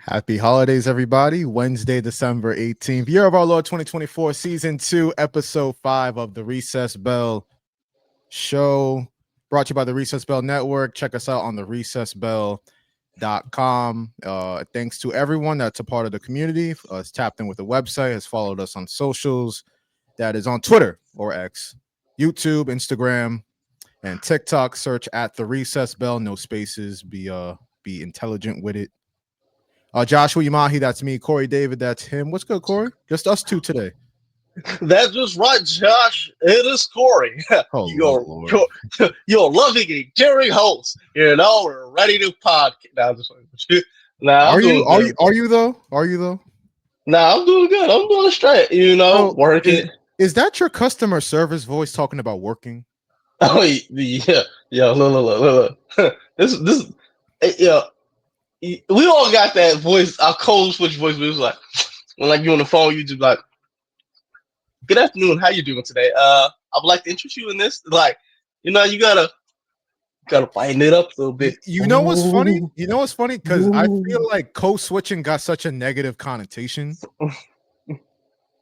Happy holidays, everybody. Wednesday, December 18th, year of our Lord 2024, season 2, episode 5 of the Recess Bell show. Brought to you by the Recess Bell Network. Check us out on the recessbell.com. Thanks to everyone that's a part of the community, has tapped in with the website, has followed us on socials. That is on Twitter or X, YouTube, Instagram, and TikTok. Search at the Recess Bell. No spaces. Be intelligent with it. Joshua Umahi, that's me. Kory David, that's him. What's good, Kory? Just us two today. That's just right, Josh. It is Kory. Oh, You're, Lord. you're loving and caring host. We're ready to podcast. Nah, I'm just like, nah, I'm doing good. Are you though? Are you though? Nah, I'm doing good. I'm doing straight. So Working. is that your customer service voice talking about working? Oh yeah, yeah. Look. This. Yeah. We all got that voice. Our code switch voice. It was like when like you on the phone, you just like, "Good afternoon. How you doing today? I would like to interest you in this. Like, you gotta lighten it up a little bit. You know what's funny? Ooh. You know what's funny? Because I feel Ooh. like code switching got such a negative connotation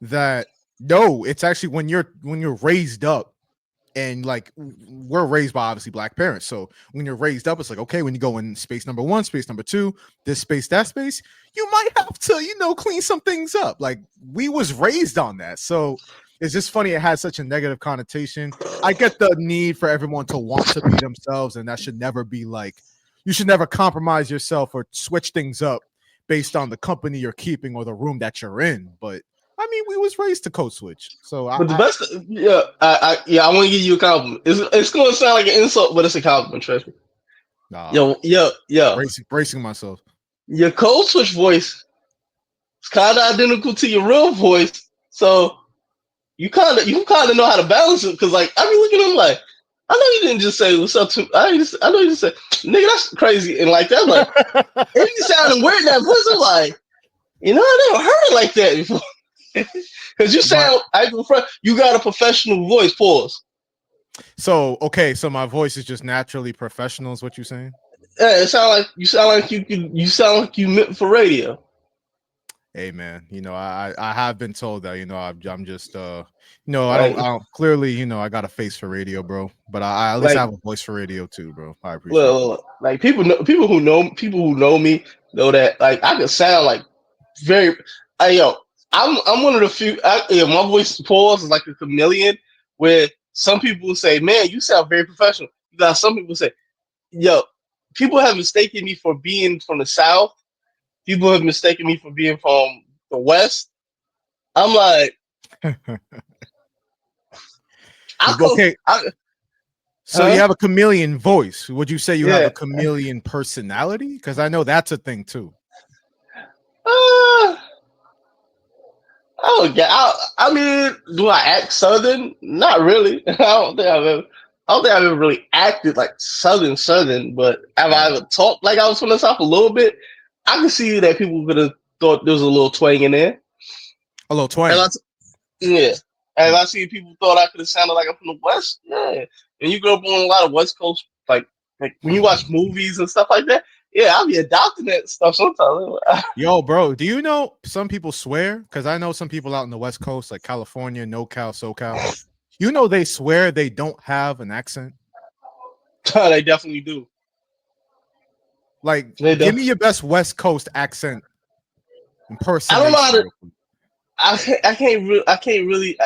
that no, it's actually when you're raised up. And like we're raised by obviously black parents. So when you're raised up, it's like, okay, when you go in space number 1, space number 2, this space, that space, you might have to, clean some things up. Like we was raised on that. So it's just funny. It has such a negative connotation. I get the need for everyone to want to be themselves. And that should never be like, you should never compromise yourself or switch things up based on the company you're keeping or the room that you're in. But I mean, we was raised to code switch. So But the best, I want to give you a compliment. It's going to sound like an insult, but it's a compliment. Trust me. nah, bracing myself. Your code switch voice is kind of identical to your real voice, so you kind of know how to balance it. Because like I be looking at him like, I know you didn't just say what's up to. I know you just said, nigga, that's crazy, and like that, like it be sounding weird. That voice, I'm like, I never heard it like that before. Because you sound, you got a professional voice. Pause. So okay, so my voice is just naturally professional. Is what you're saying? Yeah, you sound like you meant for radio. Hey man, I have been told that I'm just I Like, don't clearly I got a face for radio, bro. But I at least like, have a voice for radio too, bro. I appreciate that. well, like people who know me know that like I can sound like very. I'm one of the few. My voice pause is like a chameleon, where some people say, "Man, you sound very professional." You got some people say, "Yo, people have mistaken me for being from the South. People have mistaken me for being from the West." I'm like, I come, Okay, I, so you have a chameleon voice. Would you say you have yeah. a chameleon personality? Because I know that's a thing too. Uh, oh yeah. I mean, do I act Southern? Not really. I don't think I've ever really acted like Southern. But have I ever talked like I was from the South a little bit? I can see that people could have thought there was a little twang in there. A little And twang. yeah. And I see people thought I could have sounded like I'm from the West. Yeah. And you grew up on a lot of West Coast, like when you watch movies and stuff like that. Yeah, I'll be adopting that stuff sometimes. Yo, bro, do you know some people swear? Because I know some people out in the West Coast, like California, NoCal, SoCal. They swear they don't have an accent. They definitely do. Like, give me your best West Coast accent I don't know how impersonation. to. I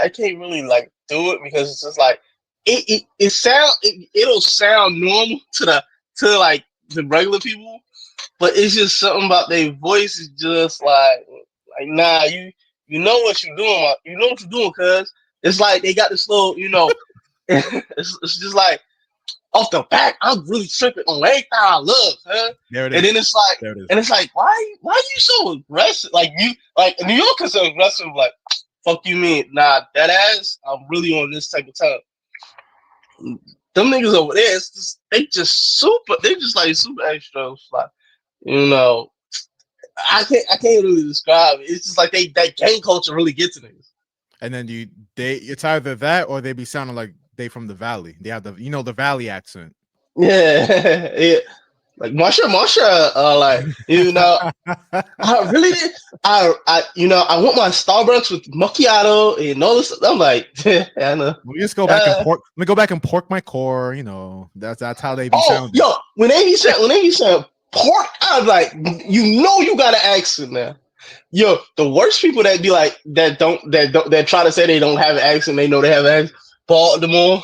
can't really like do it because it's just like it'll sound normal to like the regular people, but it's just something about their voice is just like nah, you know what you're doing, you know what you're doing, cuz it's like they got this little, it's just like off the back, I'm really tripping on everything I love, huh? There it is. And then it's like, why you so aggressive? Like New Yorkers are aggressive, like fuck you mean? Nah, that ass, I'm really on this type of time. Them niggas over there, it's just they just like super extra. Like, you know, I can't really describe it. It's just like that gang culture really gets to niggas. And then it's either that or they be sounding like they from the valley. They have the valley accent. Yeah, yeah. Like Marsha, like I really did. I want my Starbucks with macchiato and all this. I'm like, yeah, I know. We just go back and pork. Let me go back and pork my core. That's how they be sounding. Yo, when they be saying pork, I was like, you gotta ask them now. Yo, the worst people that be like that try to say they don't have an accent, they know they have an accent. Baltimore.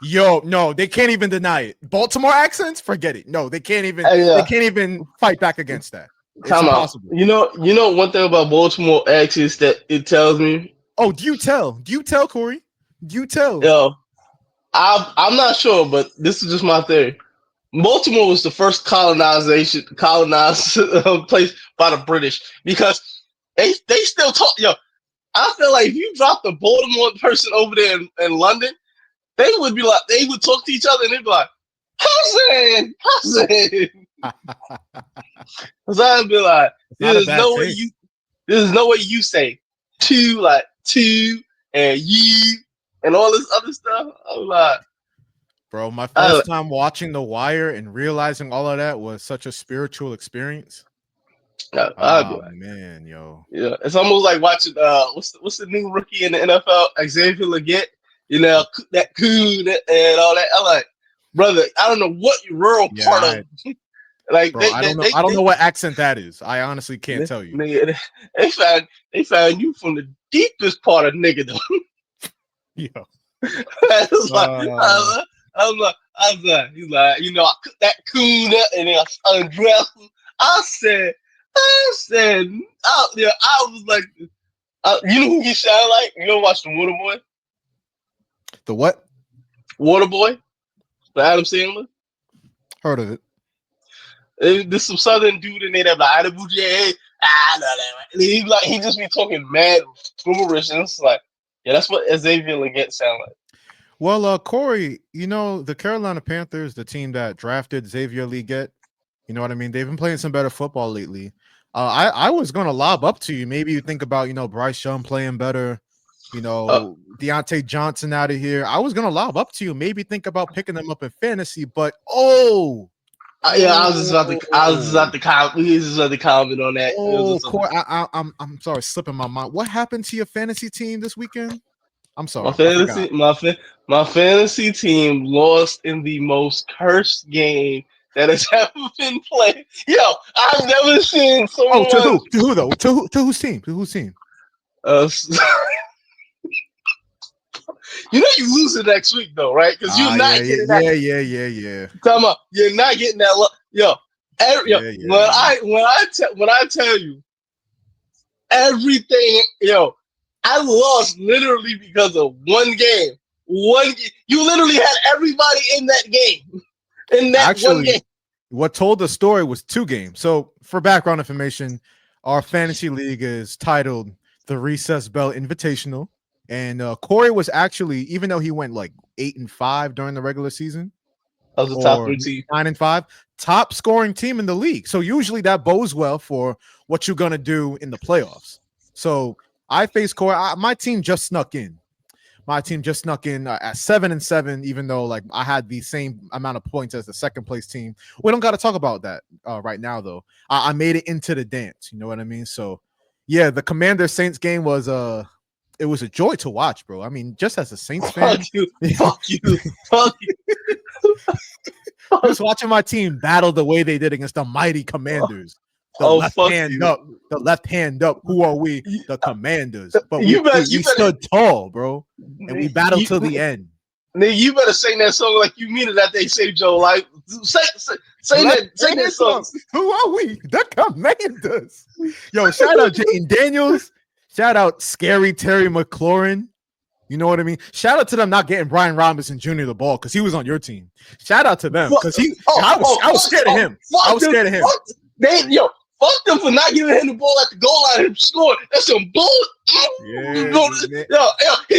Yo, no, they can't even deny it. Baltimore accents, forget it. No, they can't even. They can't even fight back against that. It's impossible. You know one thing about Baltimore accents that it tells me. Oh, do you tell, Kory? Do you tell? Yo, I'm not sure, but this is just my theory. Baltimore was the first colonized place by the British because they still talk. Yo, I feel like if you drop the Baltimore person over there in London, they would talk to each other and they'd be like, cousin. Because I'd be like, there's no way you say two and you and all this other stuff. I was like, bro, my first time watching The Wire and realizing all of that was such a spiritual experience. Oh man, yo. Yeah, it's almost like watching what's the new rookie in the NFL, Xavier Leggett. That coon and all that. I'm like, brother, I don't know what rural part of like. Bro, I don't know what accent that is. I honestly can't tell you. They found you from the deepest part of niggerdom. Yo. I was like, he's like, I cooked that coon up and then I undressed him. I said, I was like, you know who he sound like? You ever watch the Waterboy? The what? Waterboy? The Adam Sandler? Heard of it. There's some southern dude in there that like, he just be talking mad foolish, and it's like, yeah, that's what Xavier Leggett sound like. Well, Kory, the Carolina Panthers, the team that drafted Xavier Leggett, you know what I mean? They've been playing some better football lately. I was going to lob up to you. Maybe you think about, Bryce Young playing better, Deontay Johnson out of here. I was going to lob up to you. Maybe think about picking them up in fantasy, but I was just about to comment on that. Kory, I'm sorry, slipping my mind. What happened to your fantasy team this weekend? I'm sorry. My fantasy team lost in the most cursed game that has ever been played. Yo, I've never seen someone. To who though? To whose team? To whose team? You losing next week though, right? Because you're not getting that. Yeah. Talking about you're not getting that. When I tell you everything, I lost literally because of one game. You literally had everybody in that game. One game. What told the story was 2 games. So for background information, our fantasy league is titled the Recess Bell Invitational. And Kory was actually, even though he went like 8-5 during the regular season, that was the top 3 team, 9-5, top scoring team in the league. So usually that bodes well for what you're gonna do in the playoffs. So I faced Kory. My team just snuck in. At 7-7, even though like I had the same amount of points as the second place team. We don't got to talk about that right now, though. I made it into the dance. You know what I mean? So yeah, the Commander Saints game was it was a joy to watch, bro. I mean, just as a Saints fan, fuck you. Just watching my team battle the way they did against the mighty Commanders. The left hand up. Who are we? The Commanders. But we stood tall, bro, and we battled till the end. Nigga, you better sing that song like you mean it. That they saved your life. Say that song. Who are we? The Commanders. Yo, shout out Jaden Daniels. Shout out Scary Terry McLaurin. You know what I mean? Shout out to them not getting Brian Robinson Jr. the ball because he was on your team. Shout out to them because I was scared of him. I was scared of him. Fuck them for not giving him the ball at the goal line and scoring. That's some bull. He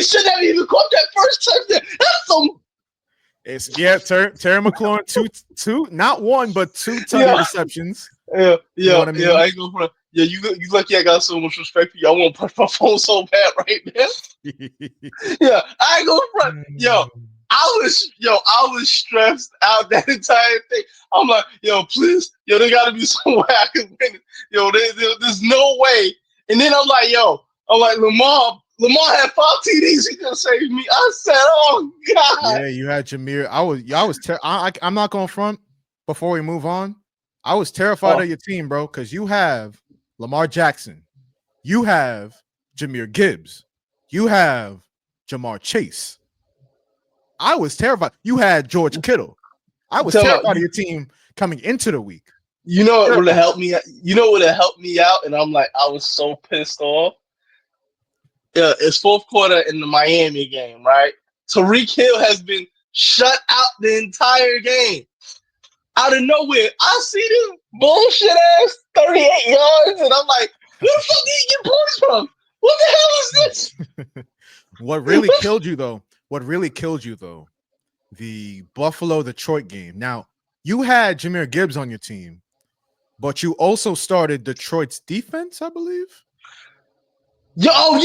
shouldn't have even caught that first touchdown. That's some. Terry McLaurin, two, not one, but 2 ton interceptions. I ain't gonna front. Yeah, you lucky I got so much respect for you. I want to punch my phone so bad right now. I ain't gonna front. Yo, I was stressed out that entire thing. I'm like, yo, please, yo, there gotta be some way I can win it. Yo, there's no way. And then I'm like, Lamar had 5 TDs. He could save me. I said, oh God. Yeah, you had Jameer. I'm not going front before we move on. I was terrified of your team, bro, because you have Lamar Jackson. You have Jahmyr Gibbs. You have Jamar Chase. I was terrified. You had George Kittle. I was terrified of your team coming into the week. You know what would have helped me? You know what would have helped me out? And I'm like, I was so pissed off. Yeah, it's fourth quarter in the Miami game, right? Tyreek Hill has been shut out the entire game. Out of nowhere, I see this bullshit ass 38 yards, and I'm like, where the fuck did you get points from? What the hell is this? What really killed you though, the Buffalo-Detroit game. Now, you had Jahmyr Gibbs on your team, but you also started Detroit's defense, I believe. Y'all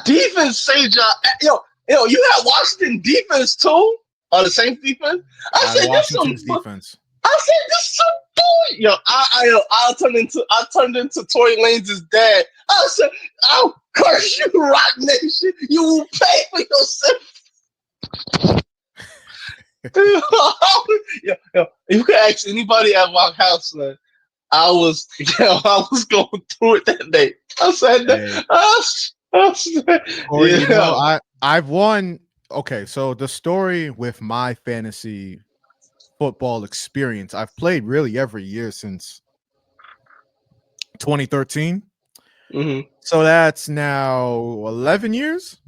defense saved y'all. Yo, you had Washington defense too? On the same defense? I said Washington's defense. I said this is some boy. Yo, I turned into Tory Lanez's dad. I said, I'll curse you, Rock Nation. You will pay for yourself. You can ask anybody at my house, man. I was going through it that day. I said that. Corey, I've won. Okay, so the story with my fantasy football experience, I've played really every year since 2013. Mm-hmm. So that's now 11 years.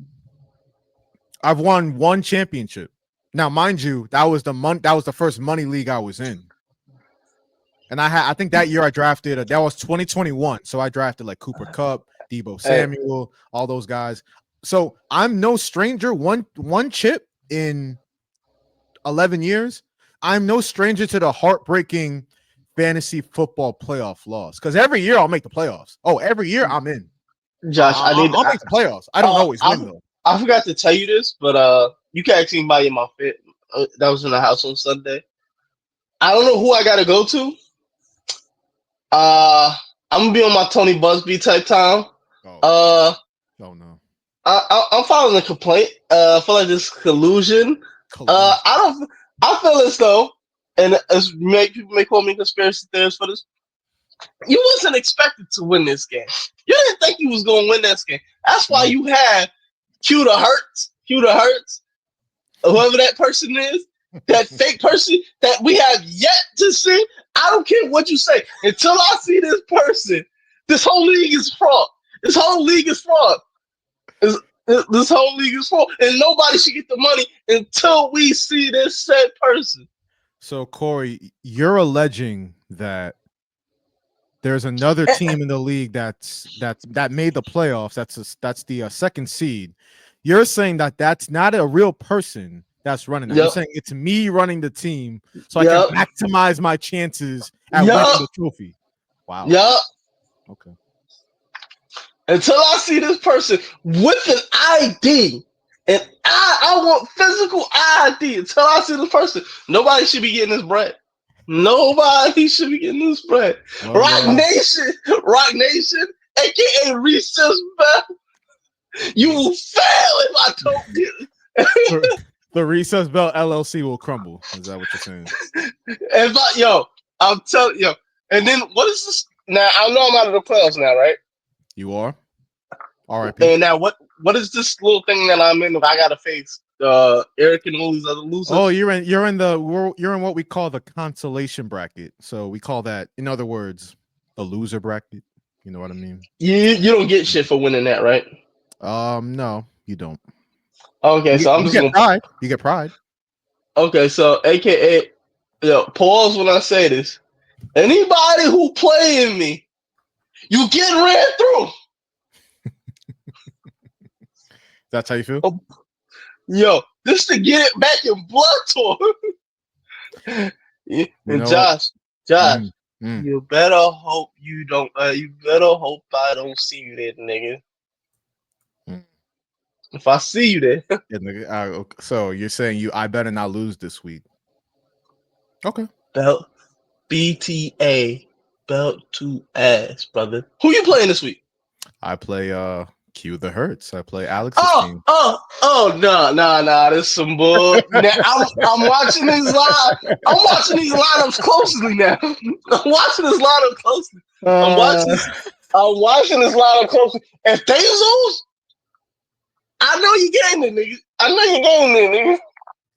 I've won 1 championship. Now, mind you, that was the first money league I was in. And I think that year I drafted, that was 2021. So I drafted like Cooper Kupp, Deebo Samuel, all those guys. So I'm no stranger. One chip in 11 years. I'm no stranger to the heartbreaking fantasy football playoff loss. Because every year I'll make the playoffs. Oh, every year I'm in. Josh, I'll make the playoffs. I don't always win though. I forgot to tell you this, but you can actually buy my fit. That was in the house on Sunday. I don't know who I gotta go to. I'm gonna be on my Tony Busby type time. Oh no. I'm filing a complaint. I feel like this collusion. I feel as though, and people may call me conspiracy theorist for this. You wasn't expected to win this game. You didn't think you was gonna win this game. That's why you had Q to Hurts, whoever that person is, that fake person that we have yet to see. I don't care what you say. Until I see this person, this whole league is fraud. This whole league is fraud. This whole league is fraud. And nobody should get the money until we see this said person. So, Corey, you're alleging that there's another team in the league that made the playoffs. That's the second seed. You're saying that that's not a real person that's running. You're saying it's me running the team so I can maximize my chances at winning the trophy. Wow. Yep. Okay. Until I see this person with an ID, and I want physical ID. Until I see this person, nobody should be getting this bread. Nobody should be getting this bread. Rock Nation, aka Recess Bell. You will fail if I don't get it. The Recess Bell LLC will crumble. Is that what you're saying? I'm telling you. And then what is this? Now I know I'm out of the playoffs now, right? You are. All right. And now what is this little thing that I'm in? I gotta face Eric and all these other losers. Oh, you're in what we call the consolation bracket. So we call that, in other words, the loser bracket. You know what I mean? You don't get shit for winning that, right? No, you don't. Okay, You get pride. Okay, so AKA, pause when I say this. Anybody who playing me, you get ran through. That's how you feel? This to get it back in blood tour. And Josh, you better hope you don't. You better hope I don't see you there, nigga. If I see you there. So you're saying I better not lose this week. Okay. Belt BTA. Belt to ass, brother. Who you playing this week? I play Q the Hurts. I play Alex's team. No. There's some bull. Now I'm watching these live. I'm watching these lineups closely now. I'm watching this lineup closely. I'm watching this lineup closely. If they lose, I know you gaming, nigga. I know you gaming, nigga.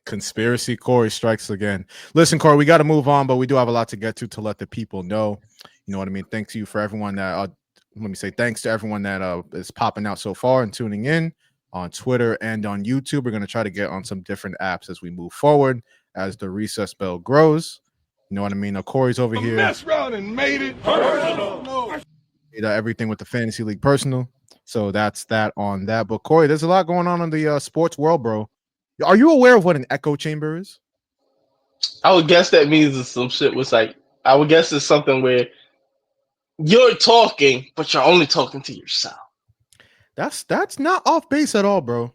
Conspiracy Kory strikes again. Listen, Kory, we got to move on, but we do have a lot to get to let the people know. You know what I mean? Thanks to you for everyone that let me say thanks to everyone that is popping out so far and tuning in on Twitter and on YouTube. We're going to try to get on some different apps as we move forward, as the recess bell grows. You know what I mean? Now, Kory's over here. Mess around and made it personal. Everything with the fantasy league personal. So that's that on that. But Kory, there's a lot going on in the sports world, bro. Are you aware of what an echo chamber is? I would guess that means it's some shit was like, I would guess it's something where you're talking, but you're only talking to yourself. That's not off base at all, bro.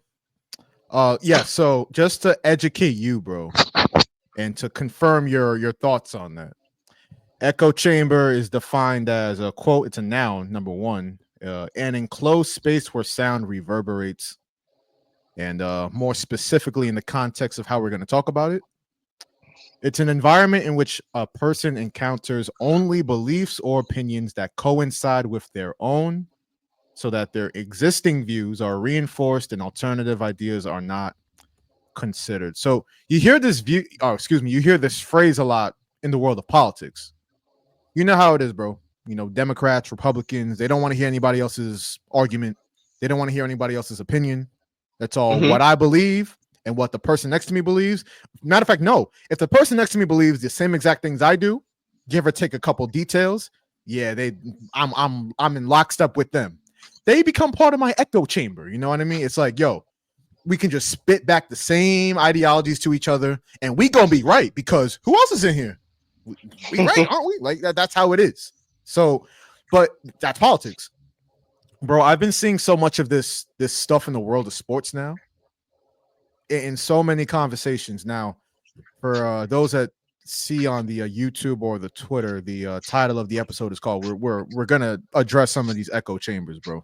Yeah, so just to educate you, bro, and to confirm your thoughts on that. Echo chamber is defined as a quote, it's a noun, number one, an enclosed space where sound reverberates. And more specifically in the context of how we're going to talk about it, it's an environment in which a person encounters only beliefs or opinions that coincide with their own, so that their existing views are reinforced and alternative ideas are not considered. So you hear this you hear this phrase a lot in the world of politics. You know how it is, bro. You know, Democrats, Republicans, they don't want to hear anybody else's argument. They don't want to hear anybody else's opinion. That's all what I believe and what the person next to me believes. Matter of fact, no. If the person next to me believes the same exact things I do, give or take a couple details, yeah, I'm in lockstep with them. They become part of my echo chamber. You know what I mean? It's like, yo, we can just spit back the same ideologies to each other, and we gonna be right because who else is in here? We right, aren't we? Like that's how it is. So, but that's politics. Bro, I've been seeing so much of this stuff in the world of sports now, in so many conversations. Now, for those that see on the YouTube or the Twitter, the title of the episode is called "We're gonna address some of these echo chambers, bro."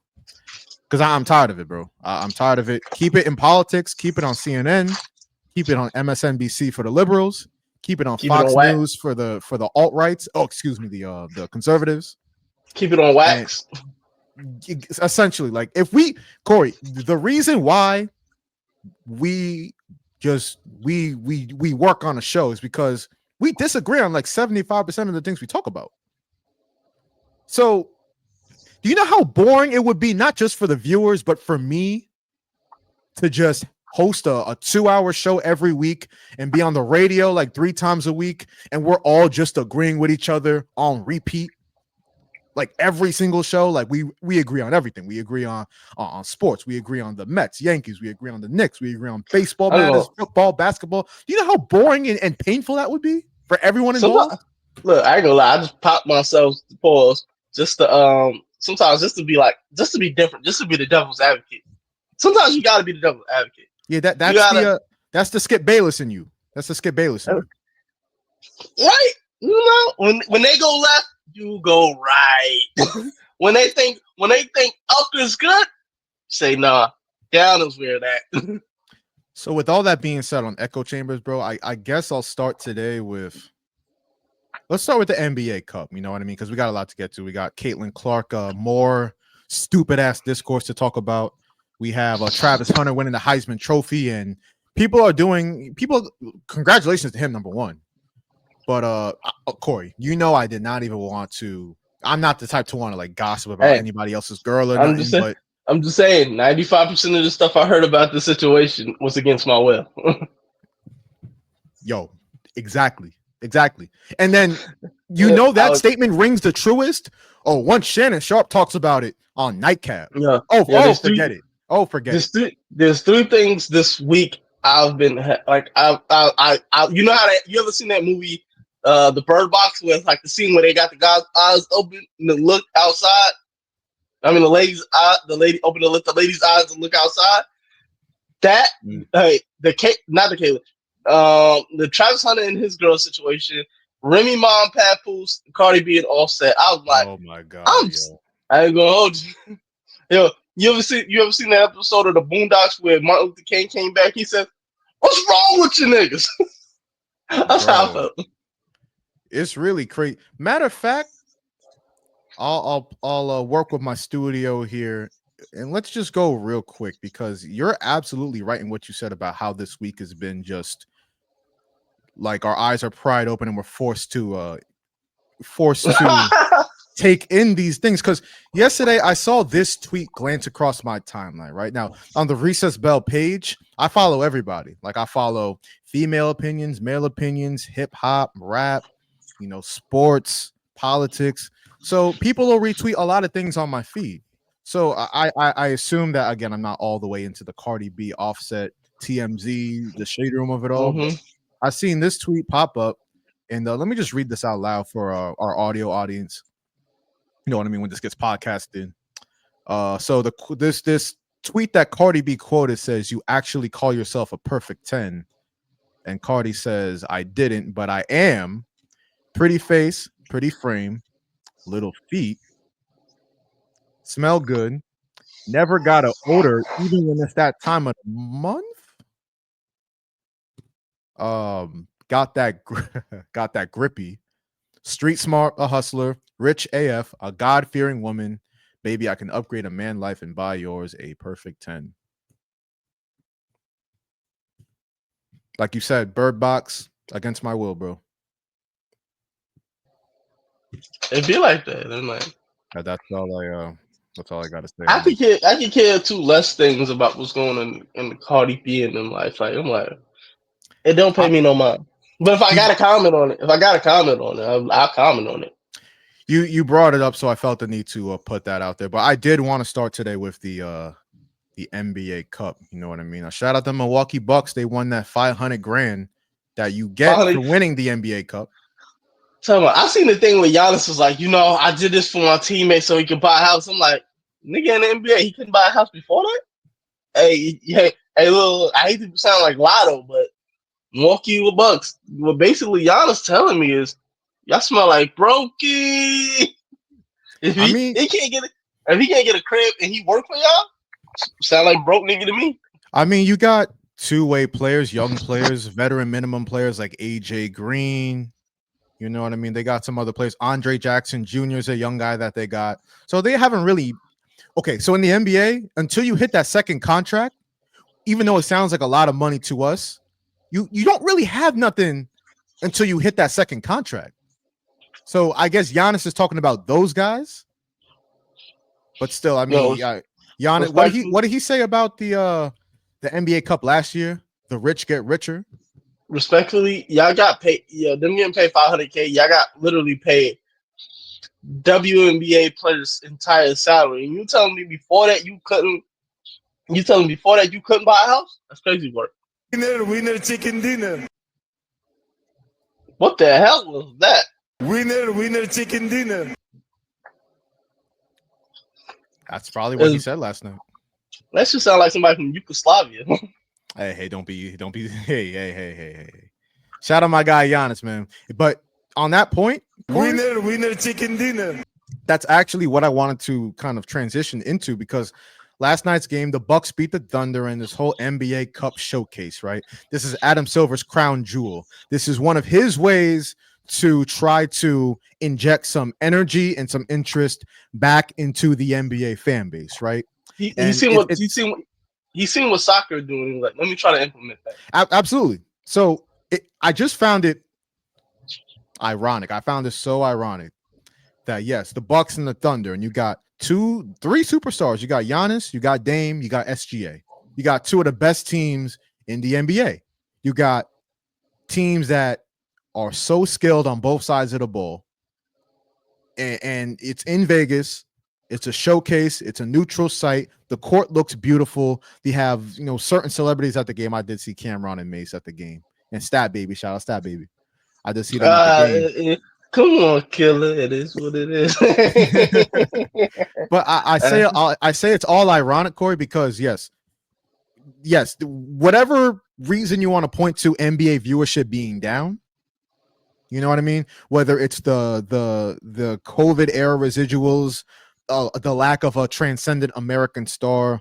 Because I'm tired of it, bro. I'm tired of it. Keep it in politics. Keep it on CNN. Keep it on MSNBC for the liberals. Keep it on Fox News for the alt rights. Oh, excuse me, the conservatives. Keep it on wax. Essentially, like if we, Kory, the reason why we work on a show is because we disagree on like 75% of the things we talk about. So do you know how boring it would be, not just for the viewers, but for me to just host a 2-hour show every week and be on the radio like 3 times a week, and we're all just agreeing with each other on repeat? Like every single show, like we agree on everything. We agree on sports. We agree on the Mets, Yankees. We agree on the Knicks. We agree on baseball matters, football, basketball. Do you know how boring and painful that would be for everyone involved? Look, I ain't gonna lie. I just popped myself to pause just to sometimes just to be different, just to be the devil's advocate. Sometimes you gotta be the devil's advocate. Yeah, that's the Skip Bayless in you. That's the Skip Bayless in you. Right? You know, when they go left, you go right. when they think up is good, say nah. Down is where that. So with all that being said on echo chambers, bro, I guess I'll start today with. Let's start with the NBA Cup. You know what I mean? Because we got a lot to get to. We got Caitlin Clark, more stupid ass discourse to talk about. We have Travis Hunter winning the Heisman Trophy, and congratulations to him, number one. But Kory, you know I did not even want to. I'm not the type to want to like gossip about anybody else's girl or nothing. I'm just saying, 95% of the stuff I heard about the situation was against my will. Yo, exactly. And then that statement rings the truest. Oh, once Shannon Sharpe talks about it on Nightcap. Yeah. Forget it. Oh, forget it. There's 3 things this week I've been like I you know how you ever seen that movie The Bird Box, with like the scene where they got the guy's eyes open and to look outside? I mean the lady opened the lady's eyes and look outside. That Mm. the Travis Hunter and his girl situation, Remy Ma, Papoose, Cardi B, and Offset. I was like, Oh my god, yo. I ain't gonna hold you. Yo, you ever seen that episode of the Boondocks where Martin Luther King came back? He said, "What's wrong with you niggas?" That's how I Bro, felt. it's really crazy. Matter of fact, I'll work with my studio here, and let's just go real quick because you're absolutely right in what you said about how this week has been just like our eyes are pried open and we're forced to take in these things. Because yesterday I saw this tweet glance across my timeline. Right now on the Recess Bell page, I follow everybody. Like I follow female opinions, male opinions, hip hop, rap, sports, politics. So people will retweet a lot of things on my feed. So I assume that again, I'm not all the way into the Cardi B, Offset, TMZ, the shade room of it all. But I've seen this tweet pop up, and let me just read this out loud for our audio audience. You know what I mean when this gets podcasted. So this tweet that Cardi B quoted says, "You actually call yourself a perfect 10," and Cardi says, "I didn't, but I am. Pretty face, pretty frame, little feet, smell good, never got an odor, even when it's that time of the month. Got that got that grippy, street smart, a hustler, rich AF, a God-fearing woman. Baby, I can upgrade a man life and buy yours a perfect 10." Like you said, Bird Box, against my will, bro. It be like that. I'm like, That's all I gotta say. I could care two less things about what's going on in the Cardi B and in life. Like I'm like, it don't pay me no mind. But if I got to comment on it, I'll comment on it. You brought it up, so I felt the need to put that out there. But I did want to start today with the NBA Cup. You know what I mean? Shout out the Milwaukee Bucks. They won that $500,000 that you get for winning the NBA Cup. So I seen the thing where Giannis was like, I did this for my teammate so he could buy a house. I'm like, nigga in the NBA, he couldn't buy a house before that? Hey, little, I hate to sound like Lotto, but Milwaukee Bucks. What basically Giannis telling me is, y'all smell like brokey. If he can't get a crib and he work for y'all, sound like broke nigga to me. I mean, you got two-way players, young players, veteran minimum players like AJ Green. You know what I mean? They got some other players. Andre Jackson Jr. is a young guy that they got. So they haven't really. Okay, so in the NBA, until you hit that second contract, even though it sounds like a lot of money to us, you don't really have nothing until you hit that second contract. So I guess Giannis is talking about those guys. But still, I mean, Giannis, what did he say about the NBA Cup last year? The rich get richer. Respectfully, y'all got paid. Yeah, them getting paid $500K. Y'all got literally paid WNBA players' entire salary. And you telling me before that you couldn't? You telling me before that you couldn't buy a house? That's crazy work. Winner chicken dinner. What the hell was that? Winner chicken dinner. That's probably what he said last night. That should sound like somebody from Yugoslavia. Hey, don't be. Hey. Shout out my guy Giannis, man. But on that point, winner chicken dinner. That's actually what I wanted to kind of transition into because last night's game, the Bucks beat the Thunder in this whole NBA Cup showcase, right? This is Adam Silver's crown jewel. This is one of his ways to try to inject some energy and some interest back into the NBA fan base, right? He's seen what soccer is doing. Like, let me try to implement that. Absolutely. So I just found it ironic. I found it so ironic that yes, the Bucks and the Thunder, and you got 3 superstars. You got Giannis, you got Dame, you got SGA. You got two of the best teams in the NBA. You got teams that are so skilled on both sides of the ball. And it's in Vegas. It's a showcase. It's a neutral site. The court looks beautiful. They have, certain celebrities at the game. I did see Cameron and Mace at the game. And Stat Baby. Shout out Stat Baby. I did see them at the game. Come on, killer. It is what it is. But I say it's all ironic, Kory, because yes, yes, whatever reason you want to point to NBA viewership being down, you know what I mean? Whether it's the COVID era residuals, the lack of a transcendent American star,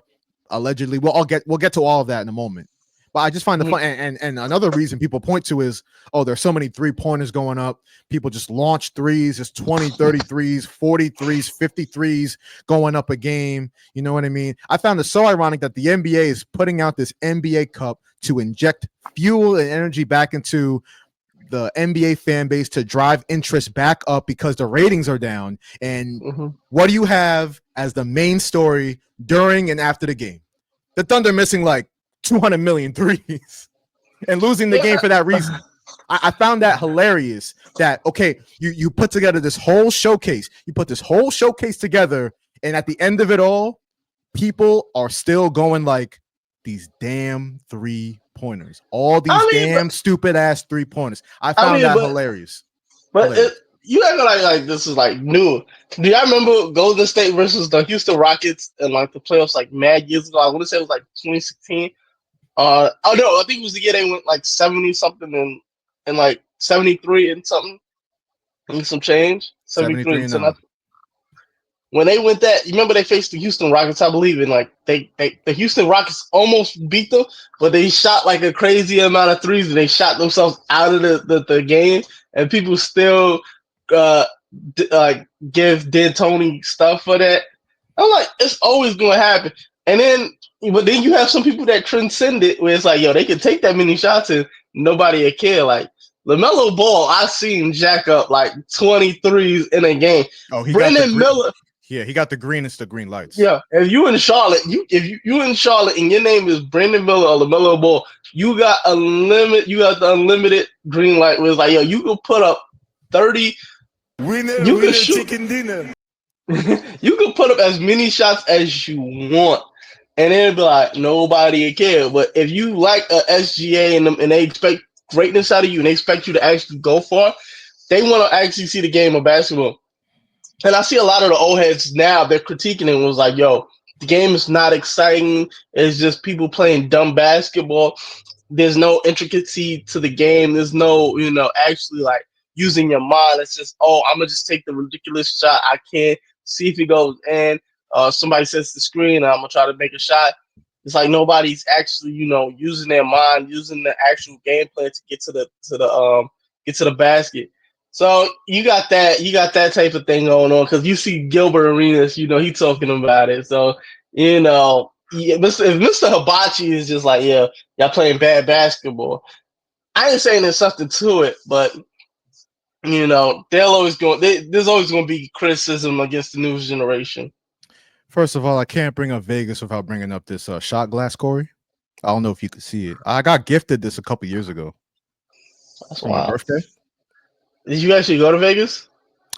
allegedly. We'll get to all of that in a moment. But I just find the fun, and another reason people point to is, oh, there's so many 3-pointers going up. People just launch threes. It's 20, 33s, 43s, 53s going up a game. You know what I mean? I found it so ironic that the NBA is putting out this NBA Cup to inject fuel and energy back into the NBA fan base to drive interest back up because the ratings are down. And what do you have as the main story during and after the game? The Thunder missing like 200 million threes and losing the game for that reason. I found that hilarious that, okay, you put together this whole showcase. You put this whole showcase together, and at the end of it all, people are still going like these damn 3-pointers. All these stupid ass 3-pointers. I found that hilarious. But you acting like this is like new. Do y'all remember Golden State versus the Houston Rockets in like the playoffs like mad years ago? I want to say it was like 2016. Oh no, I think it was the year they went like 70 something and like 73 and something and some change. 73 and something. When they went that, you remember they faced the Houston Rockets, I believe, and like the Houston Rockets almost beat them, but they shot like a crazy amount of threes and they shot themselves out of the game, and people still give D'Antoni stuff for that. I'm like, it's always gonna happen. And then you have some people that transcend it where it's like, yo, they can take that many shots and nobody will care. Like LaMelo Ball, I've seen jack up like 23s in a game. Oh, Brandon Miller. Yeah, he got the greenest of green lights. Yeah, if you in Charlotte, if you in Charlotte and your name is Brandon Miller or LaMelo Ball, you got the unlimited green light where it's like, yo, you can put up 30. Winner, chicken dinner. You can put up as many shots as you want. And it'll be like, nobody will care. But if you like a SGA and they expect greatness out of you and they expect you to actually go far, they want to actually see the game of basketball. And I see a lot of the old heads now, they're critiquing it and was like, yo, the game is not exciting. It's just people playing dumb basketball. There's no intricacy to the game. There's no, actually like using your mind. It's just, I'm going to just take the ridiculous shot. I can't see if it goes in. Somebody sets the screen and I'm going to try to make a shot. It's like nobody's actually, using their mind, using the actual game plan to get to the basket. So you got that type of thing going on because you see Gilbert Arenas, he talking about it. So, if Mr. Hibachi is just like, yeah, y'all playing bad basketball, I ain't saying there's something to it, but there's always going to be criticism against the new generation. First of all, I can't bring up Vegas without bringing up this shot glass, Kory. I don't know if you could see it. I got gifted this a couple years ago. That's for my birthday. Did you actually go to Vegas?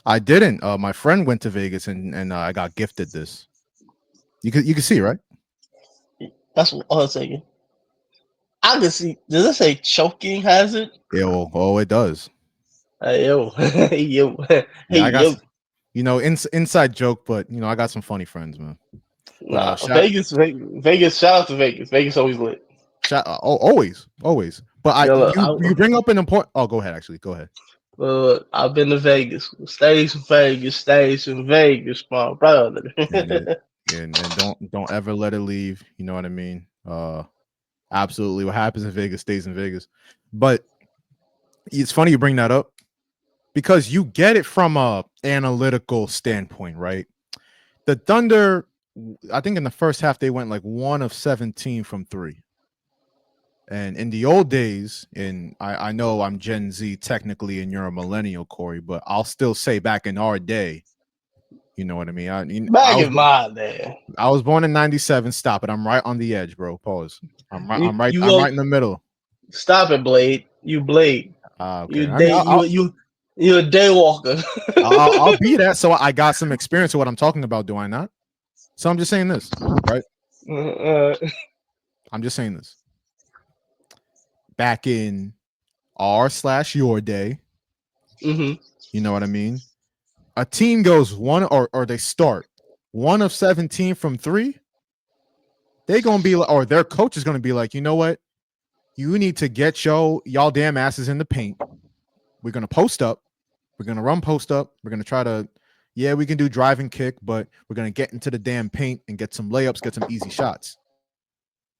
I didn't. My friend went to Vegas and I got gifted this. You can see, right? That's what I was saying. I can see. Does it say choking hazard? Oh, it does. Hey, yo. I got inside joke, but I got some funny friends, man. Nah, Vegas. Shout out to Vegas. Vegas always lit. Always. But you bring up an important. Oh, go ahead. Actually, go ahead. I've been to Vegas. Stays in Vegas, my brother. and don't ever let it leave. You know what I mean? Absolutely. What happens in Vegas stays in Vegas. But it's funny you bring that up because you get it from a analytical standpoint, right? The Thunder, I think in the first half they went like 1 of 17 from 3. And in the old days, and I know I'm Gen Z technically and you're a millennial, Kory, but I'll still say back in our day, you know what I mean? My day. I was born in 97. Stop it. I'm right on the edge, bro. Pause. I'm right in the middle. Stop it, Blade. You Blade. Okay. You're a day walker. I'll be that. So I got some experience of what I'm talking about, do I not? So I'm just saying this, right? I'm just saying this. Back in our/your day, you know what I mean? A team goes 1 or they start 1 of 17 from 3. they're gonna be, or their coach is gonna be like, you know what? You need to get y'all damn asses in the paint. We're gonna post up. We're gonna run post up. We're gonna try to, yeah, we can do drive and kick, but we're gonna get into the damn paint and get some layups, get some easy shots.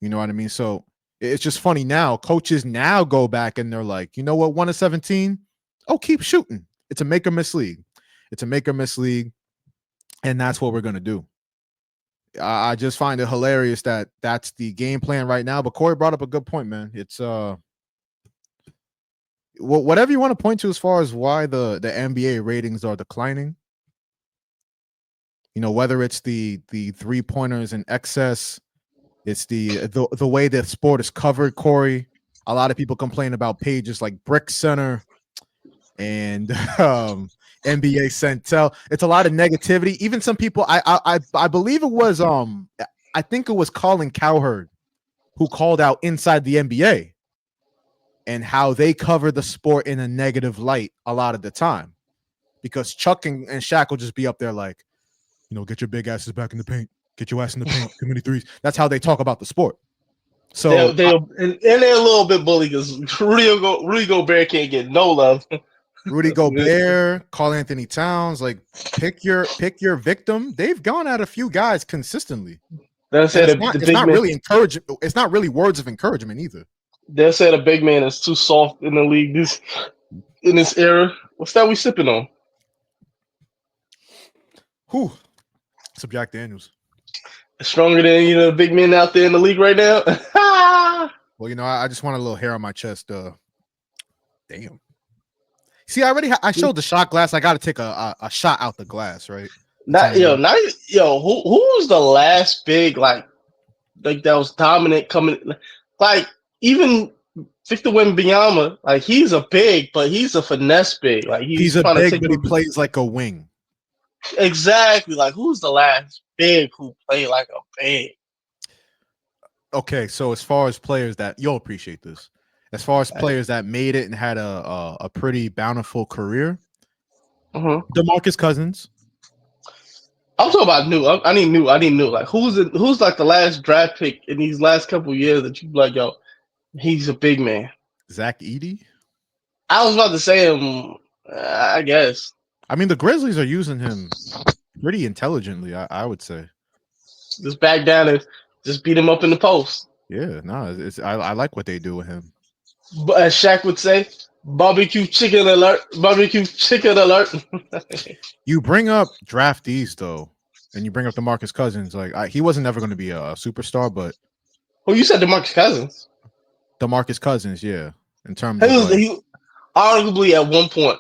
You know what I mean? So it's just funny now. Coaches now go back and they're like, you know what? 1 of 17. Oh, keep shooting. It's a make or miss league. It's a make or miss league, and that's what we're gonna do. I just find it hilarious that that's the game plan right now. But Kory brought up a good point, man. It's whatever you want to point to as far as why the NBA ratings are declining. You know, whether it's the 3-pointers in excess, it's the way the sport is covered, Kory. A lot of people complain about pages like Brick Center and NBA Centel. It's a lot of negativity. Even some people, I believe it was I think it was Colin Cowherd who called out Inside the NBA and how they cover the sport in a negative light a lot of the time, because Chuck and Shaq will just be up there like, you know, get your big asses back in the paint, get your ass in the paint, too many threes. That's how they talk about the sport. So and they're a little bit bully because Rudy Gobert can't get no love. Rudy Gobert, Karl Anthony Towns, like pick your victim. They've gone at a few guys consistently. It's not really encouraging. It's not really words of encouragement either. They said a big man is too soft in the league in this era. What's that we sipping on? Whew. Some Jack Daniels. Stronger than the big men out there in the league right now. Well, you know, I just want a little hair on my chest. Damn. See, I showed the shot glass. I got to take a shot out the glass, right? Who was the last big like that was dominant coming? Like even Victor Wembanyama, like he's a big, but he's a finesse big. Like he's a big, but he plays like a wing. Exactly. Like who's the last big who played like a big? Okay, so as far as players that you'll appreciate this, as far as players that made it and had a pretty bountiful career, DeMarcus Cousins. I'm talking about new. I need new. Like who's like the last draft pick in these last couple of years that you like? Yo, he's a big man. Zach Edey. I was about to say him. I guess. I mean, the Grizzlies are using him pretty intelligently. I would say. Just back down and just beat him up in the post. Yeah, no, I like what they do with him. But as Shaq would say, barbecue chicken alert. Barbecue chicken alert. You bring up draftees though, and you bring up DeMarcus Cousins. Like he wasn't ever going to be a superstar, but you said DeMarcus Cousins. DeMarcus Cousins, yeah. In terms he arguably at one point.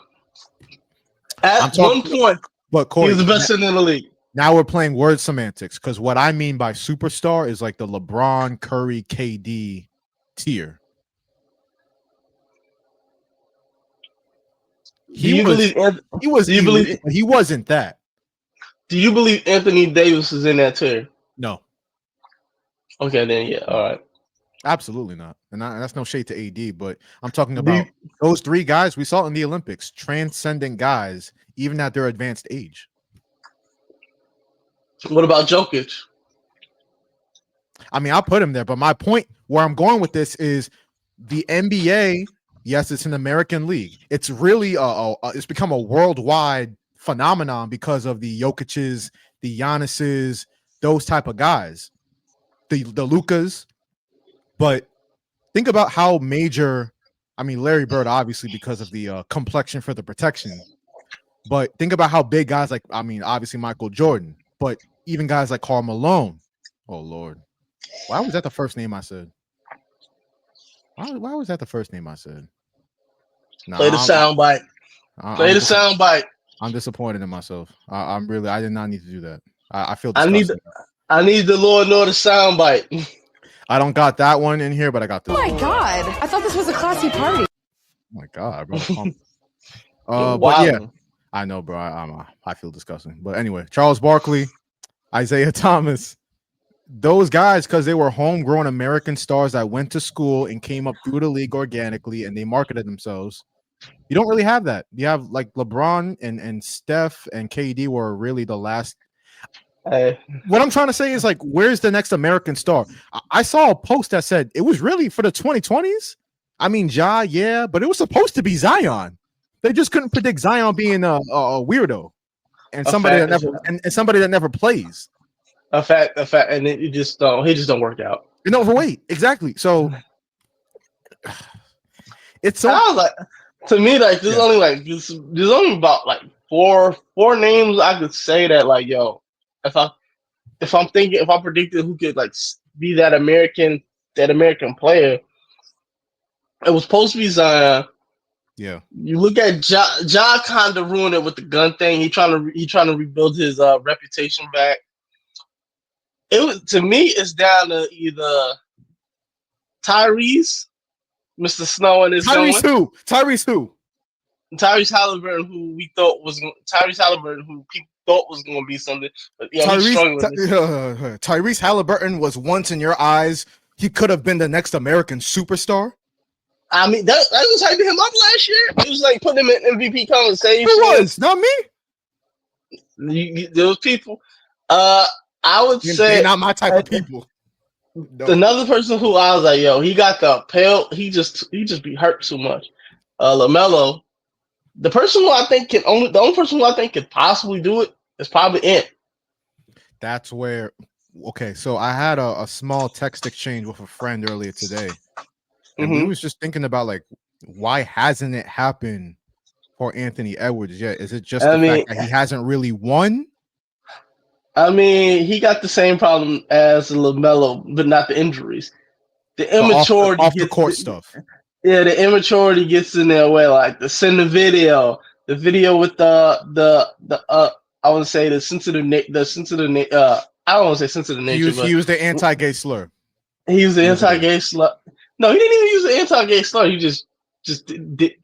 But Kory, he was the best in the league. Now we're playing word semantics, because what I mean by superstar is like the LeBron, Curry, KD tier. He wasn't that. Do you believe Anthony Davis is in that tier? No. Okay, then yeah, all right. Absolutely not. And that's no shade to AD, but I'm talking about those three guys we saw in the Olympics, transcending guys, even at their advanced age. What about Jokic? I mean, I'll put him there, but my point where I'm going with this is the NBA. Yes, it's an American league. It's really it's become a worldwide phenomenon because of the Jokic's, the Giannis's, those type of guys, the Lukas. But think about how major. I mean, Larry Bird, obviously, because of the complexion for the protection. But think about how big guys like, I mean, obviously Michael Jordan, but even guys like Karl Malone. Oh Lord, why was that the first name I said? Why was that the first name I said? Nah, Play the soundbite. Play the soundbite. I'm disappointed in myself. I did not need to do that. I feel disgusted. I need the Lord know the soundbite. I don't got that one in here, but I got this. Oh my God. I thought this was a classy party. Oh my God, bro. But yeah, I know, bro. I feel disgusting. But anyway, Charles Barkley, Isaiah Thomas, those guys, because they were homegrown American stars that went to school and came up through the league organically, and they marketed themselves. You don't really have that. You have like LeBron and Steph and KD were really the last. What I'm trying to say is like, where's the next American star? I saw a post that said it was really for the 2020s. I mean, yeah, but it was supposed to be Zion. They just couldn't predict Zion being a weirdo and somebody that never plays. A fact, and he just don't work out. And overweight, exactly. So it's so. I was like, to me, like there's only about like four names I could say that like, yo, if I'm predicting who could like be that American player, it was supposed to be Zion. Yeah. You look at Ja kind of ruined it with the gun thing. He trying to rebuild his reputation back. To me, it's down to either Tyrese, Mr. Snow, and his Tyrese who? Tyrese Halliburton, who people thought was going to be something, but yeah, he's struggling. Tyrese Halliburton was once in your eyes. He could have been the next American superstar. I mean, that was hyping him up last year. It was like putting him in MVP conversation. It was not me. Those people. I would say they're not my type of people. No. Another person who I was like, yo, he got the pale. He just be hurt too much. LaMelo. The only person who I think could possibly do it is probably Ant. That's where. Okay, so I had a small text exchange with a friend earlier today, and we was just thinking about like, why hasn't it happened for Anthony Edwards yet? Is it just the fact that he hasn't really won? I mean, he got the same problem as LaMelo, but not the injuries. The immaturity off the court stuff. Yeah, the immaturity gets in their way. Like the video with the I would say the sensitive. I don't want to say sensitive nature. He used the anti-gay slur. He used the anti-gay slur. No, he didn't even use the anti-gay slur. He just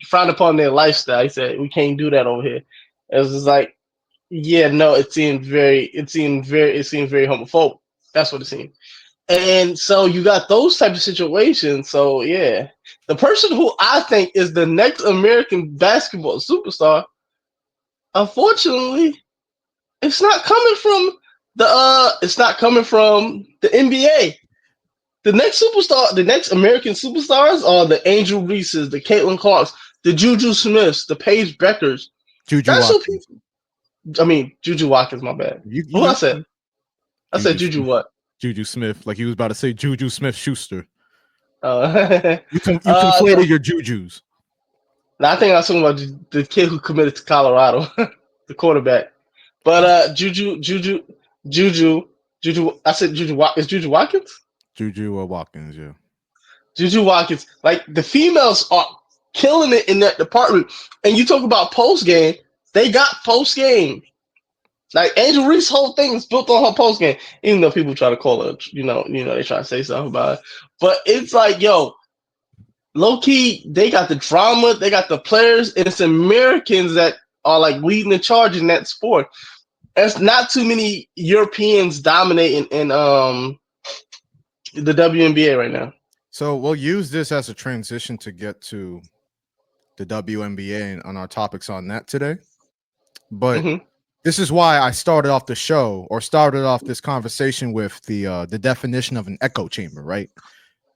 frowned upon their lifestyle. He said, "We can't do that over here." It was just like, yeah, no, it seemed very homophobic. That's what it seemed. And so you got those type of situations. So yeah, the person who I think is the next American basketball superstar, unfortunately, it's not coming from the NBA. The next American superstars are the Angel Reeses, the Caitlin Clarks, the Juju Smiths, the Paige Beckers. Juju Watkins, my bad. I said Juju what? Juju Smith, like he was about to say Juju Smith-Schuster. You conflated your Jujus. I think I was talking about the kid who committed to Colorado, the quarterback. But Juju. I said Juju. Is Juju Watkins? Juju Watkins, yeah. Juju Watkins. Like the females are killing it in that department. And you talk about post game, they got post game. Like Angel Reese's whole thing is built on her post game, even though people try to call her, they try to say something about it. But it's like, yo, low key, they got the drama, they got the players, and it's Americans that are like leading the charge in that sport. There's not too many Europeans dominating in the WNBA right now. So we'll use this as a transition to get to the WNBA and on our topics on that today. But this is why I started off this conversation with the definition of an echo chamber, right?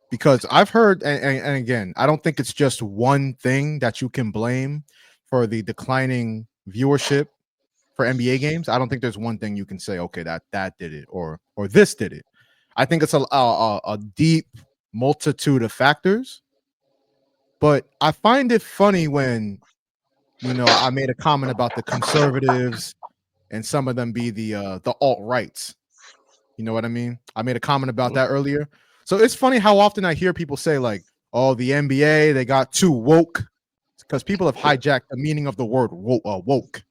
Because I've heard, and again, I don't think it's just one thing that you can blame for the declining viewership for NBA games. I don't think there's one thing you can say, okay, that did it, or this did it. I think it's a deep multitude of factors. But I find it funny when, I made a comment about the conservatives and some of them be the alt-rights. You know what I mean? I made a comment about that earlier. So it's funny how often I hear people say like, oh, the NBA, they got too woke, because people have hijacked the meaning of the word woke.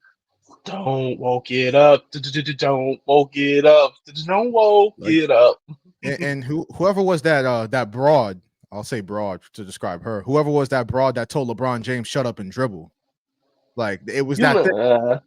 Don't woke it up. Don't woke it up. Don't woke it up. And whoever was that broad, I'll say broad to describe her. Whoever was that broad that told LeBron James shut up and dribble, like it was that.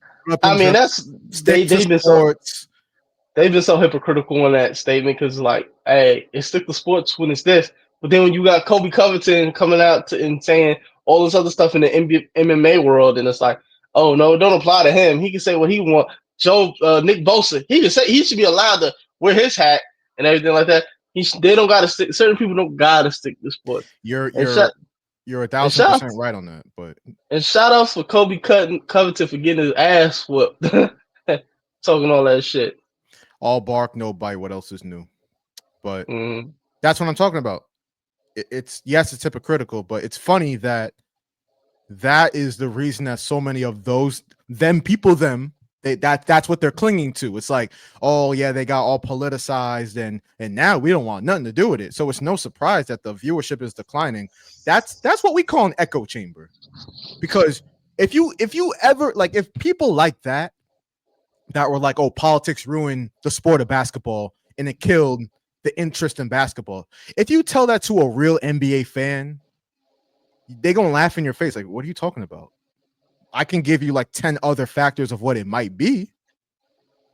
They've been so hypocritical in that statement because like, hey, it's stick to sports when it's this, but then when you got Kobe Covington coming out and saying all this other stuff in the MMA world, and it's like, oh no, it don't apply to him. He can say what he wants. Nick Bosa, he should be allowed to wear his hat and everything like that. They don't gotta stick. Certain people don't gotta stick to sports. You're 1,000% right on that. But and shout outs for Kobe Covington for getting his ass whooped, talking all that shit. All bark, no bite. What else is new? But that's what I'm talking about. It's hypocritical, but it's funny that is the reason that so many of that's what they're clinging to. It's like, oh yeah, they got all politicized and now we don't want nothing to do with it. So it's no surprise that the viewership is declining. That's what we call an echo chamber. Because if you ever if people like that were like, oh, politics ruined the sport of basketball and it killed the interest in basketball. If you tell that to a real NBA fan, they're gonna laugh in your face. Like, what are you talking about? I can give you like 10 other factors of what it might be,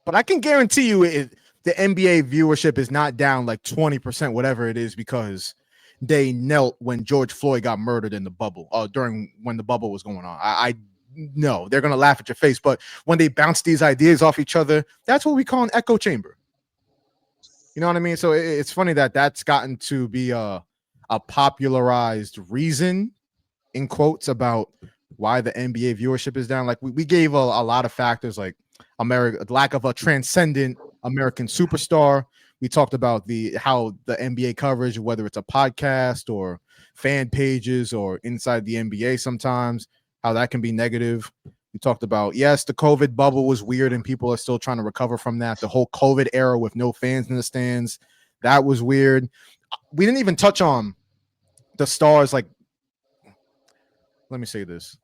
but I can guarantee you the NBA viewership is not down like 20%, whatever it is, because they knelt when George Floyd got murdered in the bubble, during when the bubble was going on. I know they're gonna laugh at your face, but when they bounce these ideas off each other, that's what we call an echo chamber. You know what I mean? So it's funny that that's gotten to be a popularized reason, in quotes, about why the NBA viewership is down. Like we gave a lot of factors, like lack of a transcendent American superstar. We talked about how the NBA coverage, whether it's a podcast or fan pages or inside the NBA sometimes, how that can be negative. We talked about, yes, the COVID bubble was weird and people are still trying to recover from that. The whole COVID era with no fans in the stands, that was weird. We didn't even touch on the stars. Like, let me say this.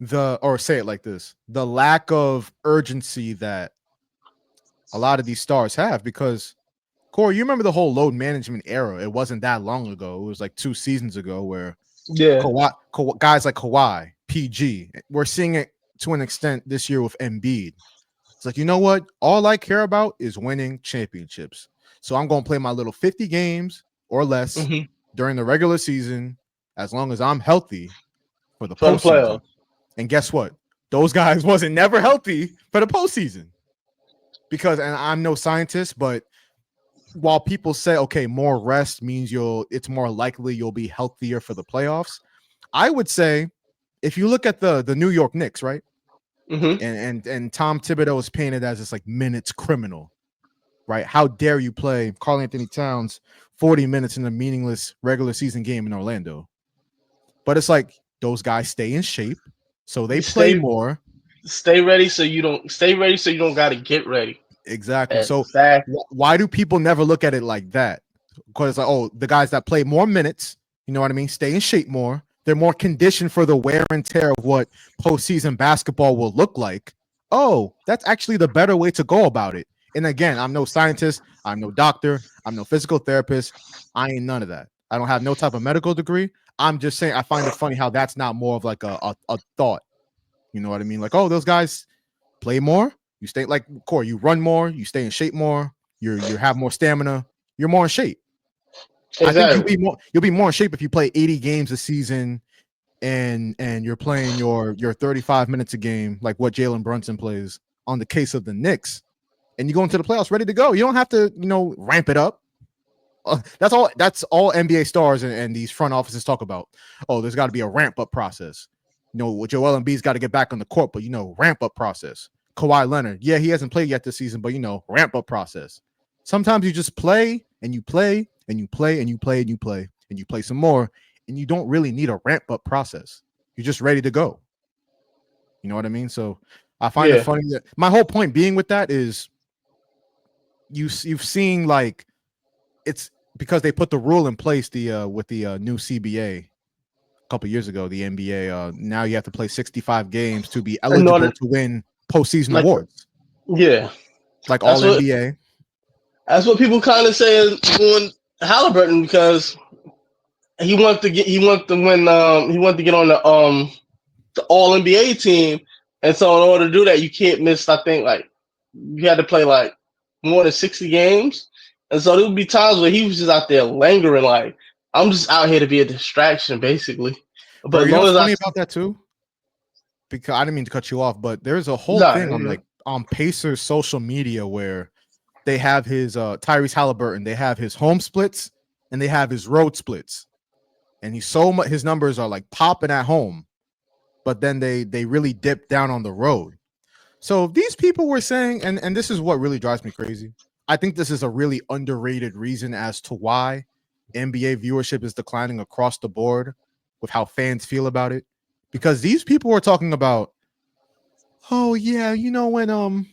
Say it like this. The lack of urgency that a lot of these stars have, because Kory, you remember the whole load management era. It wasn't that long ago. It was like 2 seasons ago where guys like Kawhi, PG, we're seeing it to an extent this year with Embiid. It's like, you know what? All I care about is winning championships. So I'm going to play my little 50 games or less during the regular season, as long as I'm healthy for the postseason. And guess what? Those guys wasn't never healthy for the postseason. Because, and I'm no scientist, but while people say, okay, more rest means it's more likely you'll be healthier for the playoffs, I would say, if you look at the New York Knicks, right? And Tom Thibodeau is painted as this like minutes criminal, right? How dare you play Karl Anthony Towns 40 minutes in a meaningless regular season game in Orlando? But it's like, those guys stay in shape, so they play more. Stay ready so you don't got to get ready. Exactly. So why do people never look at it like that? Because it's like, oh, the guys that play more minutes, you know what I mean, stay in shape more. They're more conditioned for the wear and tear of what postseason basketball will look like. Oh, that's actually the better way to go about it. And again, I'm no scientist. I'm no doctor. I'm no physical therapist. I ain't none of that. I don't have no type of medical degree. I'm just saying I find it funny how that's not more of like a thought. You know what I mean? Like, oh, those guys play more. You stay like Kory, you run more, you stay in shape more, you have more stamina, you're more in shape. Exactly. I think you'll be more in shape if you play 80 games a season and you're playing your 35 minutes a game, like what Jalen Brunson plays on the case of the Knicks, and you go into the playoffs ready to go. You don't have to, ramp it up. That's all NBA stars and these front offices talk about. Oh, there's got to be a ramp up process. Joel Embiid's got to get back on the court, but ramp up process. Kawhi Leonard, yeah, he hasn't played yet this season, but ramp up process. Sometimes you just play and you play and you play and you play and you play and you play some more, and you don't really need a ramp up process. You're just ready to go. You know what I mean? So I find it funny that my whole point being with that is you've seen, like, it's because they put the rule in place with the new CBA a couple years ago, the NBA. Now you have to play 65 games to be eligible to win postseason awards. Yeah, like all NBA. That's what people kind of say on Halliburton, because he wanted to get on the All NBA team, and so in order to do that, you can't miss. I think like you had to play like more than 60 games, and so there would be times where he was just out there lingering, like, I'm just out here to be a distraction, basically. But you know what's funny about that too? Because I didn't mean to cut you off, but there's a whole thing. on Pacers social media where they have his Tyrese Halliburton, they have his home splits and they have his road splits. And he's so much, his numbers are like popping at home, but then they really dip down on the road. So these people were saying, and this is what really drives me crazy. I think this is a really underrated reason as to why NBA viewership is declining across the board with how fans feel about it. Because these people were talking about, oh yeah, when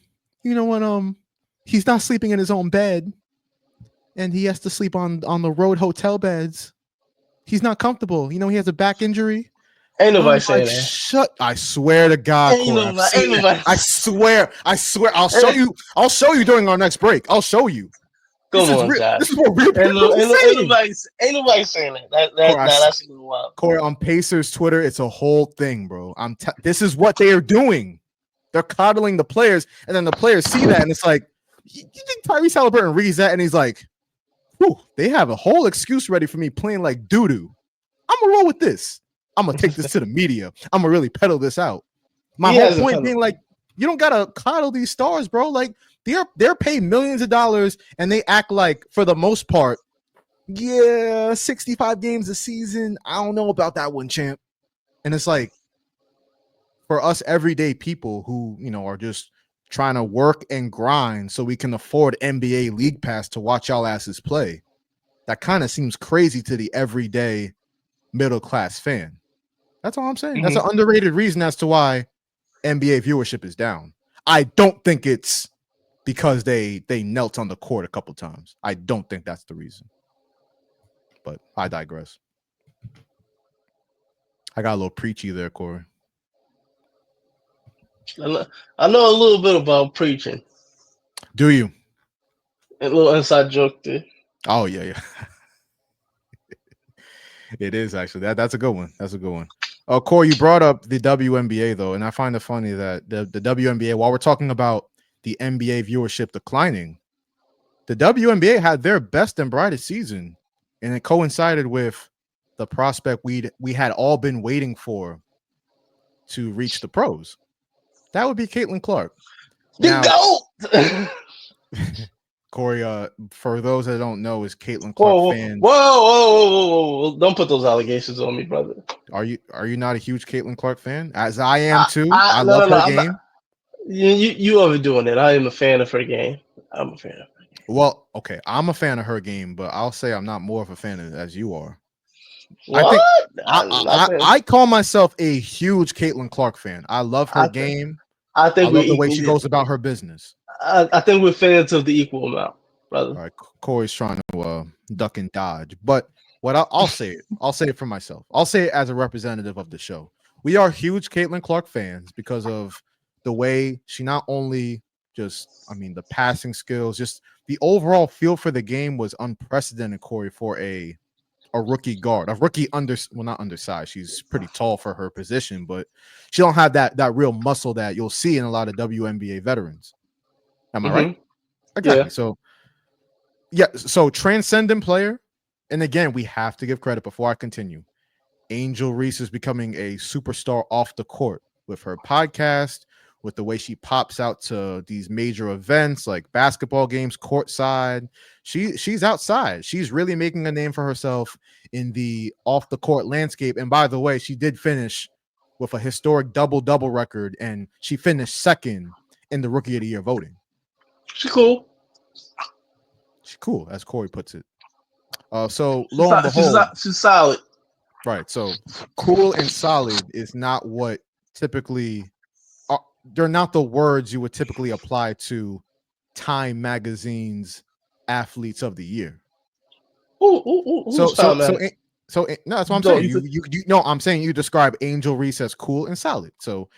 he's not sleeping in his own bed and he has to sleep on the road hotel beds. He's not comfortable. He has a back injury. Ain't nobody saying that. Shut! I swear to God, Kory, Ain't nobody. I swear. I'll show you during our next break. I'll show you. Come on, Josh. This is what real people are saying. Ain't nobody saying that. That's a little wild. Kory, on Pacers Twitter, it's a whole thing, bro. This is what they are doing. They're coddling the players, and then the players see that, and it's like, you think Tyrese Halliburton reads that, and he's like, whew, they have a whole excuse ready for me playing like doo-doo. I'm gonna roll with this. I'm gonna take this to the media. I'm gonna really peddle this out. My whole point being like, you don't gotta coddle these stars, bro. Like they're paid millions of dollars, and they act like, for the most part, 65 games a season. I don't know about that one, champ. And it's like, for us everyday people who are just trying to work and grind so we can afford NBA League Pass to watch y'all asses play, that kind of seems crazy to the everyday middle class fan. That's all I'm saying. Mm-hmm. That's an underrated reason as to why NBA viewership is down. I don't think it's because they knelt on the court a couple times. I don't think that's the reason. But I digress. I got a little preachy there, Kory. I know a little bit about preaching. Do you? A little inside joke there. Oh yeah. It is actually. That's a good one. That's a good one. Kory, you brought up the WNBA though, and I find it funny that the WNBA, while we're talking about the NBA viewership declining, the WNBA had their best and brightest season, and it coincided with the prospect we had all been waiting for to reach the pros. That would be Caitlin Clark. Now, Kory, for those that don't know, is Caitlin Clark fan. Whoa! Don't put those allegations on me, brother. Are you not a huge Caitlin Clark fan? As I am too. I love her game. You overdoing it. I am a fan of her game. I'm a fan of her game. Well, okay, I'm a fan of her game, but I'll say I'm not more of a fan of it as you are. What? I call myself a huge Caitlin Clark fan. I love her game. I love the way she goes about her business. I think we're fans of the equal amount, brother. All right, Kory's trying to duck and dodge, but what I'll say it. I'll say it for myself. I'll say it as a representative of the show. We are huge Caitlin Clark fans because of the way she not only the passing skills, just the overall feel for the game was unprecedented, Kory, for a rookie guard, a rookie not undersized. She's pretty tall for her position, but she don't have that real muscle that you'll see in a lot of WNBA veterans. Am I right? Exactly. Yeah. So transcendent player. And again, we have to give credit before I continue. Angel Reese is becoming a superstar off the court with her podcast, with the way she pops out to these major events like basketball games, courtside. She's outside. She's really making a name for herself in the off the court landscape. And by the way, she did finish with a historic double-double record, and she finished second in the Rookie of the Year voting. She's cool. She's cool, as Kory puts it. So lo and behold, she's solid. Right. So cool and solid is not what typically they're not the words you would typically apply to Time Magazine's athletes of the year. No, that's what I'm saying. You know, I'm saying you describe Angel Reese as cool and solid. So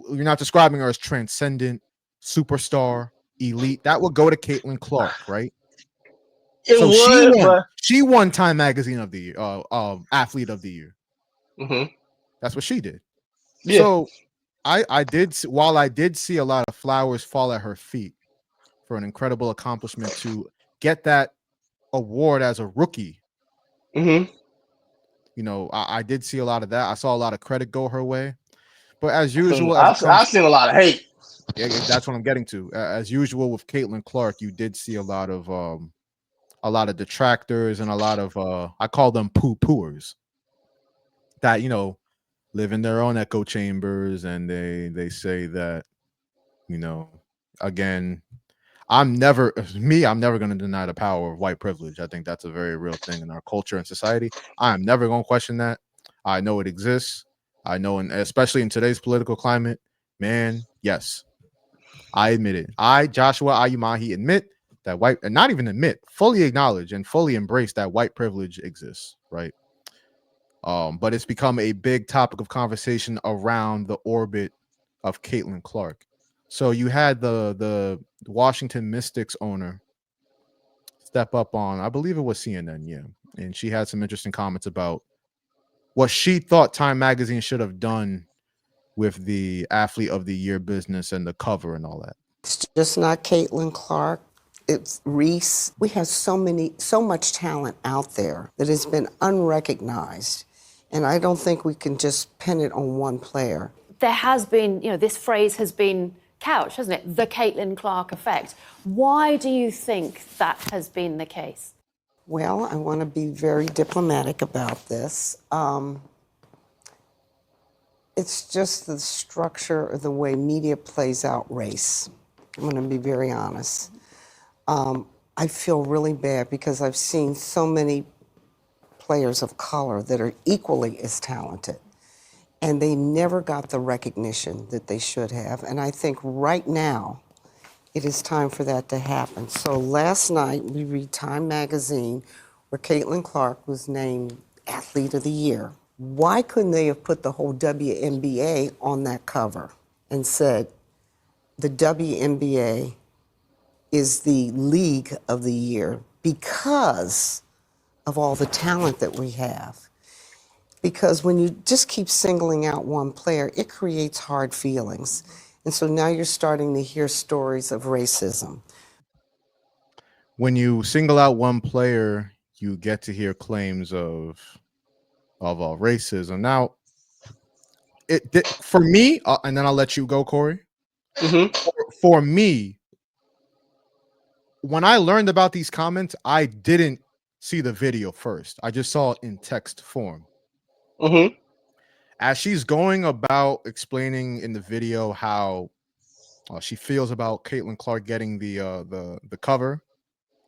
you're not describing her as transcendent, superstar, elite. That would go to Caitlin Clark, right? She won Time Magazine of the year, athlete of the year. Mm-hmm. That's what she did. Yeah. So I did see a lot of flowers fall at her feet for an incredible accomplishment to get that award as a rookie. Mm-hmm. You know, I did see a lot of that. I saw a lot of credit go her way, but as usual, I've seen a lot of hate. That's what I'm getting to. As usual with Caitlin Clark, you did see a lot of detractors and a lot of I call them poo-pooers that live in their own echo chambers, and they say that again, I'm never going to deny the power of white privilege. I think that's a very real thing in our culture and society. I'm never going to question that. I know it exists. I know, and especially in today's political climate, man, yes, I admit it. Joshua Umahi, admit that and not even admit, fully acknowledge and fully embrace that white privilege exists, right? But it's become a big topic of conversation around the orbit of Caitlin Clark. So you had the Washington Mystics owner step up on, I believe it was CNN, yeah, and she had some interesting comments about what she thought Time Magazine should have done with the Athlete of the Year business and the cover and all that. It's just not Caitlin Clark. It's Reese. We have so much talent out there that has been unrecognized. And I don't think we can just pin it on one player. There has been, this phrase has been couched, hasn't it? The Caitlin Clark effect. Why do you think that has been the case? Well, I want to be very diplomatic about this. It's just the structure of the way media plays out race. I'm going to be very honest. I feel really bad because I've seen so many players of color that are equally as talented, and they never got the recognition that they should have. And I think right now, it is time for that to happen. So last night, we read Time Magazine, where Caitlin Clark was named Athlete of the Year. Why couldn't they have put the whole WNBA on that cover and said, the WNBA is the league of the year because of all the talent that we have? Because when you just keep singling out one player, it creates hard feelings. And so now you're starting to hear stories of racism. When you single out one player, you get to hear claims of racism. Now, for me, and then I'll let you go, Kory. Mm-hmm. For me, when I learned about these comments, I didn't see the video first. I just saw it in text form. Mm-hmm. As she's going about explaining in the video how she feels about Caitlin Clark getting the cover,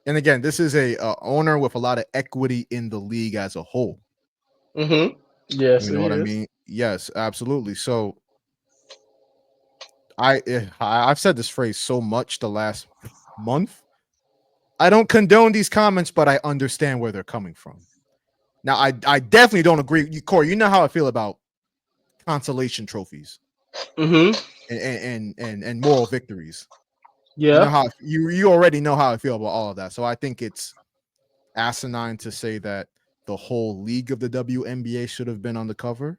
and again, this is a owner with a lot of equity in the league as a whole. Mm-hmm. Yes, you know what I mean? Yes, absolutely. So I've said this phrase so much the last month. I don't condone these comments, but I understand where they're coming from. Now, I definitely don't agree. Kory, you know how I feel about consolation trophies, Mm-hmm. and moral victories. Yeah. You know how you already know how I feel about all of that. So I think it's asinine to say that the whole league of the WNBA should have been on the cover.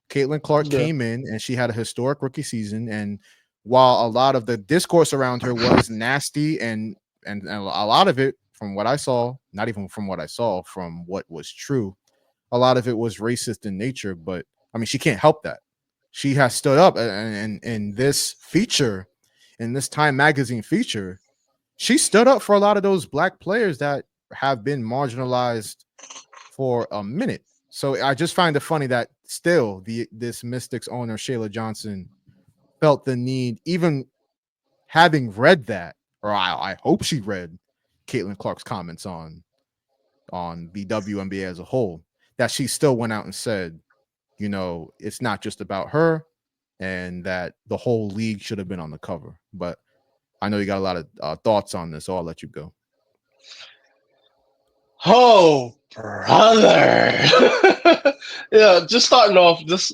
Caitlin Clark came in and she had a historic rookie season, and while a lot of the discourse around her was nasty and a lot of it, from what I saw, not even from what I saw, from what was true, a lot of it was racist in nature. But I mean, she can't help that. She has stood up, and in this feature, in this Time Magazine feature, she stood up for a lot of those black players that have been marginalized for a minute. So I just find it funny that still this Mystics owner, Shayla Johnson, felt the need, even having read that, or I hope she read Caitlin Clark's comments on the WNBA as a whole, that she still went out and said, it's not just about her, and that the whole league should have been on the cover. But I know you got a lot of thoughts on this, so I'll let you go. Oh, brother. Yeah, just starting off, just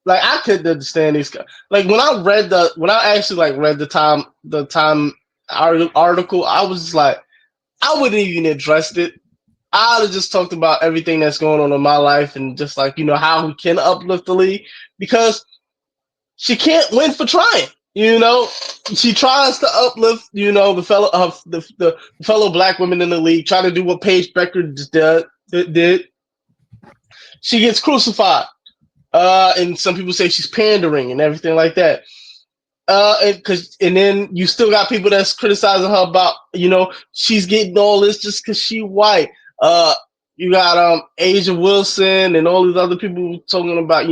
like I couldn't understand these guys. Like when I actually read the Time article, I was just like, I wouldn't even addressed it. I would have just talked about everything that's going on in my life and just how we can uplift the league, because she can't win for trying. She tries to uplift, the fellow black women in the league, try to do what Paige Becker did. She gets crucified. And some people say she's pandering and everything like that. and then you still got people that's criticizing her about, she's getting all this just because she white. You got Asia Wilson and all these other people talking about,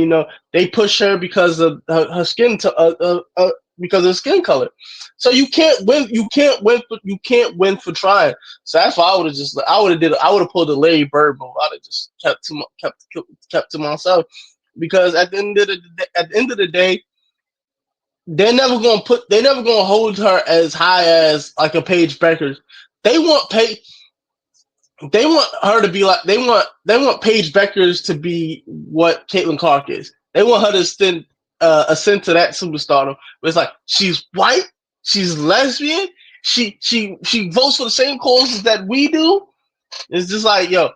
they push her because of her skin because of her skin color. So you can't win. You can't win for trying. So that's why I would have pulled the Larry Bird move. I'd have just kept to myself, because at the end of the day, they're never gonna hold her as high as like a Paige Beckers. They want her to be like they want Paige Beckers to be what Caitlin Clark is. They want her to ascend to that superstardom. But it's like, she's white, she's lesbian, she votes for the same causes that we do. It's just like, yo,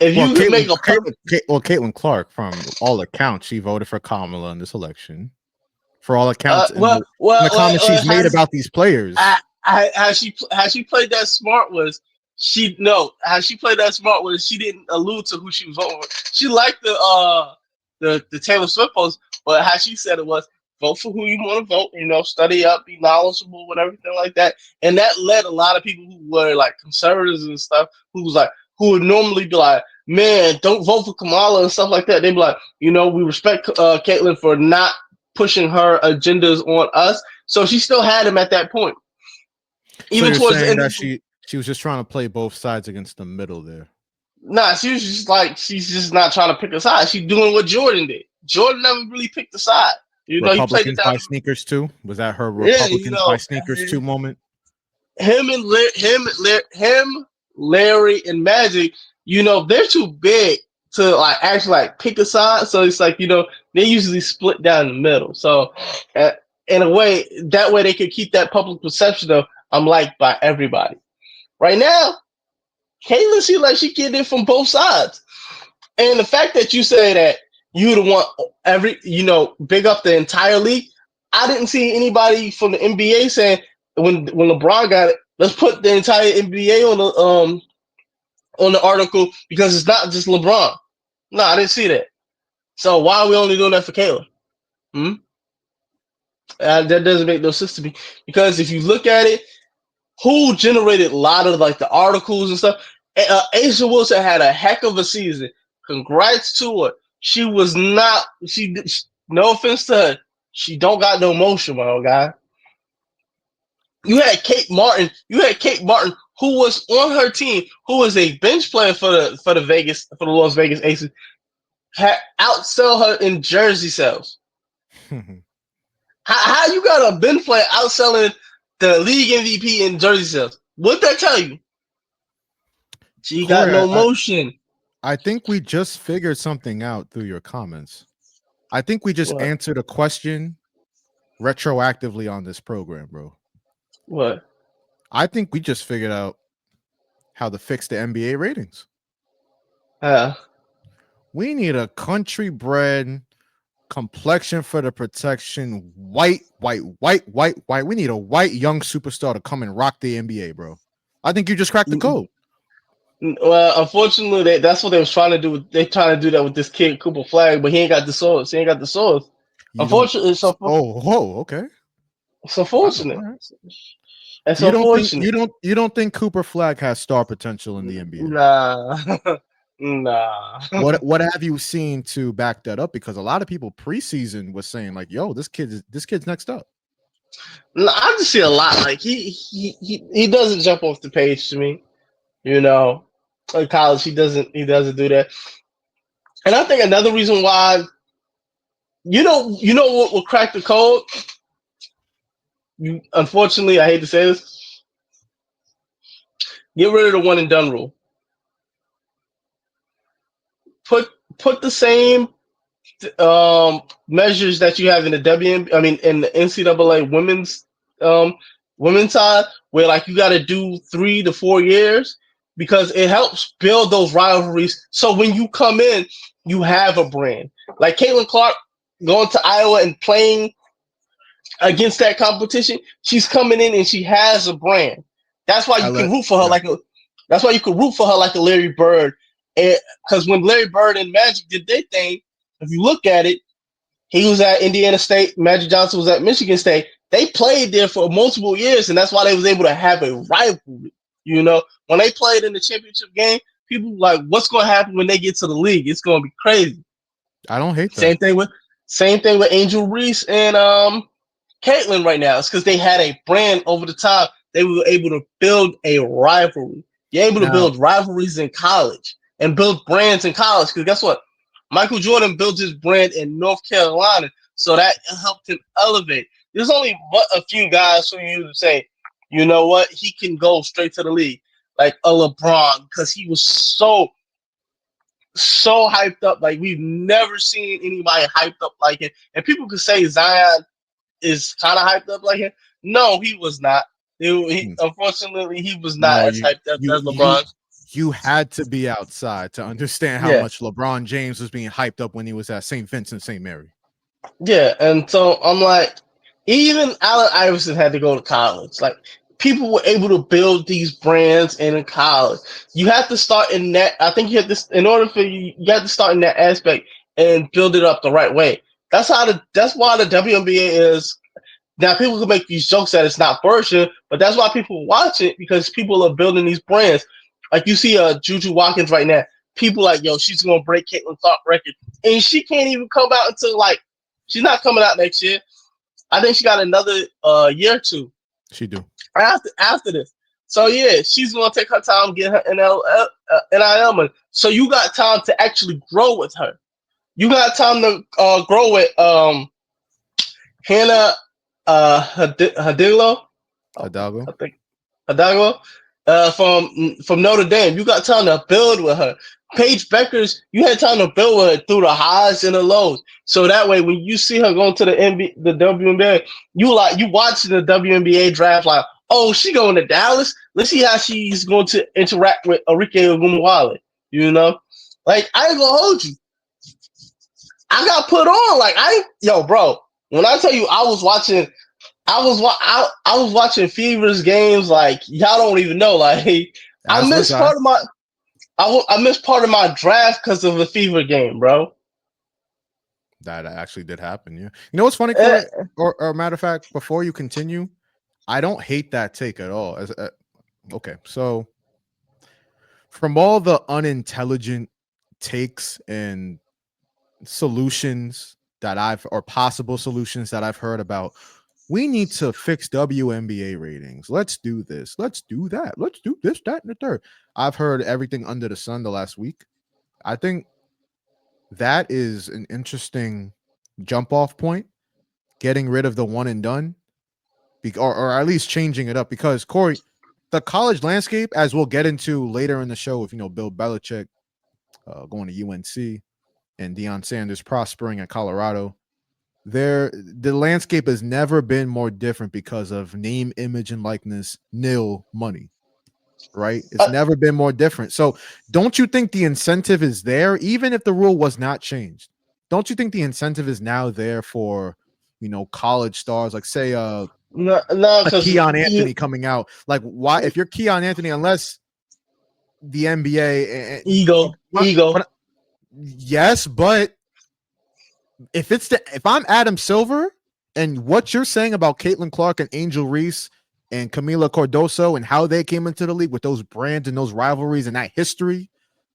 if you could make a Caitlin Clark, from all accounts, she voted for Kamala in this election. For all accounts, the comments she's made about these players. How she played that smart was she played that smart was she didn't allude to who she was voting for. She liked the Taylor Swift post, but how she said it was, vote for who you want to vote, study up, be knowledgeable and everything like that. And that led a lot of people who were like conservatives and stuff, who would normally be like, man, don't vote for Kamala and stuff like that. They'd be like, we respect Caitlin for not pushing her agendas on us. So she still had him at that point. Even so towards the end, that she was just trying to play both sides against the middle there. Nah, she was just like, she's just not trying to pick a side. She's doing what Jordan did. Jordan never really picked a side. He played it down. By sneakers too. Was that her Republicans by sneakers too moment? Him, Larry, and Magic. They're too big to like actually like pick a side. So it's like, they usually split down the middle. So in a way, that way they could keep that public perception of, I'm liked by everybody. Right now, Caitlin seems like she getting it from both sides. And the fact that you say that you would want big up the entire league, I didn't see anybody from the NBA saying when LeBron got it, let's put the entire NBA on the article because it's not just LeBron. No, I didn't see that. So why are we only doing that for Caitlin? That doesn't make no sense to me, because if you look at it, who generated a lot of like the articles and stuff? Asia Wilson had a heck of a season. Congrats to her. She was not. No offense to her, she don't got no motion, my old guy. You had Kate Martin, who was on her team, who was a bench player for the Las Vegas Aces, outsell her in jersey sales. How you got a bench player outselling the league MVP in jersey sales? What'd that tell you? She got no motion. I think we just figured something out through your comments. I think we just answered a question retroactively on this program, bro. What? I think we just figured out how to fix the NBA ratings. We need a country bred, complexion for the protection, white. We need a white young superstar to come and rock the NBA, bro. I think you just cracked the code. Well, unfortunately, that's what they was trying to do. They trying to do that with this kid Cooper Flag, but he ain't got the source. Unfortunately, it's okay. It's unfortunate. Right. It's unfortunate. You don't think Cooper Flag has star potential in the NBA? Nah. What have you seen to back that up? Because a lot of people preseason was saying like, "Yo, this kid's next up." No, I just see a lot. Like he doesn't jump off the page to me. In college he doesn't do that. And I think another reason why, what will crack the code? Unfortunately, I hate to say this. Get rid of the one and done rule. Put the same measures that you have in the in the NCAA women's side, where like you got to do 3 to 4 years, because it helps build those rivalries. So when you come in, you have a brand. Like Caitlin Clark going to Iowa and playing against that competition, she's coming in and she has a brand. That's why you can root for her that's why you can root for her like a Larry Bird. Because when Larry Bird and Magic did their thing, if you look at it, He was at Indiana State. Magic Johnson was at Michigan State. They played there for multiple years, and that's why they was able to have a rivalry. You know, when they played in the championship game, people were like, what's going to happen when they get to the league? It's going to be crazy. I don't hate that. Same thing with Angel Reese and Caitlyn right now. It's because they had a brand over the top. They were able to build a rivalry. You're able to build rivalries in college and build brands in college. Because guess what? Michael Jordan built his brand in North Carolina, so that helped him elevate. There's only a few guys who you say, you know what, he can go straight to the league, like a LeBron, because he was so hyped up. Like, we've never seen anybody hyped up like him. And people could say Zion is kind of hyped up like him. No, he was not. Unfortunately, he was not as hyped up as LeBron. You had to be outside to understand how much LeBron James was being hyped up when he was at St. Vincent St. Mary. Yeah, and so I'm like, even Allen Iverson had to go to college. Like, people were able to build these brands in college. You have to start in that. I think you have to, in order for you have to start in that aspect and build it up the right way. That's why the WNBA is. Now, people can make these jokes that it's not flourishing, but that's why people watch it, because people are building these brands. Like, you see Juju Watkins right now. People like, yo, she's going to break Caitlyn Clark record. And she can't even come out until, like, she's not coming out next year. I think she got another year or two. She do. After this. So, yeah, she's going to take her time, get her NIL money. So you got time to actually grow with her. You got time to grow with Hannah Hidalgo. Hidalgo. From Notre Dame. You got time to build with her. Paige Beckers, you had time to build with her through the highs and the lows. So that way, when you see her going to the WNBA, you watch the WNBA draft like, oh, she going to Dallas? Let's see how she's going to interact with Arike Ogunbowale. You know? Like, I ain't gonna hold you. I got put on. Like, bro, when I tell you I was watching Fever's games, like, y'all don't even know. Like, I missed part of my draft because of the Fever game, bro. That actually did happen. Yeah. You know what's funny, Kory? Or matter of fact, before you continue, I don't hate that take at all. Okay, so from all the unintelligent takes and solutions possible solutions that I've heard about, we need to fix WNBA ratings. Let's do this. Let's do that. Let's do this, that, and the third. I've heard everything under the sun the last week. I think that is an interesting jump off point, getting rid of the one and done, or at least changing it up, because Kory, the college landscape, as we'll get into later in the show, with Bill Belichick going to UNC and Deion Sanders prospering at Colorado, the landscape has never been more different because of name, image, and likeness, nil money. Right? It's never been more different. So don't you think the incentive is there, even if the rule was not changed? Don't you think the incentive is now there for, college stars, like say Keon Anthony coming out? Like, why, if you're Keon Anthony, unless the NBA ego. Yes, but if I'm Adam Silver, and what you're saying about Caitlin Clark and Angel Reese and Camila Cardoso and how they came into the league with those brands and those rivalries and that history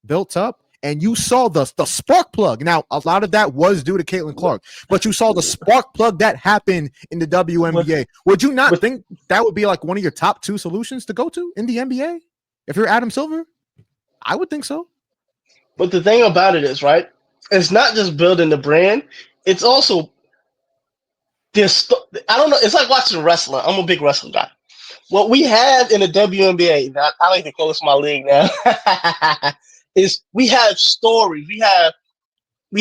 built up, and you saw the spark plug. Now, a lot of that was due to Caitlin Clark, but you saw the spark plug that happened in the WNBA. Would you not think that would be like one of your top two solutions to go to in the NBA? If you're Adam Silver, I would think so. But the thing about it is, right, it's not just building the brand. It's also this. I don't know. It's like watching wrestling. I'm a big wrestling guy. What we have in the WNBA, I like to call this my league now, is we have stories. We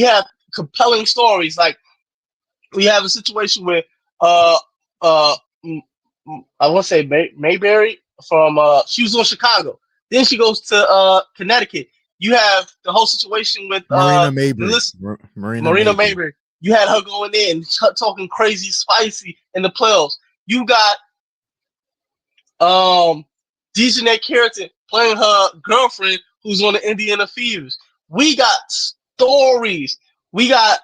have compelling stories. Like, we have a situation where I want to say Mayberry from she was on Chicago. Then she goes to Connecticut. You have the whole situation with Marina Mayberry. Marina Mayberry. You had her going in, talking crazy, spicy in the playoffs. You got Dejanay Carrington playing her girlfriend who's on the Indiana Fevers. We got stories. We got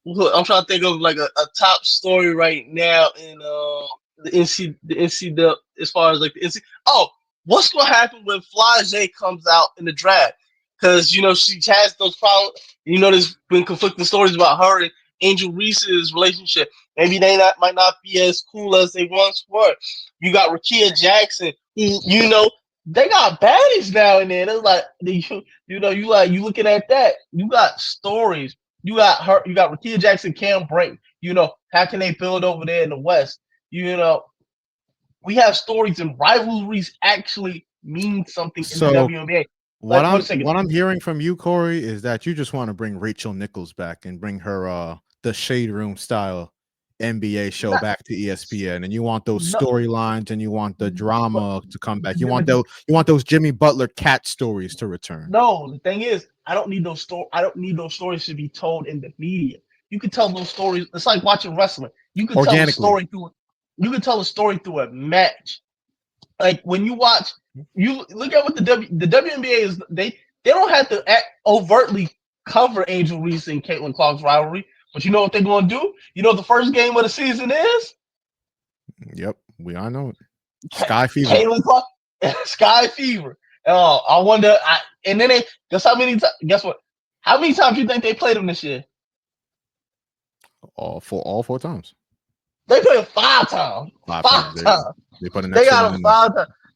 Look, I'm trying to think of like a top story right now in the NC as far as like the NC. Oh, what's gonna happen when Flage comes out in the draft? Because she has those problems. There's been conflicting stories about her and Angel Reese's relationship. Maybe they might not be as cool as they once were. You got Rakia Jackson, who they got baddies now and then. It's like you looking at that. You got stories. You got her. You got Rakia Jackson, Cam Brayton. How can they build over there in the West? We have stories and rivalries actually mean something in the So WNBA. what Like, I'm one second. what I'm hearing from you, Kory, is that you just want to bring Rachel Nichols back and bring her the Shade Room style NBA show Not, back to ESPN, and you want those no, storylines and you want the but, drama to come back. You want those Jimmy Butler cat stories to return. no, the thing is, I don't need those stories to be told in the media. You can tell those stories. It's like watching wrestling. You can tell a Organically. story through. You can tell a story through a match. Like when you watch, you look at what the WNBA is. They don't have to overtly cover Angel Reese and Caitlin Clark's rivalry, but you know what they're going to do? The first game of the season is. Yep, we all know it. Sky Fever. Caitlin Clark, Sky Fever. Oh, I wonder. And then guess how many? Guess what? How many times do you think they played them this year? All four times. They played 5 times. Five times. They put an They extra got one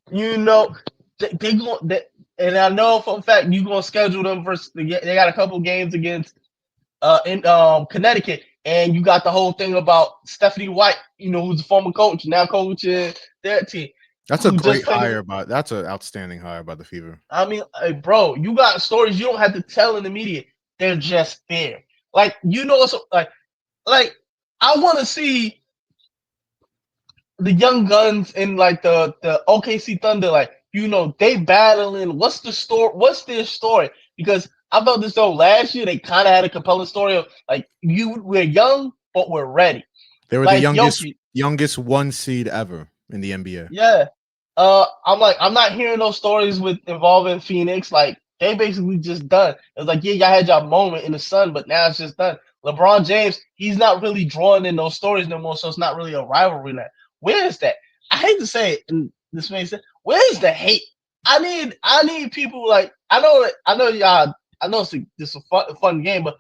them in there. 5 times. They going. And I know for a fact you gonna schedule them versus. They got a couple games against in Connecticut, and you got the whole thing about Stephanie White. Who's a former coach now coaching their team. That's a great hire, but that's an outstanding hire by the Fever. I mean, bro, you got stories you don't have to tell in the media. They're just there. Like so like I want to see the young guns in like the OKC Thunder. Like they battling. What's the story? What's their story? Because I felt this though last year they kind of had a compelling story of like we're young but we're ready. They were like, the youngest 1 seed ever in the NBA. Yeah. I'm not hearing those stories involving Phoenix. Like they basically just done. It's like, yeah, y'all had your moment in the sun, but now it's just done. LeBron James, he's not really drawing in those stories no more, so it's not really a rivalry now. Where is that? I hate to say it, and this makes sense. Where is the hate? I need people like I know y'all. I know it's a fun game, but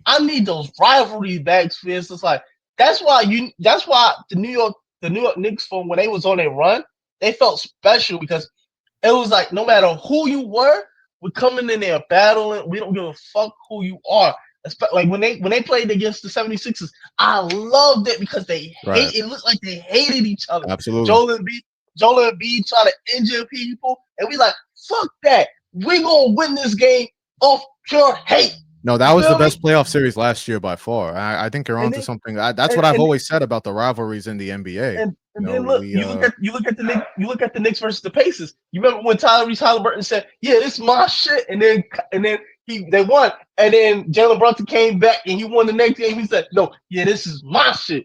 I need those rivalry back. It's like that's why the New York Knicks when they was on a run, they felt special because it was like no matter who you were, we're coming in there battling. We don't give a fuck who you are. Like when they played against the 76ers, I loved it because they hate. It looked like they hated each other. Absolutely. Joel Embiid trying to injure people, and we like fuck that. We gonna win this game off pure hate. No, that was the best playoff series last year by far. I think you're onto something. That's what I've always said about the rivalries in the NBA. And then look, you look at the Knicks versus the Pacers. You remember when Tyrese Halliburton said, "Yeah, this is my shit," and then they won, and then Jalen Brunson came back and he won the next game. He said, "No, yeah, this is my shit."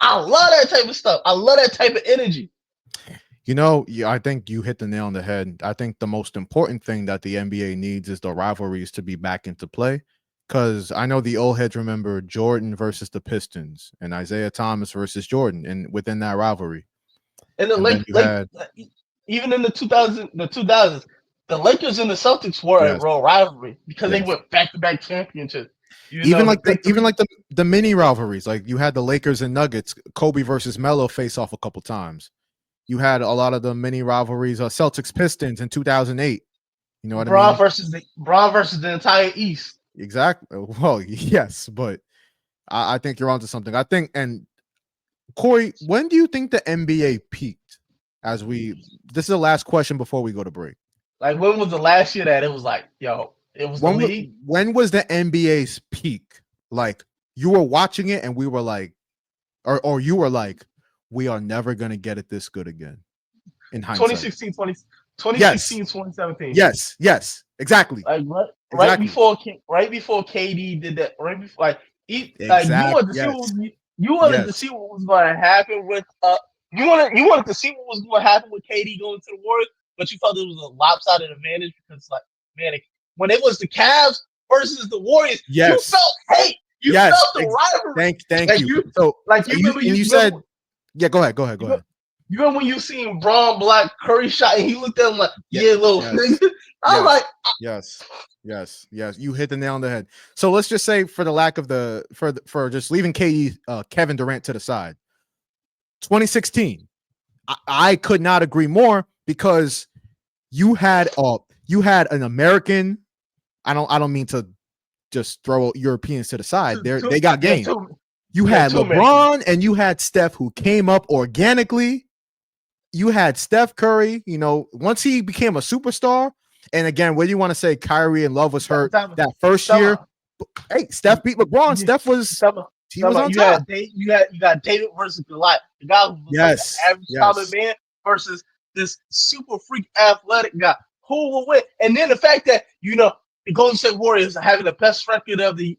I love that type of stuff. I love that type of energy. I think you hit the nail on the head. I think the most important thing that the NBA needs is the rivalries to be back into play. Because I know the old heads remember Jordan versus the Pistons and Isaiah Thomas versus Jordan, and within that rivalry. And even in the 2000s, the Lakers and the Celtics were a real rivalry because they went back-to-back championships. Even the mini rivalries, like you had the Lakers and Nuggets, Kobe versus Melo face off a couple times. You had a lot of the mini rivalries, Celtics Pistons in 2008. You know what I mean? Bron versus the entire East. Exactly. Well, yes, but I think you're onto something. I think, and Kory, when do you think the NBA peaked? This is the last question before we go to break. Like, when was the last year that it was like, yo, it was the league? When was the NBA's peak? Like, you were watching it and we were like, or you were like, we are never going to get it this good again. In hindsight. 2016, 2017. Yes, exactly. Like, right before KD did that, right before, like you wanted to see what was going to happen with you wanted to see what was going to happen with KD going to the Warriors, but you felt it was a lopsided advantage because, like, man, when it was the Cavs versus the Warriors, you felt hate. You Yes. felt the rivalry. Thank Like you. So you remember you you said, remember, yeah. Go ahead. you remember when you seen Braun Black Curry shot and he looked at him like, Yeah, yeah, little yes. nigga. I was like, Yes. You hit the nail on the head. So let's just say, for the lack of for just leaving Kevin Durant to the side, 2016, I could not agree more, because you had an American. I don't mean to just throw Europeans to the side. They got game. You had LeBron and you had Steph, who came up organically. You had Steph Curry, once he became a superstar. And again, what do you want to say? Kyrie and Love was hurt that first year. Hey, Steph beat LeBron. Steph was on top. You got David versus Goliath. The guy who was like the average common man versus this super freak athletic guy. Who will win? And then the fact that the Golden State Warriors are having the best record of the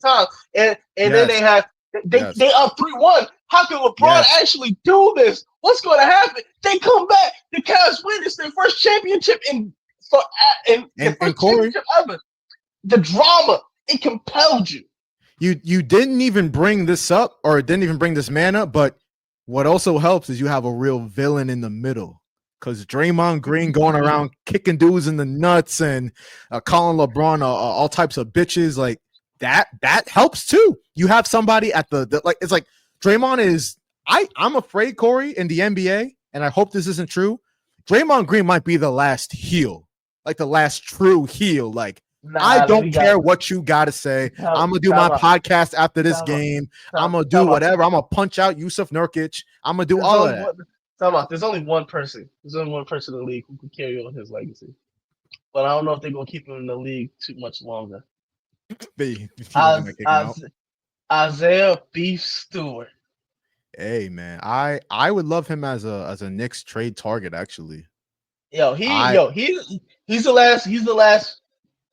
time, and then they have they up 3-1. How can LeBron actually do this? What's going to happen? They come back. The Cavs win. It's their first championship in championship ever. The drama, it compelled you. You didn't even bring this up, or didn't even bring this man up, but what also helps is you have a real villain in the middle. Because Draymond Green going around kicking dudes in the nuts and calling LeBron all types of bitches, like that helps too. You have somebody at the like, it's like Draymond is. I'm afraid, Kory, in the NBA, and I hope this isn't true, Draymond Green might be the last heel, like the last true heel. Like, I don't care what you got to say. I'm going to do my podcast after this game. I'm going to do whatever. I'm going to punch out Yusuf Nurkic. I'm going to do all of that. There's only one person. There's only one person in the league who can carry on his legacy. But I don't know if they're going to keep him in the league too much longer. Isaiah Beef Stewart. Hey man, I would love him as a Knicks trade target, actually. He's the last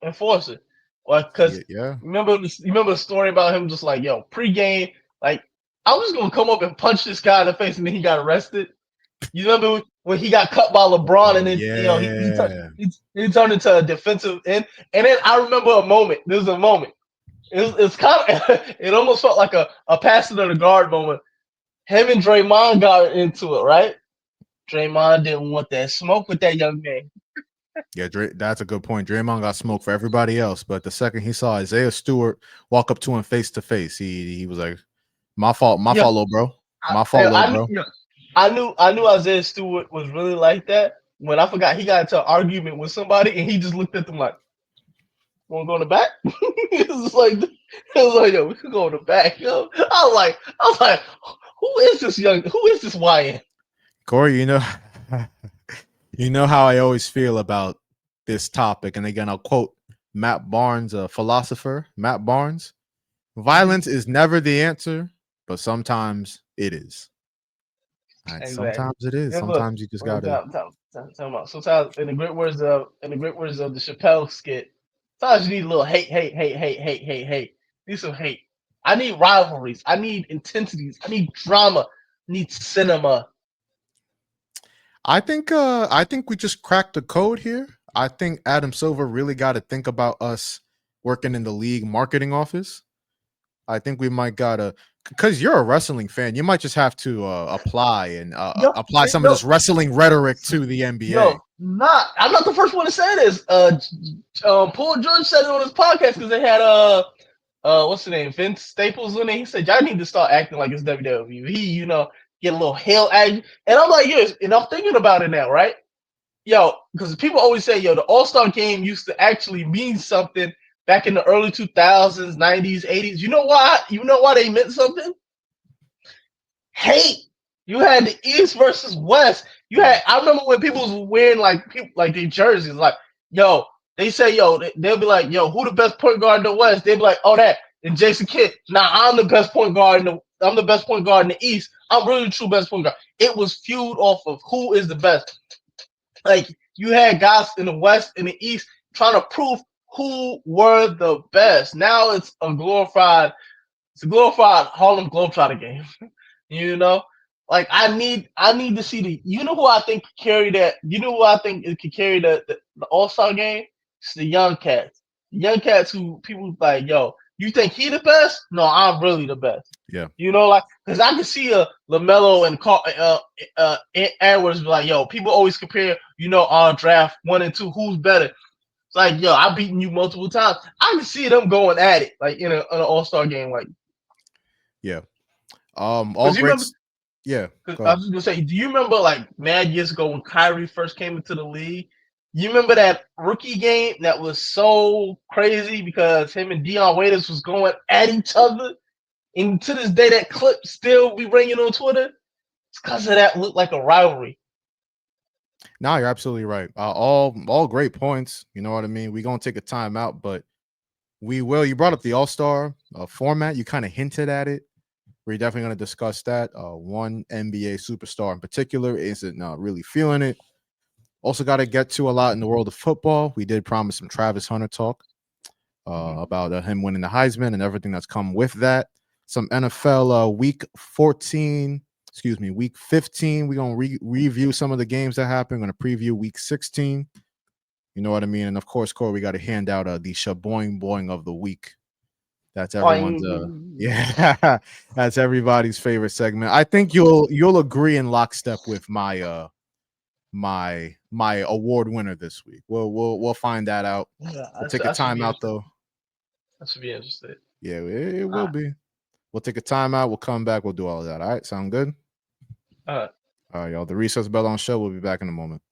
enforcer. Like, because remember the story about him just like, pregame, like, I'm just gonna come up and punch this guy in the face, and then he got arrested. You remember when he got cut by LeBron, and then he turned into a defensive end. And then I remember a moment. There's a moment. It's kind of it almost felt like a passing of the guard moment. Him and Draymond got into it, right? Draymond didn't want that smoke with that young man. Yeah, that's a good point. Draymond got smoke for everybody else, but the second he saw Isaiah Stewart walk up to him face to face, he was like, "My fault, little bro. My fault, little bro." I knew Isaiah Stewart was really like that when I forgot he got into an argument with somebody, and he just looked at them like, "Want to go in the back?" It was like, "Yo, we could go in the back." Yo, I was like, who is this YN? Kory, you know how I always feel about this topic. And again, I'll quote Matt Barnes, a philosopher. Matt Barnes: violence is never the answer, but sometimes it is. Right, exactly. Sometimes it is. Sometimes you just gotta. Sometimes, in the great words of the Chappelle skit, sometimes you need a little hate. Need some hate. I need rivalries. I need intensities. I need drama. I need cinema. I think we just cracked the code here. I think Adam Silver really got to think about us working in the league marketing office. I think we might gotta, because you're a wrestling fan, you might just have to apply some of this wrestling rhetoric to the NBA. I'm not the first one to say this. Paul George said it on his podcast because they had what's the name, Vince Staples in it. He said, y'all need to start acting like it's WWE. Get a little hell action. And I'm like, and I'm thinking about it now, right? Because people always say, the All-Star game used to actually mean something back in the early 2000s, 90s, 80s. You know why? You know why they meant something? Hate. You had the East versus West. I remember when people was wearing like their jerseys, like, they say, they'll be like, who the best point guard in the West? They'll be like, oh, that. And Jason Kidd. Nah, I'm the best point guard I'm the best point guard in the East. I'm really the true best point guard. It was feud off of who is the best. Like, you had guys in the West and the East trying to prove who were the best. Now it's a glorified Harlem Globetrotter game. Like, I need to see who I think could carry that. Who I think it could carry the All-Star game? It's the young cats. The young cats who people like, you You think he the best? No, I'm really the best. Yeah. You know, like, because I can see a LaMelo and Edwards be like, yo, people always compare, on draft 1 and 2, who's better? It's like, yo, I've beaten you multiple times. I can see them going at it, like in an All-Star game, like. Yeah. All You great. remember, Yeah. I Go was ahead. just gonna say, do you remember like mad years ago when Kyrie first came into the league? You remember that rookie game that was so crazy because him and Deion Waiters was going at each other, and to this day that clip still be ringing on Twitter. It's because of that looked like a rivalry. No, you're absolutely right. All great points. You know what I mean? We're gonna take a timeout, but we will. You brought up the All-Star format. You kind of hinted at it. We're definitely going to discuss that. One NBA superstar in particular isn't really feeling it. Also, got to get to a lot in the world of football. We did promise some Travis Hunter talk about him winning the Heisman and everything that's come with that. Some NFL week 14, week 15. We're going to review some of the games that happened. We're going to preview week 16. You know what I mean? And of course, Kory, we got to hand out the Boing of the week. That's everyone's yeah, that's everybody's favorite segment. I think you'll agree in lockstep with my my award winner this week. We'll find that out. Yeah, We'll take a timeout though. I should be interested. Yeah, it will be. We'll take a timeout. We'll come back. We'll do all of that. All right, sound good? All All right, y'all. The Recess Bell on show. We'll be back in a moment.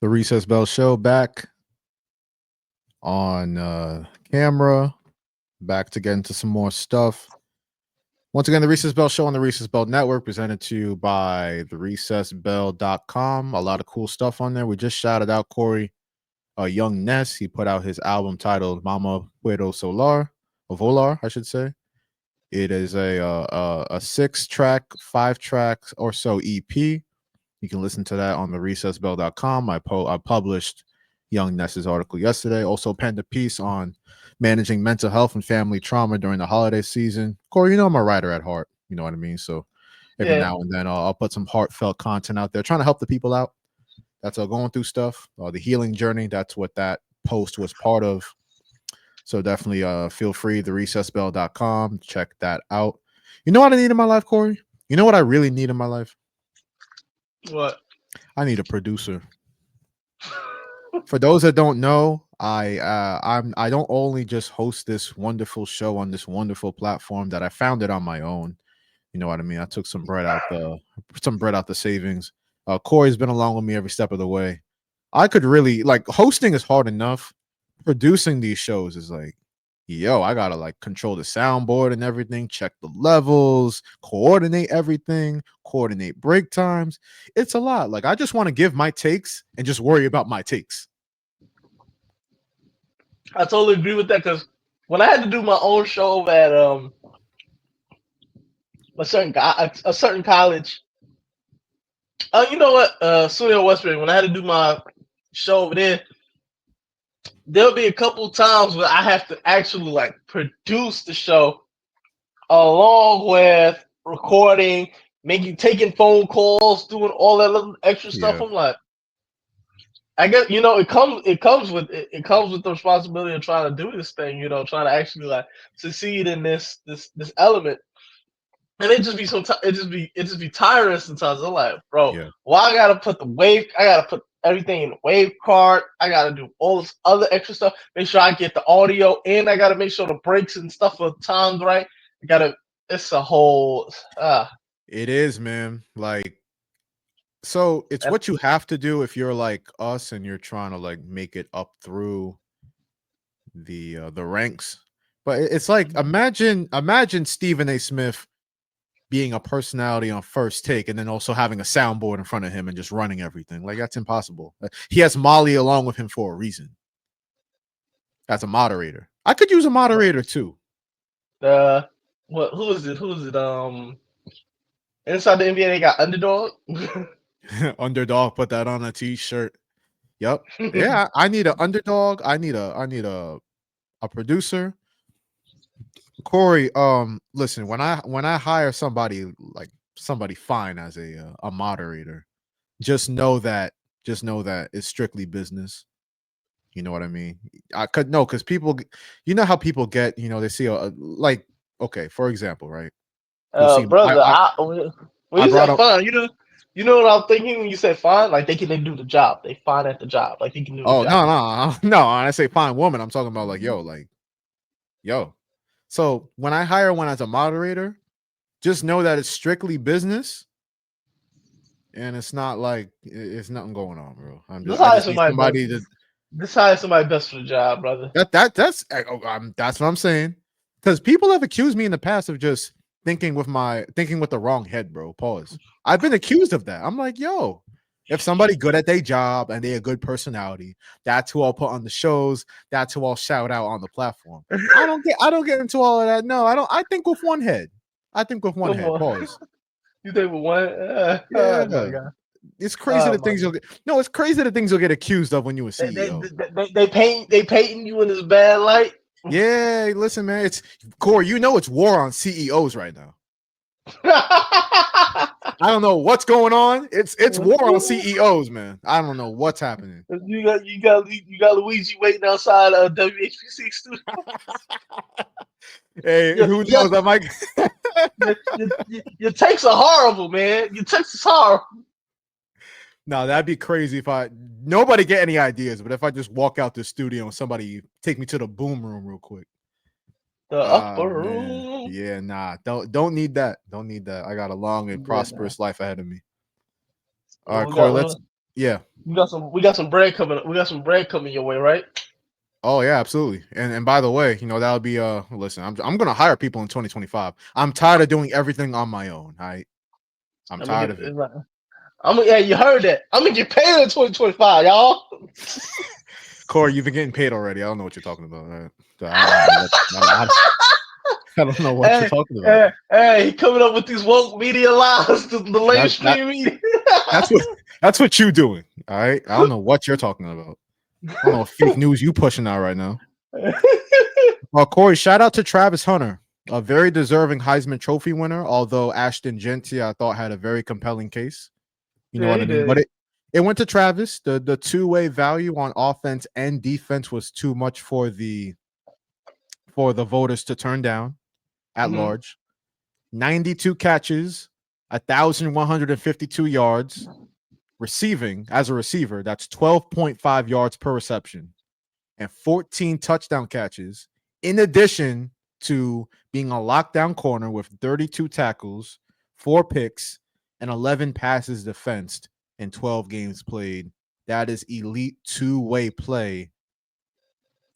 The Recess Bell Show back on camera, back to get into some more stuff. Once again, the Recess Bell Show on the Recess Bell Network, presented to you by therecessbell.com. A lot of cool stuff on there. We just shouted out Kory, Young Ness. He put out his album titled Mama Puedo Solar, or Volar, I should say. It is a 6-track, 5 tracks or so EP. You can listen to that on the recessbell.com. I published Young Ness's article yesterday. Also penned a piece on managing mental health and family trauma during the holiday season. Kory, you know I'm a writer at heart. You know what I mean? So every now and then I'll put some heartfelt content out there, trying to help the people out that's going through stuff. The healing journey, that's what that post was part of. So definitely feel free, therecessbell.com. Check that out. You know what I need in my life, Kory? You know what I really need in my life? What? I need a producer. For those that don't know, I don't only just host this wonderful show on this wonderful platform that I founded on my own. You know what I mean? I took some bread out the savings. Kory's been along with me every step of the way. I could really hosting is hard enough. Producing these shows is like, yo, I gotta control the soundboard and everything, check the levels, coordinate everything, coordinate break times. It's a lot. I just want to give my takes and just worry about my takes. I totally agree with that, because when I had to do my own show at a certain college, you know what, Studio Westbury, when I had to do my show over there, there'll be a couple times where I have to actually produce the show along with recording, taking phone calls, doing all that little extra stuff. I'm like, I guess it comes with the responsibility of trying to do this thing, trying to actually succeed in this element. And it just be tiring sometimes. I'm like, bro, well, I gotta put everything in the wave card. I gotta do all this other extra stuff. Make sure I get the audio, and I gotta make sure the breaks and stuff are timed right. It's a whole. It is, man. So it's what you have to do if you're like us and you're trying to make it up through the ranks. But it's like imagine Stephen A. Smith being a personality on First Take and then also having a soundboard in front of him and just running everything. That's impossible. He has Molly along with him for a reason. As a moderator. I could use a moderator too. Who is it? Inside the NBA they got Underdog. Underdog, put that on a t-shirt. Yep. Yeah, I need an underdog. I need a producer. Kory, listen, when I hire somebody fine as a moderator, just know that it's strictly business. You know what I mean? I could know, because people, you know how people get, they see okay, for example, right? Brother, when you say fine, you know what I'm thinking when you say fine? They can do the job. They fine at the job. They can do the job. No. When I say fine woman, I'm talking about yo. So when I hire one as a moderator, just know that it's strictly business, and it's not it's nothing going on, bro. This hire somebody best for the job, brother. That's what I'm saying. Because people have accused me in the past of just thinking with the wrong head, bro. Pause. I've been accused of that. I'm like, yo, if somebody good at their job and they a good personality, that's who I'll put on the shows. That's who I'll shout out on the platform. I don't get into all of that. No, I don't. I think with one head. Pause. You think with one? Yeah. Oh my God. It's crazy the things you'll get. No, it's crazy the things you'll get accused of when you a CEO. They painting you in this bad light. Yeah, listen, man. It's Kory. It's war on CEOs right now. I don't know what's going on. It's war on CEOs, man. I don't know what's happening. You got Luigi waiting outside WHPC studio. Hey, who knows? I might. Your takes are horrible, man. Your takes is horrible. No, that'd be crazy if nobody get any ideas, but if I just walk out the studio and somebody take me to the boom room real quick. The upper room. Yeah, nah. Don't need that. Don't need that. I got a long and prosperous life ahead of me. All right, Kory, We got some bread coming. We got some bread coming your way, right? Oh yeah, absolutely. And by the way, that'll be listen, I'm gonna hire people in 2025. I'm tired of doing everything on my own. I'm tired of it. Yeah, you heard that. I'm gonna get paid in 2025, y'all. Kory, you've been getting paid already. I don't know what you're talking about. I don't know what you're talking about. He coming up with these woke media lies to the mainstream media. That's what you doing. All right. I don't know what you're talking about. I don't know what fake news you pushing out right now. Kory, shout out to Travis Hunter, a very deserving Heisman Trophy winner. Although Ashton Genty, I thought, had a very compelling case. You know what I mean? But it went to Travis. The two-way value on offense and defense was too much for the voters to turn down at large. 92 catches, 1,152 yards. Receiving as a receiver, that's 12.5 yards per reception and 14 touchdown catches, in addition to being a lockdown corner with 32 tackles, 4 picks, and 11 passes defensed in 12 games played. That is elite two-way play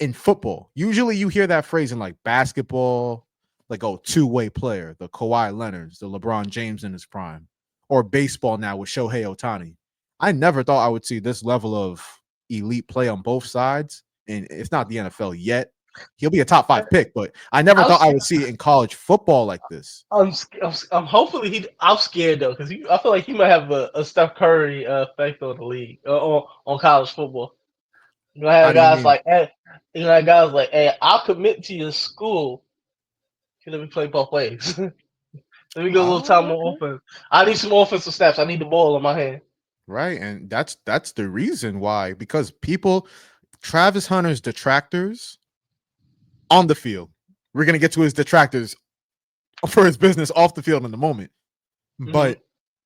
in football. Usually you hear that phrase in like basketball, like, oh, two-way player, the Kawhi Leonards, the LeBron James in his prime, or baseball now with Shohei Ohtani. I never thought I would see this level of elite play on both sides, and it's not the NFL yet. He'll be a top 5 pick, but I never thought I would see it in college football like this. I'm hopefully I'm scared though, because I feel like he might have a Steph Curry effect on the league, on college football. You have guys like, hey, I'll commit to your school. Let me play both ways. Let me go a little time on offense. I need some offensive snaps. I need the ball in my hand. Right, and that's the reason why, because Travis Hunter's detractors on the field. We're gonna get to his detractors for his business off the field in a moment, but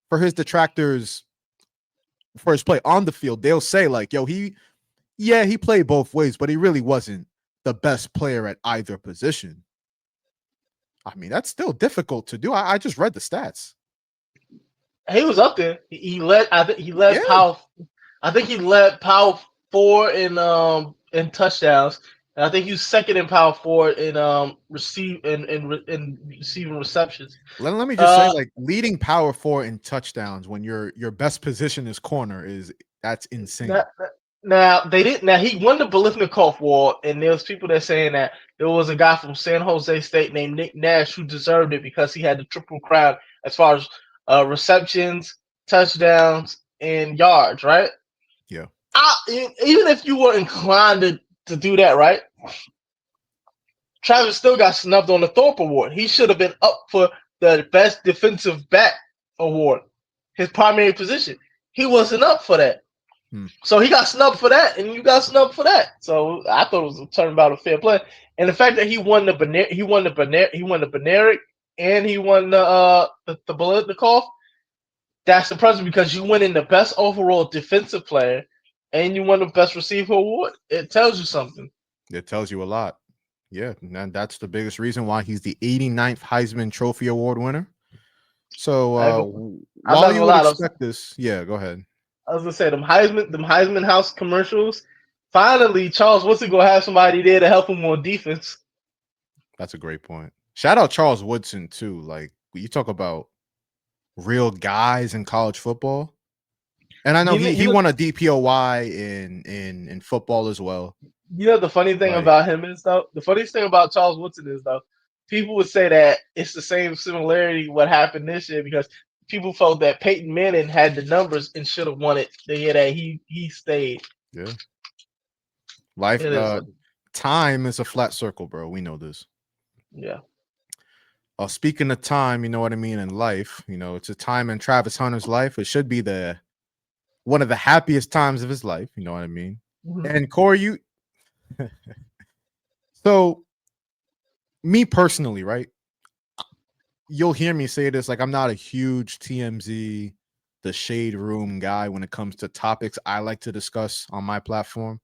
for his detractors for his play on the field, they'll say like, "Yo, he played both ways, but he really wasn't the best player at either position." I mean, that's still difficult to do. I just read the stats. He was up there. He led. I think he led power. I think he led power 4 in touchdowns. And I think he was second in power 4 in receiving receptions. Let me just say, like, leading power 4 in touchdowns when your best position is corner that's insane. Now they didn't. Now he won the Biletnikoff Award, and there was people that saying that there was a guy from San Jose State named Nick Nash who deserved it because he had the triple crown as far as receptions, touchdowns, and yards, right? Yeah. Even if you were inclined to do that, right? Travis still got snubbed on the Thorpe Award. He should have been up for the best defensive back award, his primary position. He wasn't up for that. So he got snubbed for that, and you got snubbed for that. So I thought it was a turnabout of fair play. And the fact that he won the Beneric, and he won the Biletnikoff, that's impressive because you win in the best overall defensive player and you won the best receiver award. It tells you something. It tells you a lot. Yeah, and that's the biggest reason why he's the 89th Heisman Trophy Award winner. So while you would expect this, go ahead. I was gonna say them Heisman House commercials. Finally, Charles Woodson gonna have somebody there to help him on defense. That's a great point. Shout out Charles Woodson too. Like, you talk about real guys in college football, and I know he won a DPOY in football as well. You know the funny thing about him is though, the funniest thing about Charles Woodson is though, people would say that it's the same similarity what happened this year because people felt that Peyton Manning had the numbers and should have won it the year that he stayed. Yeah. Time is a flat circle, bro. We know this. Yeah. Speaking of time, you know what I mean, in life, it's a time in Travis Hunter's life. It should be one of the happiest times of his life. You know what I mean? Mm-hmm. And Kory, so me personally, right? You'll hear me say this, like, I'm not a huge TMZ, the shade room guy when it comes to topics I like to discuss on my platform.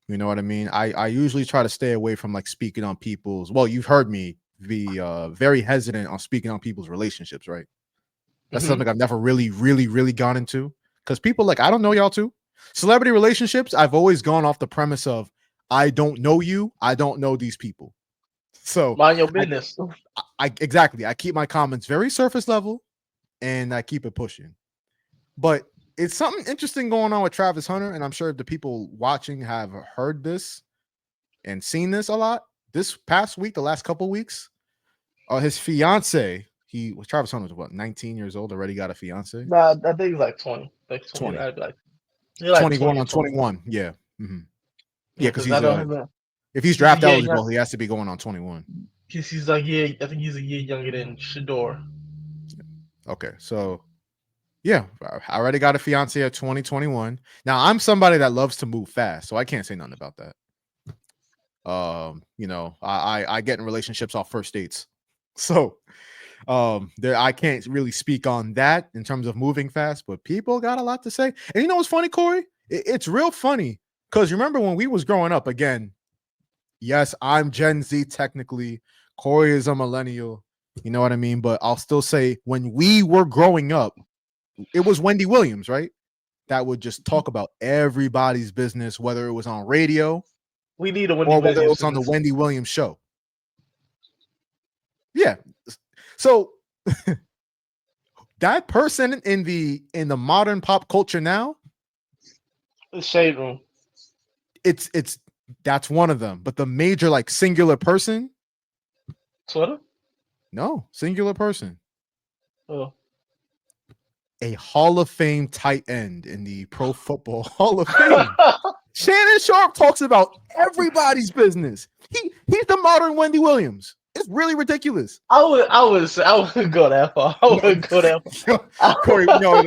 You know what I mean? I usually try to stay away from like speaking on people's, well, you've heard me be very hesitant on speaking on people's relationships, right? That's something I've never really gone into because people like, I don't know y'all too. Celebrity relationships, I've always gone off the premise of I don't know you, I don't know these people. So mind your business. I exactly. I keep my comments very surface level and I keep it pushing. But it's something interesting going on with Travis Hunter, and I'm sure the people watching have heard this and seen this a lot. This past week, the last couple weeks, his fiance, Travis Hunter was what, 19 years old, already got a fiance? Nah, I think he's like 20. Like 20. 20. I'd be like, you're like 20 going on 20. 21. Yeah. Mm-hmm. Yeah, because I know him. if he's draft eligible, he has to be going on 21. He's like, yeah, I think he's a year younger than Shedeur. Okay, so yeah, I already got a fiance at 2021. Now I'm somebody that loves to move fast, so I can't say nothing about that. I get in relationships off first dates, so I can't really speak on that in terms of moving fast. But people got a lot to say, and you know what's funny, Kory? It's real funny because remember when we was growing up. Again, yes, I'm Gen Z technically. Kory is a millennial. You know what I mean? But I'll still say when we were growing up, it was Wendy Williams, right? That would just talk about everybody's business, whether it was on radio We need a Wendy or whether it Williams was on the Wendy Williams show. Yeah. So that person in the modern pop culture now, the Shade Room. That's one of them. But the major like singular person, Twitter? no, singular person. Oh. A Hall of Fame tight end in the Pro Football Hall of Fame. Shannon Sharpe talks about everybody's business. He's the modern Wendy Williams. It's really ridiculous. I wouldn't go that far. I wouldn't go that far. Kory, no.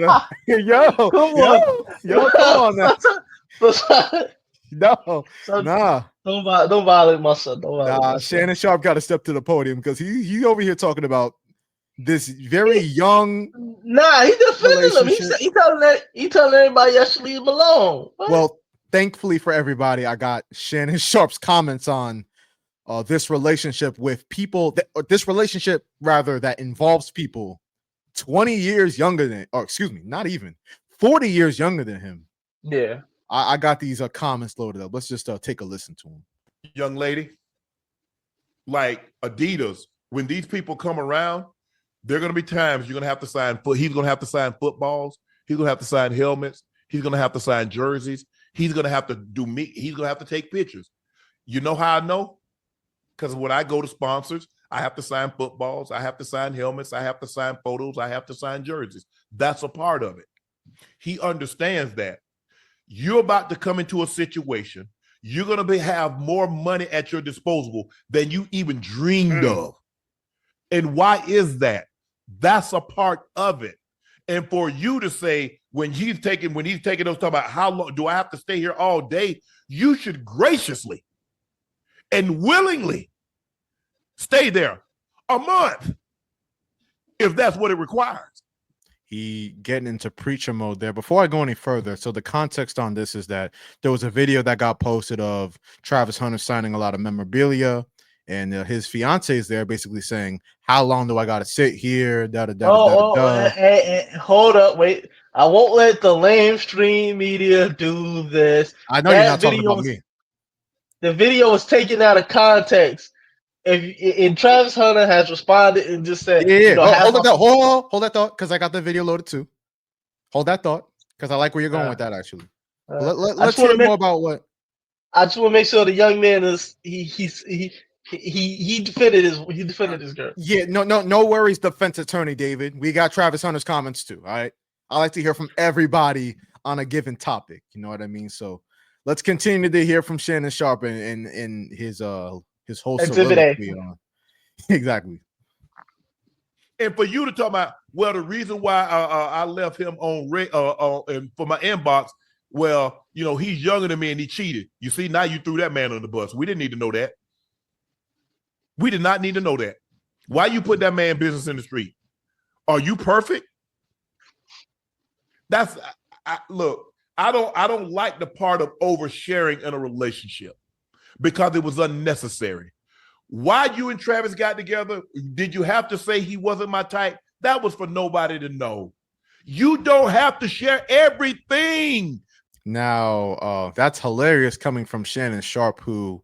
Come on now. No, nah. Don't violate my son. Shannon Sharpe got to step to the podium because he over here talking about this very young. Nah, he defending him. He telling everybody I should leave him alone. What? Well, thankfully for everybody, I got Shannon Sharpe's comments on this relationship with people. This relationship rather that involves people 20 years younger than, or excuse me, not even 40 years younger than him. Yeah, I got these comments loaded up. Let's just take a listen to them. Young lady, like Adidas, when these people come around, there are going to be times you're going to have to sign he's going to have to sign footballs. He's going to have to sign helmets. He's going to have to sign jerseys. He's going to have to he's going to have to take pictures. You know how I know? Because when I go to sponsors, I have to sign footballs. I have to sign helmets. I have to sign photos. I have to sign jerseys. That's a part of it. He understands that. You're about to come into a situation. You're going to have more money at your disposal than you even dreamed of. And why is that? That's a part of it. And for you to say, when he's taking those talking about how long do I have to stay here all day, you should graciously and willingly stay there a month if that's what it requires. He getting into preacher mode there. Before I go any further, so the context on this is that there was a video that got posted of Travis Hunter signing a lot of memorabilia, and his fiance is there basically saying, how long do I got to sit here? Hold up, wait. I won't let the lamestream media do this. I know you're not talking about me. The video was taken out of context. And Travis Hunter has responded and just said, hold that thought, because I got the video loaded too. Hold that thought, because I like where you're going with that actually. Let's hear more about what. I just want to make sure the young man is he defended his girl. Yeah, no worries, defense attorney David. We got Travis Hunter's comments too. All right, I like to hear from everybody on a given topic. You know what I mean? So let's continue to hear from Shannon Sharpe and his whole soliloquy on. Exactly. And for you to talk about, well, the reason why I left him and for my inbox, well, he's younger than me and he cheated. You see, now you threw that man on the bus. We didn't need to know that. We did not need to know that. Why you put that man business in the street? Are you perfect? Look, I don't like the part of oversharing in a relationship because it was unnecessary. Why you and Travis got together, did you have to say he wasn't my type? That was for nobody to know. You don't have to share everything. Now, that's hilarious coming from Shannon Sharpe, who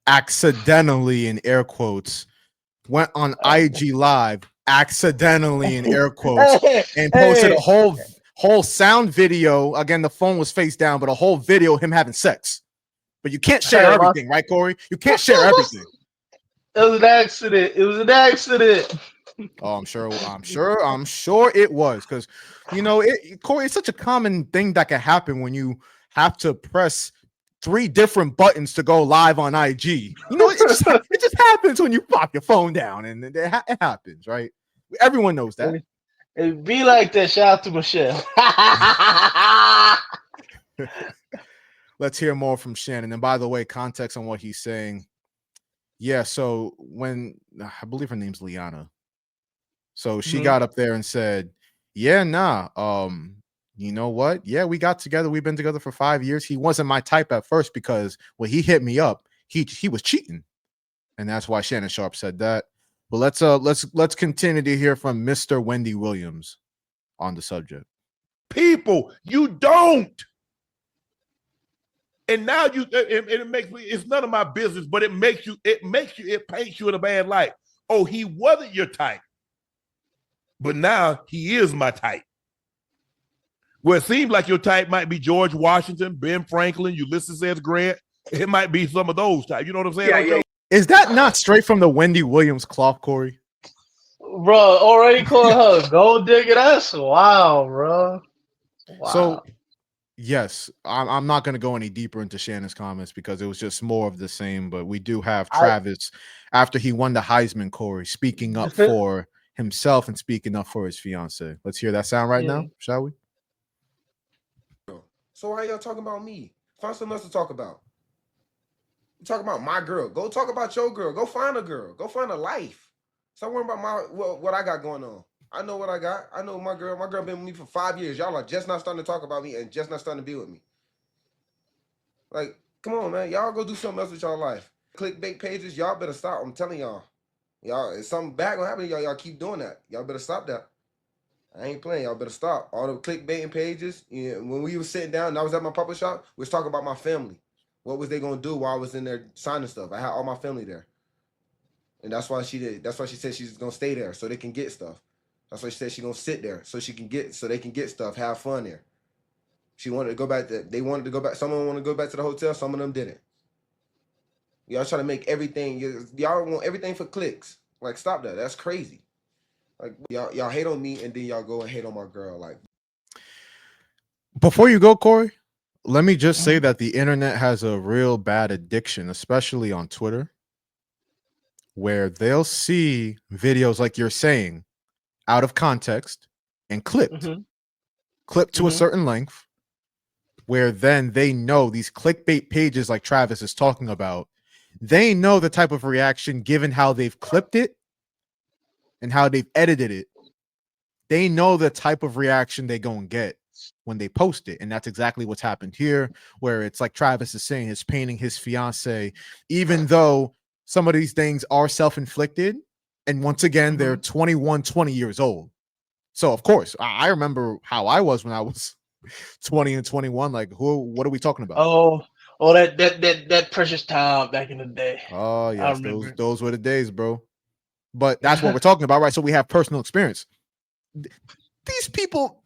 accidentally, in air quotes, went on IG Live, accidentally in air quotes, and posted a whole sound video. Again, the phone was face down, but a whole video of him having sex. But you can't share everything, right, Kory? You can't share everything. It was an accident. It was an accident. Oh, I'm sure it was, because Kory, it's such a common thing that can happen when you have to press 3 different buttons to go live on IG. It just happens when you pop your phone down, and it happens, right? Everyone knows that. It be like that. Shout out to Michelle. Let's hear more from Shannon. And by the way, context on what he's saying. Yeah, so when I believe her name's Liana. So she got up there and said, yeah, nah. You know what? Yeah, we got together. We've been together for 5 years. He wasn't my type at first because when he hit me up, he was cheating. And that's why Shannon Sharpe said that. But let's continue to hear from Mr. Wendy Williams on the subject. People, you don't. And now it makes me, it's none of my business, but it paints you in a bad light. Oh, he wasn't your type, but now he is my type. Well, it seems like your type might be George Washington, Ben Franklin, Ulysses S. Grant. It might be some of those types. You know what I'm saying? Yeah. Is that not straight from the Wendy Williams cloth, Kory? Bro, already called her gold digger. That's wow, bro. Wow. So, yes, I'm not going to go any deeper into Shannon's comments because it was just more of the same. But we do have Travis, after he won the Heisman, Kory, speaking up for himself and speaking up for his fiance. Let's hear that sound right now, shall we? So why y'all talking about me? Find something else to talk about. You talk about my girl. Go talk about your girl. Go find a girl. Go find a life. Stop worrying about what I got going on. I know what I got. I know my girl. My girl been with me for 5 years. Y'all are just not starting to talk about me and just not starting to be with me. Like, come on, man. Y'all go do something else with y'all life. Clickbait pages, y'all better stop. I'm telling y'all. Y'all, if something bad gonna happen to y'all, y'all keep doing that. Y'all better stop that. I ain't playing. Y'all better stop. All the clickbaiting pages. When we was sitting down and I was at my papa shop, we was talking about my family. What was they gonna do while I was in there signing stuff? I had all my family there. And that's why she did. That's why she said she's gonna stay there so they can get stuff. That's why she said she's gonna sit there so they can get stuff, have fun there. She wanted to go back they wanted to go back. Some of them want to go back to the hotel, some of them didn't. Y'all trying to make everything, y'all want everything for clicks. Like, stop that. That's crazy. Like, y'all hate on me and then y'all go and hate on my girl. Like, before you go, Kory, let me just say that the internet has a real bad addiction, especially on Twitter, where they'll see videos like you're saying out of context and clipped to a certain length, where then they know these clickbait pages like Travis is talking about, they know the type of reaction given how they've clipped it and how they've edited it. They know the type of reaction they go and get when they post it. And that's exactly what's happened here, where it's like Travis is saying, it's painting his fiance, even though some of these things are self-inflicted. And once again, they're 21, 20 years old. So, of course, I remember how I was when I was 20 and 21. Like, what are we talking about? Oh, that precious time back in the day. Oh, yes, those were the days, bro. But that's what we're talking about, right? So we have personal experience. These people,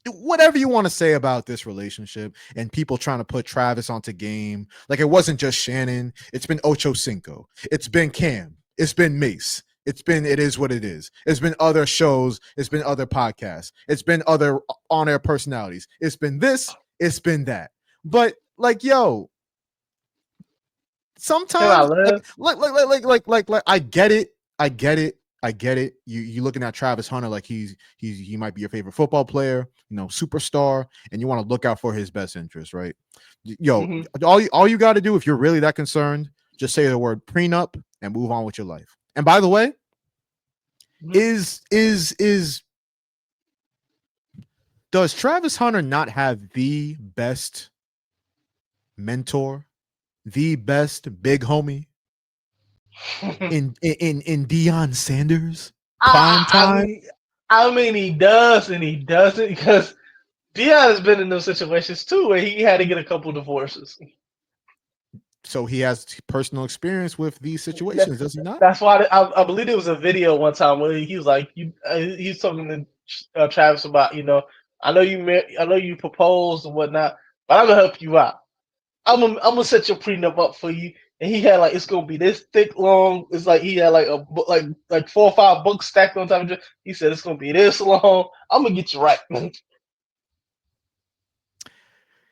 whatever you want to say about this relationship and people trying to put Travis onto game, like it wasn't just Shannon. It's been Ocho Cinco. It's been Cam. It's been Mace. It is what it is. It's been other shows. It's been other podcasts. It's been other on-air personalities. It's been this. It's been that. But like, yo, sometimes like I get it. I get it. You looking at Travis Hunter like he might be your favorite football player, superstar, and you want to look out for his best interest, right? Yo, all you got to do if you're really that concerned, just say the word prenup and move on with your life. And by the way, does Travis Hunter not have the best mentor, the best big homie in Deion Sanders prime time? I mean, he does and he doesn't because Dion has been in those situations too where he had to get a couple divorces. So he has personal experience with these situations, does he not? That's why I believe there was a video one time where he was like, he's talking to Travis about, I know I know you proposed and whatnot, but I'm gonna help you out. I'm gonna set your prenup up for you. And he had like it's gonna be this thick long. It's like he had like a book, like 4 or 5 books stacked on top of it. He said it's gonna be this long. I'm gonna get you right.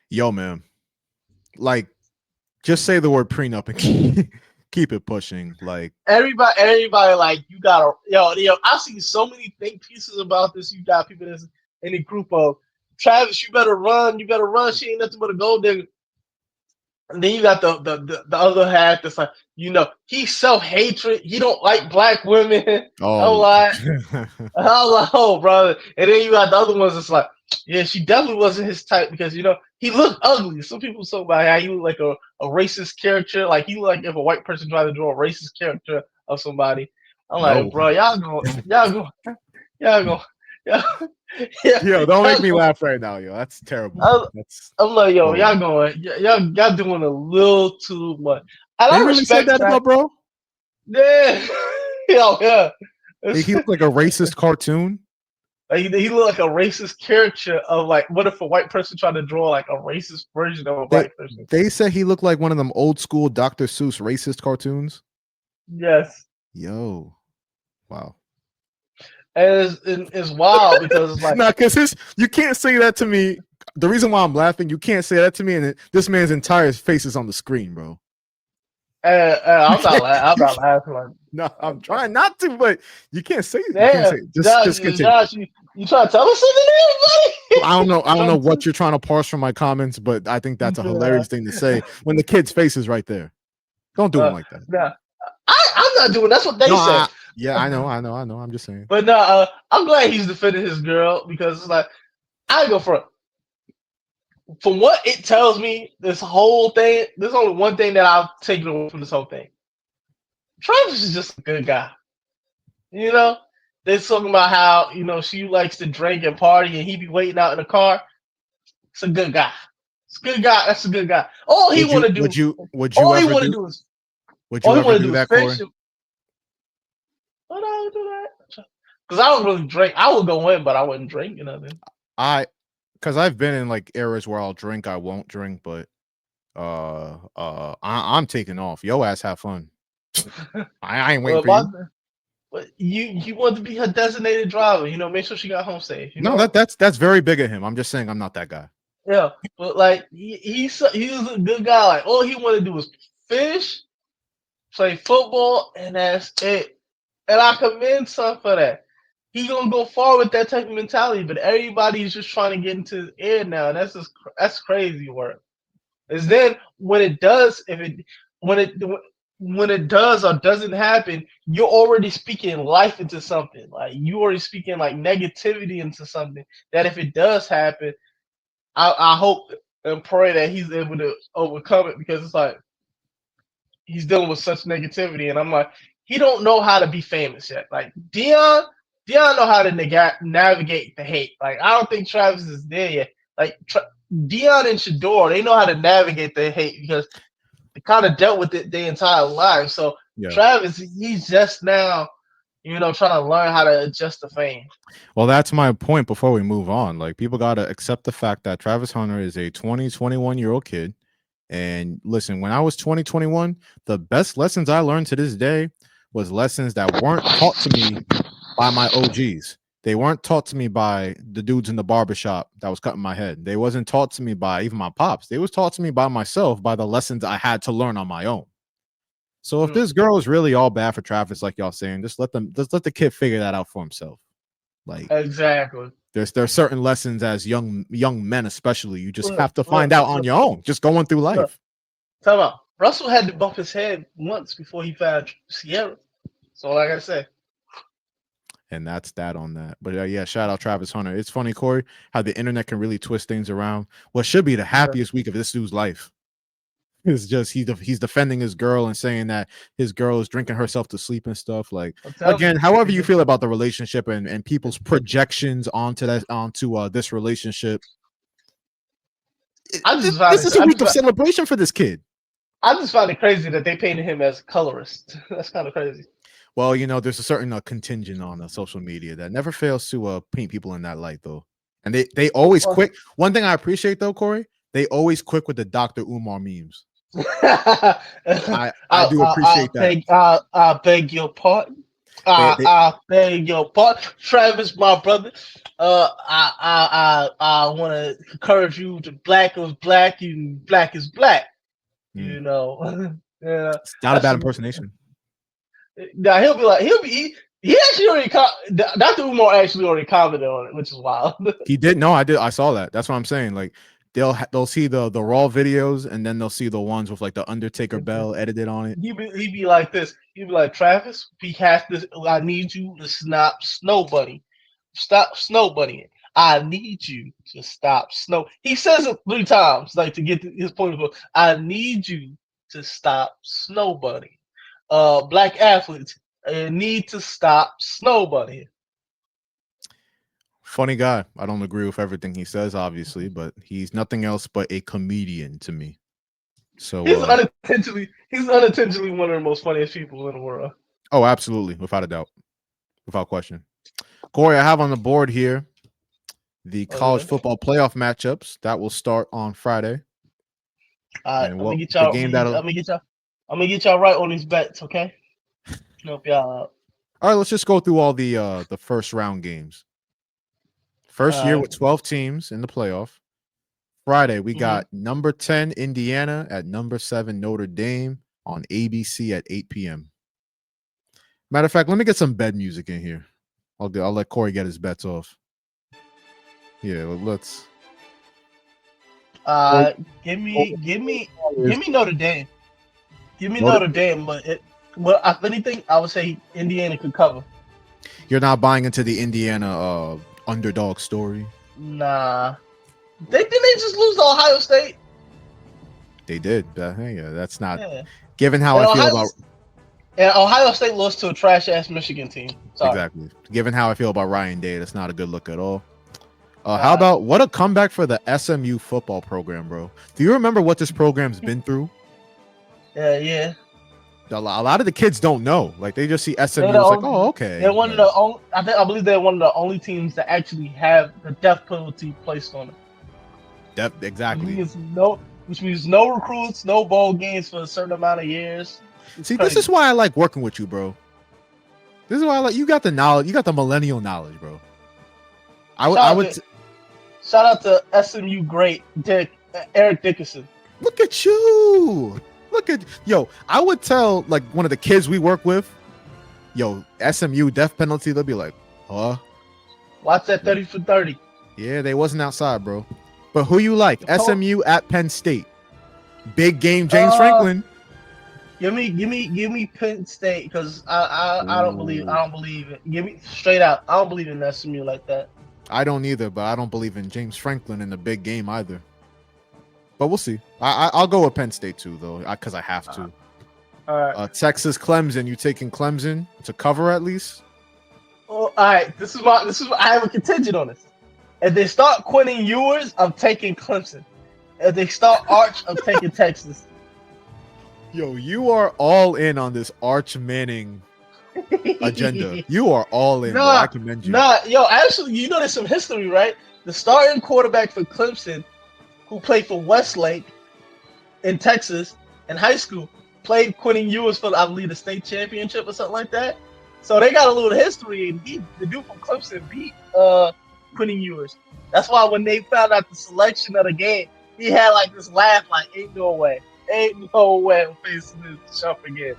Yo, man, like just say the word prenup and keep it pushing. Like everybody, like you gotta yo. I've seen so many think pieces about this. You got people that's in a group of Travis. You better run. You better run. She ain't nothing but a gold digger. And then you got the other half that's like, he's self-hatred. He don't like black women. oh, I'm like, oh, brother. And then you got the other ones that's like, yeah, she definitely wasn't his type because, he looked ugly. Some people talk about how he looked like a racist character. Like, he looked like if a white person tried to draw a racist character of somebody. I'm like, bro, y'all go. Yeah, yo, don't make me laugh right now, yo. That's terrible. I'm like, yo, y'all doing a little too much. And they I really said respect that about bro. Yeah, yeah. He looked like a racist cartoon. He looked like a racist character of like, what if a white person tried to draw like a racist version of a black person? They said he looked like one of them old school Dr. Seuss racist cartoons. Yes. Yo, wow. And it's wild because it's like, nah, because you can't say that to me. The reason why I'm laughing, you can't say that to me, and this man's entire face is on the screen, bro. I'm not laughing. Like, no, I'm trying not to, but you can't say it. Damn, Just continue. Josh, you trying to tell us something, everybody? I don't know what you're trying to parse from my comments, but I think that's a hilarious thing to say when the kid's face is right there. Don't do him like that. Nah, I'm not doing. That's what they say. Yeah, I know. I'm just saying. But no, I'm glad he's defending his girl because it's like I go for it. From what it tells me, this whole thing, there's only one thing that I've taken away from this whole thing. Travis is just a good guy. They're talking about how, she likes to drink and party and he be waiting out in the car. It's a good guy. It's a good guy. That's a good guy. All he want to do. Would you ever do that, Kory? But I would do that. Because I don't really drink. I would go in, but I wouldn't drink, nothing. Because I've been in like eras where I'll drink, I won't drink, but I'm taking off. Yo ass have fun. I ain't waiting for you. But you want to be her designated driver, make sure she got home safe. No, that's very big of him. I'm just saying I'm not that guy. Yeah, but like he's a good guy. Like all he want to do is fish, play football, and that's it. And I commend son for that. He gonna go far with that type of mentality, but everybody's just trying to get into his ear now, and that's crazy work. Is then when it does or doesn't happen, you're already speaking life into something. Like you already speaking like negativity into something that if it does happen, I hope and pray that he's able to overcome it because it's like he's dealing with such negativity, and I'm like, he don't know how to be famous yet. Like Dion know how to navigate the hate. Like I don't think Travis is there yet. Like Dion and Shedeur, they know how to navigate the hate because they kind of dealt with it their entire life. So yeah. Travis, he's just now, trying to learn how to adjust the fame. Well, that's my point before we move on. Like people got to accept the fact that Travis Hunter is a 21-year-old kid. And listen, when I was 21, the best lessons I learned to this day was lessons that weren't taught to me by my OGs. They weren't taught to me by the dudes in the barbershop that was cutting my head. They wasn't taught to me by even my pops. They was taught to me by myself, by the lessons I had to learn on my own. So if this girl is really all bad for Travis, like y'all saying, just let the kid figure that out for himself. Like exactly. There's certain lessons as young men, especially, you just have to find out on your own, just going through life. Tell me, Russell had to bump his head once before he found Sierra. So all I gotta say. And that's that on that. But yeah, shout out Travis Hunter. It's funny, Kory, how the internet can really twist things around. What should be the happiest week of this dude's life. It's just he's defending his girl and saying that his girl is drinking herself to sleep and stuff. Like again, however you feel about the relationship and people's projections onto this relationship. This is a week of celebration for this kid. I just find it crazy that they painted him as a colorist. That's kind of crazy. Well, there's a certain contingent on social media that never fails to paint people in that light, though. And they always quick. One thing I appreciate, though, Kory, they always quick with the Dr. Umar memes. I do appreciate that. I beg your pardon. I beg your pardon, Travis, my brother. I want to encourage you to black is black and black is black. You know, yeah, it's not a bad impersonation. Now he actually already Dr. Umar actually already commented on it, which is wild. He did. No, I did. I saw that. That's what I'm saying. Like they'll see the raw videos and then they'll see the ones with like the Undertaker bell edited on it. He'd be like this. He'd be like, Travis, we have this. I need you to stop snow bunny. Stop snow bunnying. I need you to stop snow. He says it 3 times, like to get his point of view. I need you to stop snow bunny. Black athletes need to stop snow bunny. Funny guy. I don't agree with everything he says, obviously, but he's nothing else but a comedian to me. So he's unintentionally one of the most funniest people in the world. Oh, absolutely, without a doubt, without question. Kory, I have on the board here the college football playoff matchups that will start on Friday. I'm gonna get y'all right on these bets, okay? Help y'all out. All right, let's just go through all the first round games. First year with 12 teams in the playoff. Friday, we got number 10 Indiana at number 7 Notre Dame on ABC at 8 p.m. Matter of fact, let me get some bed music in here. I'll let Kory get his bets off. Yeah, let's. Give me Notre Dame. Give me Notre Dame, but if anything, I would say Indiana could cover. You're not buying into the Indiana underdog story? Nah. Didn't they just lose to Ohio State? They did. Yeah, that's not. Yeah. Given how I feel about. And Ohio State lost to a trash ass Michigan team. Sorry. Exactly. Given how I feel about Ryan Day, that's not a good look at all. How about what a comeback for the SMU football program, bro? Do you remember what this program's been through? Yeah. A lot of the kids don't know. Like they just see SMU. It's like, oh, okay. They're one of the only. I believe they're one of the only teams that actually have the death penalty placed on them. Exactly. Which means no recruits, no bowl games for a certain amount of years. See, this is why I like working with you, bro. This is why I like you got the knowledge. You got the millennial knowledge, bro. Shout out to SMU great Eric Dickerson. Look at you. I would tell like one of the kids we work with, SMU death penalty. They'll be like, huh? Watch that 30 for 30. Yeah, they wasn't outside, bro. But who you like? SMU at Penn State. Big game, James Franklin. Give me Penn State because I don't believe it. Give me straight out. I don't believe in SMU like that. I don't either, but I don't believe in James Franklin in the big game either. But we'll see. I'll go with Penn State too, though, because I have to. All right. Texas, Clemson. You taking Clemson to cover at least? Oh, all right. This is what I have a contingent on this. If they start Quentin Ewers, I'm taking Clemson. If they start Arch, I'm taking Texas. Yo, you are all in on this Arch Manning agenda. You are all in. I commend you. Actually, there's some history, right? The starting quarterback for Clemson, who played for Westlake in Texas in high school, played Quentin Ewers for, I believe, the state championship or something like that. So they got a little history, and the dude from Clemson beat Quentin Ewers. That's why when they found out the selection of the game, he had like this laugh, like, ain't no way I'm facing this Sharpe again.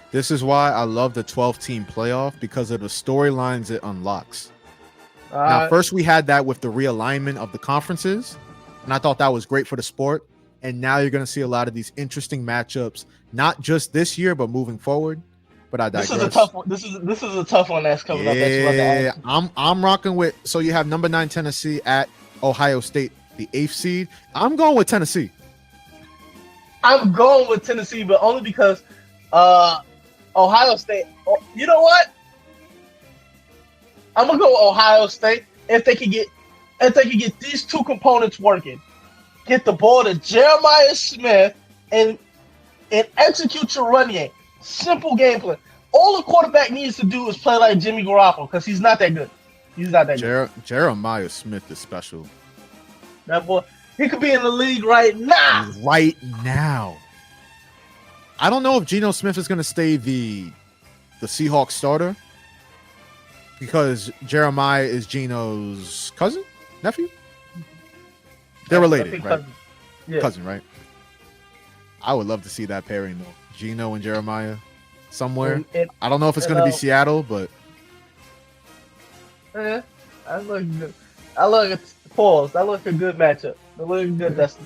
This is why I love the 12-team playoff, because of the storylines it unlocks. Now, first we had that with the realignment of the conferences, and I thought that was great for the sport. And now you're going to see a lot of these interesting matchups, not just this year, but moving forward. But I digress. This is a tough one. This is a tough one that's coming up. Yeah, I'm rocking with. So you have number 9 Tennessee at Ohio State, the 8th seed. I'm going with Tennessee. I'm going with Tennessee, but only because Ohio State. Oh, you know what? I'm gonna go Ohio State if they can get these two components working. Get the ball to Jeremiah Smith and execute your run game. Simple game plan. All the quarterback needs to do is play like Jimmy Garoppolo because he's not that good. He's not that good. Jeremiah Smith is special. That boy, he could be in the league right now. Right now. I don't know if Geno Smith is going to stay the Seahawks starter because Jeremiah is Geno's cousin, nephew. They're related, right? Yeah. Cousin, right? I would love to see that pairing though. Geno and Jeremiah somewhere. I don't know if it's going to be Seattle, but I look good. I look at pause. That look a good matchup. That look good. Dustin.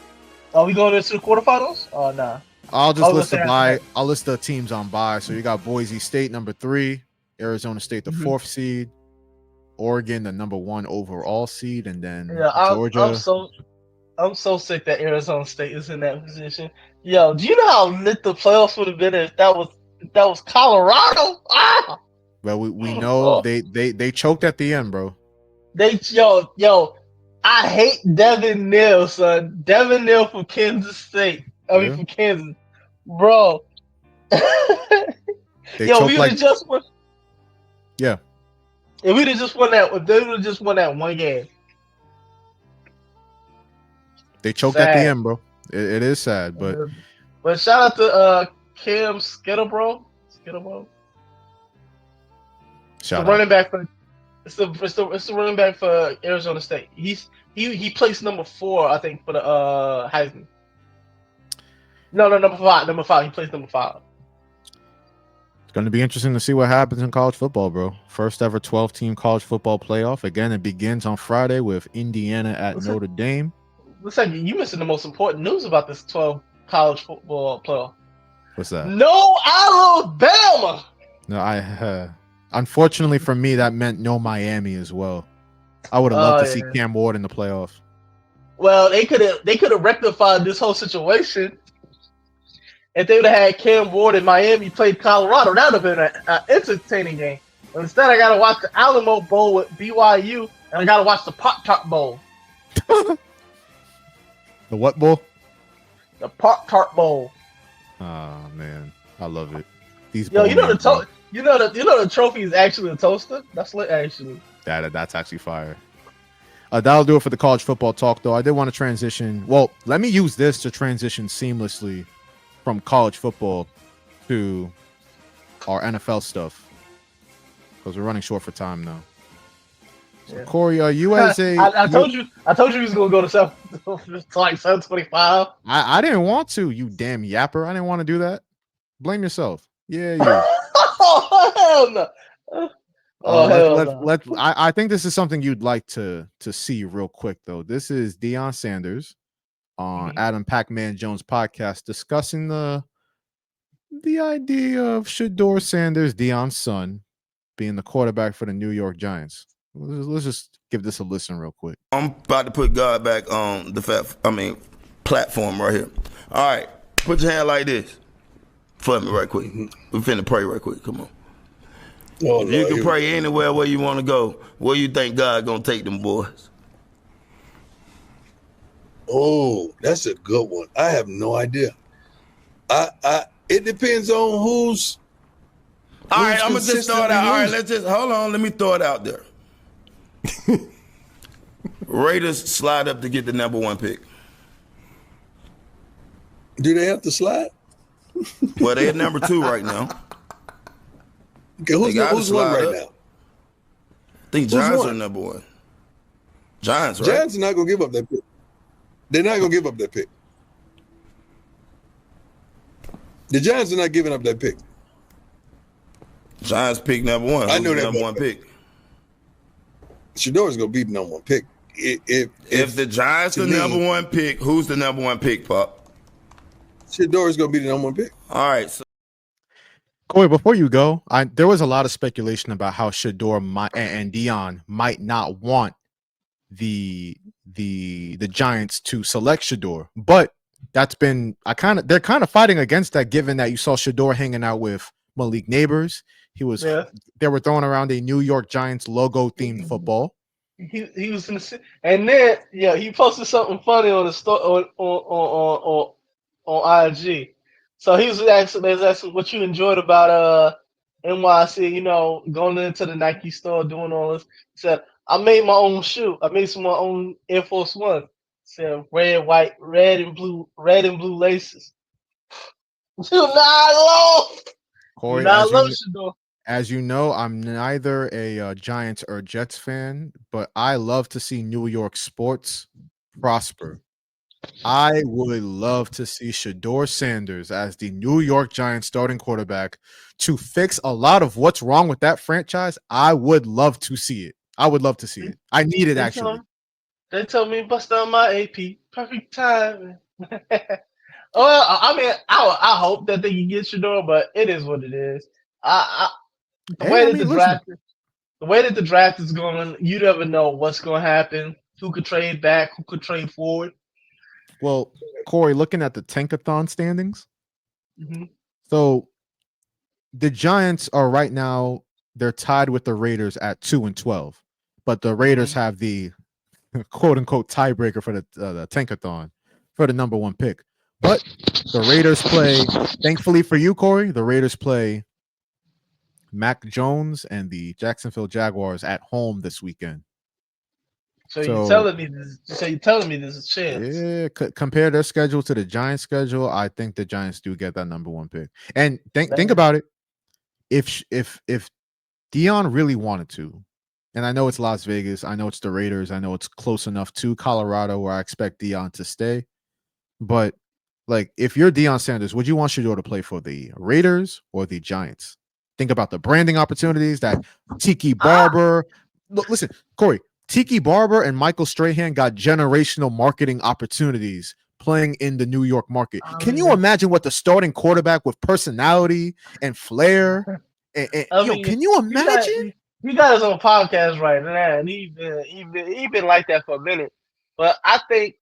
Are we going into the quarterfinals? Oh nah. I'll just list the bye. I'll list the teams on bye. So you got Boise State number 3, Arizona State the 4th seed, Oregon the number 1 overall seed, and then Georgia. I'm so sick that Arizona State is in that position. Yo, do you know how lit the playoffs would have been if that was Colorado? Ah! Well, we know they choked at the end, bro. Yo, I hate Devin Neal, son. Devin Neal from Kansas State. From Kansas, bro. Yo, we would have just won. Yeah. If we'd have just won that, if they would have just won that one game. They choked at the end, bro. It is sad, but shout out to Cam Skittlebro. Shout out. Running back for it's the running back for Arizona State. He placed number 4, I think, for the Heisman. No, number 5. Number 5. He placed number 5. It's going to be interesting to see what happens in college football, bro. First ever 12-team college football playoff. Again, it begins on Friday with Indiana at Notre Dame. Looks like you missing the most important news about this 12 college football playoff. What's that? No Alabama. No, unfortunately for me, that meant no Miami as well. I would have loved to see Cam Ward in the playoffs. Well, they could have rectified this whole situation if they would have had Cam Ward in Miami played Colorado. That would have been an entertaining game. But instead, I got to watch the Alamo Bowl with BYU, and I got to watch the Pop-Tart Bowl. The what bowl? The Pop-Tart Bowl. Oh man, I love it. These you know the trophy is actually a toaster. That's lit, actually. That's actually fire. That'll do it for the college football talk, though. I did want to transition. Well, let me use this to transition seamlessly from college football to our NFL stuff because we're running short for time now. So, Kory, you as a I told you he was gonna go to like 725. I didn't want to, you damn yapper. I didn't want to do that. Blame yourself. Yeah, you. Oh hell no. I think this is something you'd like to see real quick though. This is Deion Sanders on Adam Pac-Man Jones podcast discussing the idea of Shedeur Sanders, Deion's son, being the quarterback for the New York Giants. Let's just give this a listen real quick. I'm about to put God back on the platform right here. All right, put your hand like this for me right quick. We finna pray right quick. Come on. Oh, you can pray anywhere where you want to go. Where you think God gonna take them boys? Oh, that's a good one. I have no idea. It depends on who's. All right, I'm gonna just throw it out. All right, hold on. Let me throw it out there. Raiders slide up to get the number 1 pick. Do they have to slide? Well, they're number 2 right now. Okay, who's one right now? I think Giants are number 1. Giants, right? Giants are not gonna give up that pick. They're not gonna give up that pick. The Giants are not giving up that pick. Giants pick number 1. I know that number 1 pick. Shedeur is gonna be the number 1 pick. If the Giants are number 1 pick, who's the number 1 pick, Pop? Shedeur is gonna be the number 1 pick. All right. So, Kory, before you go, there was a lot of speculation about how Shedeur and Deion might not want the Giants to select Shedeur, but That's been they're kind of fighting against that, given that you saw Shedeur hanging out with Malik Neighbors. They were throwing around a New York Giants logo themed football. He was in the, and then he posted something funny on the on IG. So he was asking what you enjoyed about NYC, going into the Nike store, doing all this. He said, I made my own shoe. I made my own Air Force One. Said red, white, red and blue laces. Kory, as you know, I'm neither a Giants or Jets fan, but I love to see New York sports prosper. I would love to see Shedeur Sanders as the New York Giants starting quarterback to fix a lot of what's wrong with that franchise. I would love to see it. I need it, actually. They told me bust down my AP. Perfect time. Well, I mean, I hope that they can get Shedeur, but it is what it is. The way that the draft is going, you never know what's going to happen. Who could trade back? Who could trade forward? Well, Kory, looking at the Tankathon standings, mm-hmm. So the Giants are right now, they're tied with the Raiders at 2-12, but the Raiders mm-hmm. have the quote unquote tiebreaker for the Tankathon for the number 1 pick. But the Raiders play, thankfully for you, Kory, the Raiders play Mac Jones and the Jacksonville Jaguars at home this weekend. So you're telling me there's a chance. Yeah, compare their schedule to the Giants' schedule. I think the Giants do get that number 1 pick. And think about it. If Deion really wanted to, and I know it's Las Vegas, I know it's the Raiders, I know it's close enough to Colorado where I expect Deion to stay, but like if you're Deion Sanders, would you want Shedeur to play for the Raiders or the Giants? Think about the branding opportunities that Tiki Barber. Look, listen, Kory. Tiki Barber and Michael Strahan got generational marketing opportunities playing in the New York market. Can you imagine what the starting quarterback with personality and flair? Can you imagine? He got his own podcast right now, and he been like that for a minute. But I think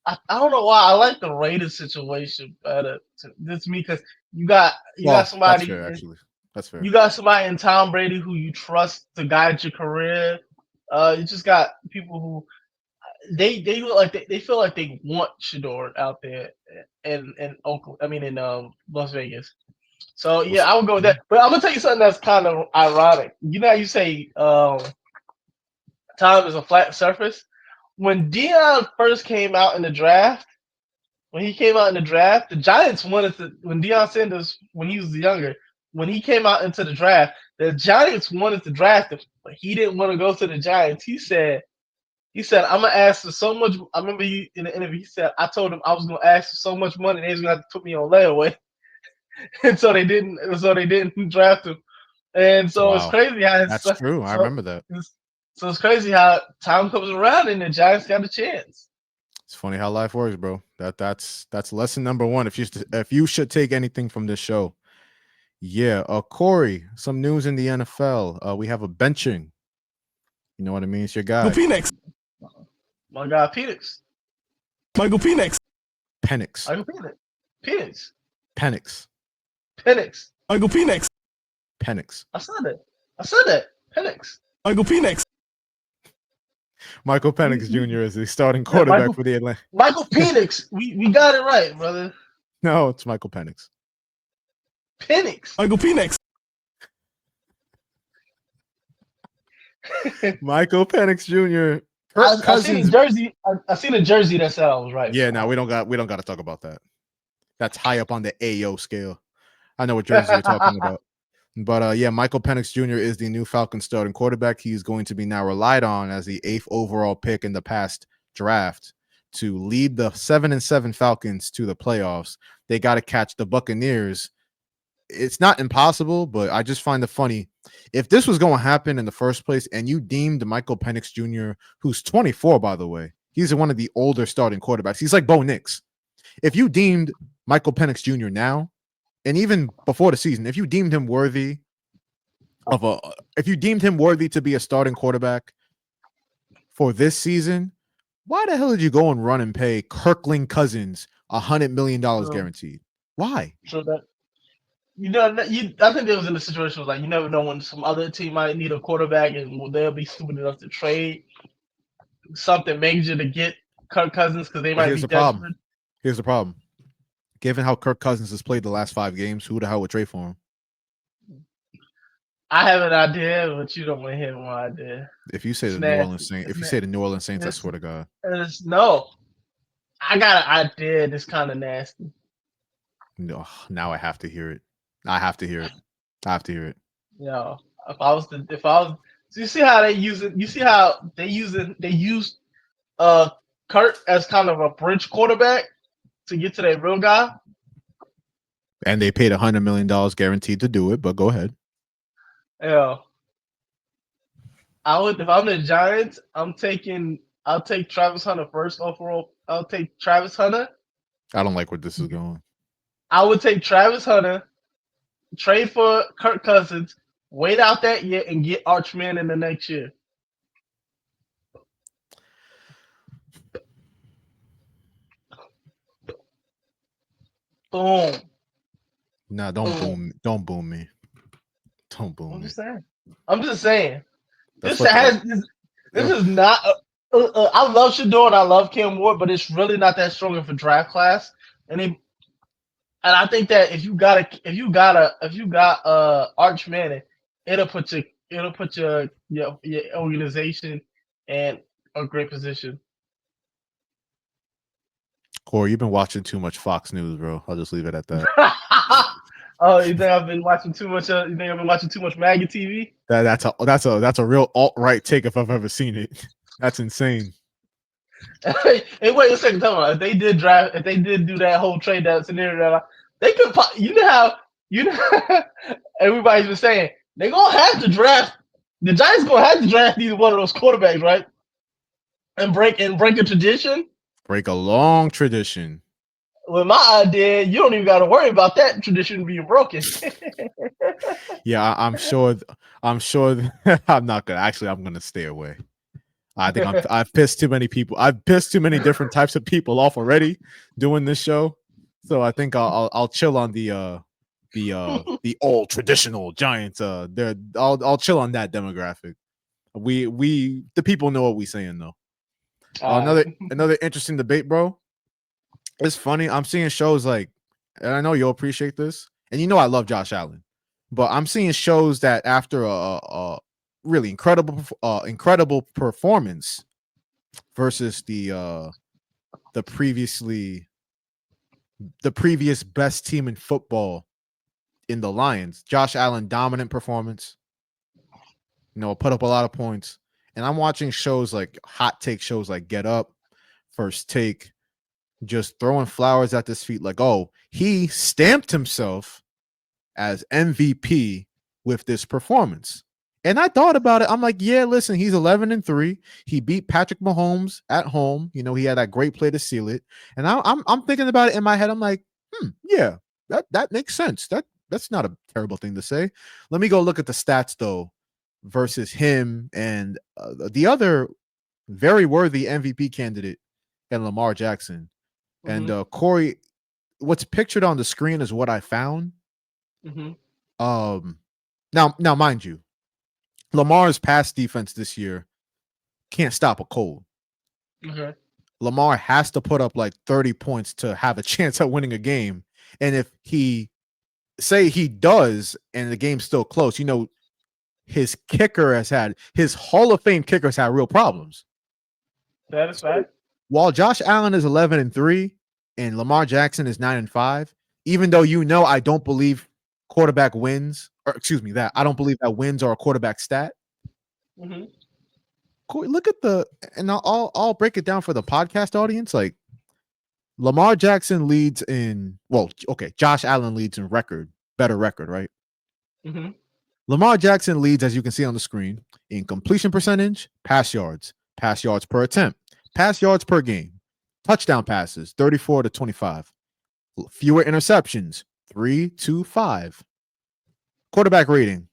I don't know why I like the Raiders situation better. This me because you got somebody. That's fair, actually. That's fair. You got somebody in Tom Brady who you trust to guide your career. You just got people who they look like they feel like they want Shedeur out there in Oakland. I mean in Las Vegas. So yeah, I would go with that. But I'm gonna tell you something that's kind of ironic. You know how you say time is a flat surface? When Deion first came out in the draft, the Giants wanted to when Deion Sanders, when he was younger, when he came out into the draft, the Giants wanted to draft him, but he didn't want to go to the Giants. He said, I'm gonna ask for so much. I remember in the interview, he said, I told him I was gonna ask for so much money, they was gonna have to put me on layaway. And so they didn't draft him. And so It's crazy how that's true. I remember that. So it's crazy how time comes around and the Giants got a chance. It's funny how life works, bro. That's lesson number 1. If you should take anything from this show. Yeah, Kory, some news in the NFL. We have a benching. You know what I mean? It's your guy. Penix. My guy, Penix. Michael Penix. Penix. Michael Penix. Penix. Penix. Penix. Michael Penix. Penix. I said that. Penix. Michael Penix. Michael Penix Jr. is the starting quarterback for the Atlanta. Michael Penix. We got it right, brother. No, it's Michael Penix. Penix. Michael Penix. Michael Penix Jr. I seen the jersey. I seen a jersey that said I was right. Yeah, no, we don't got to talk about that. That's high up on the AO scale. I know what jersey you're talking about. But yeah, Michael Penix Jr. is the new Falcons starting quarterback. He's going to be now relied on as the 8th overall pick in the past draft to lead the 7-7 Falcons to the playoffs. They got to catch the Buccaneers. It's not impossible, but I just find it funny. If this was going to happen in the first place and you deemed Michael Penix Jr., who's 24, by the way, he's one of the older starting quarterbacks. He's like Bo Nix. If you deemed Michael Penix Jr. now, and even before the season, if you deemed him worthy to be a starting quarterback for this season, why the hell did you go and run and pay Kirkland Cousins $100 million Oh. guaranteed. Why? So that I think they was in a situation like you never know when some other team might need a quarterback and they'll be stupid enough to trade something major to get Kirk Cousins because they But might here's be the desperate. problem. Here's the problem. Given how Kirk Cousins has played the last 5 games, who the hell would trade for him? I have an idea, but you don't want to hear my idea. If you say It's the New Orleans nasty. Saints, It's if you na- say the New Orleans Saints, I it's- swear to God. No, I got an idea that's kind of nasty. No, now I have to hear it. I have to hear it. You know, so you see how they use it. You see how they use Kurt as kind of a bridge quarterback to get to that real guy. And they paid $100 million guaranteed to do it, but go ahead. Yeah. If I'm the Giants, I'll take Travis Hunter first overall. I'll take Travis Hunter. I don't like where this is going. I would take Travis Hunter, trade for Kirk Cousins, wait out that year, and get Archman in the next year. Boom. Nah, don't boom me. Don't boom me. Don't boom me. I'm just saying. That's This is not. I love Shedeur and I love Cam Ward, but it's really not that strong of a draft class. And I think that if you got Arch Manning, it'll put your organization in a great position. Kory, you've been watching too much Fox News, bro. I'll just leave it at that. Oh, you think I've been watching too much? You think I've been watching too much MAGA TV? That's a real alt-right take if I've ever seen it. That's insane. Hey, wait a second. Tell me, if they did do that whole trade that scenario, they could. Everybody's been saying they're gonna have to draft. The Giants gonna have to draft either one of those quarterbacks, right? And break a tradition. Break a long tradition. With my idea, you don't even got to worry about that tradition being broken. Yeah, I'm sure. I'm not gonna. Actually, I'm gonna stay away. I think I've pissed too many people. I've pissed too many different types of people off already doing this show. So I think I'll chill on the old traditional Giants. I'll chill on that demographic. We the people know what we saying though. Another interesting debate, bro. It's funny. I'm seeing shows like, and I know you'll appreciate this, and you know I love Josh Allen, but I'm seeing shows that after a really incredible performance versus the previous best team in football in the Lions, Josh Allen dominant performance, put up a lot of points. And I'm watching shows like hot take shows like Get Up, First Take, just throwing flowers at this feet like, oh, he stamped himself as MVP with this performance. And I thought about it. I'm like, yeah, listen, he's 11-3. He beat Patrick Mahomes at home. He had that great play to seal it. And I'm thinking about it in my head. I'm like, yeah, that makes sense. That's not a terrible thing to say. Let me go look at the stats though, versus him and the other very worthy MVP candidate and Lamar Jackson. Mm-hmm. And Kory, what's pictured on the screen is what I found. Mm-hmm. Now, mind you, Lamar's pass defense this year can't stop a cold. Okay. Lamar has to put up like 30 points to have a chance at winning a game. And if he does and the game's still close, his Hall of Fame kickers had real problems. That is right. While Josh Allen is 11-3 and Lamar Jackson is 9-5, even though I don't believe quarterback wins, or excuse me, I don't believe that wins are a quarterback stat. Mm-hmm. Kory, look at and I'll break it down for the podcast audience. Like Lamar Jackson leads in, Josh Allen leads in better record, right? Mm-hmm. Lamar Jackson leads, as you can see on the screen, in completion percentage, pass yards per attempt, pass yards per game, touchdown passes, 34-25, fewer interceptions, 3-5, quarterback rating,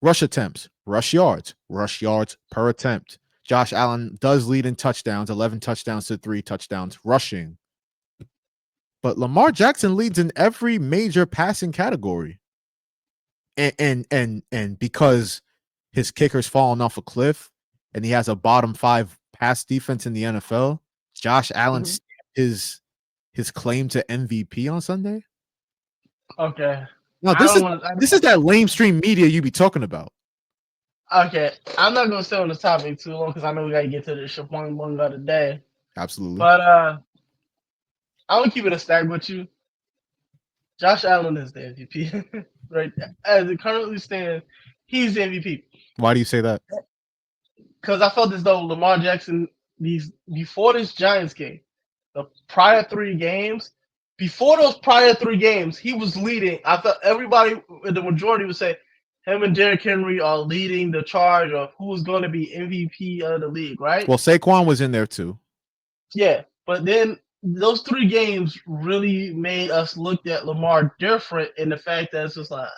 rush attempts, rush yards per attempt. Josh Allen does lead in touchdowns, 11 touchdowns to 3 touchdowns rushing. but Lamar Jackson leads in every major passing category. And because his kicker's fallen off a cliff and he has a bottom 5 pass defense in the NFL, Josh Allen his claim to MVP on Sunday. Okay. No, this is that lamestream media you be talking about. Okay, I'm not gonna stay on this topic too long because I know we gotta get to the Boing Boing of the day. Absolutely. But I'm gonna keep it a stack with you. Josh Allen is the MVP, right? As it currently stands, he's the MVP. Why do you say that? Because I felt as though Lamar Jackson, before this Giants game, the prior 3 games, before those prior 3 games, he was leading. I thought everybody, the majority would say him and Derrick Henry are leading the charge of who's going to be MVP of the league, right? Well, Saquon was in there too. Yeah, but then those 3 games really made us look at Lamar different in the fact that it's just like,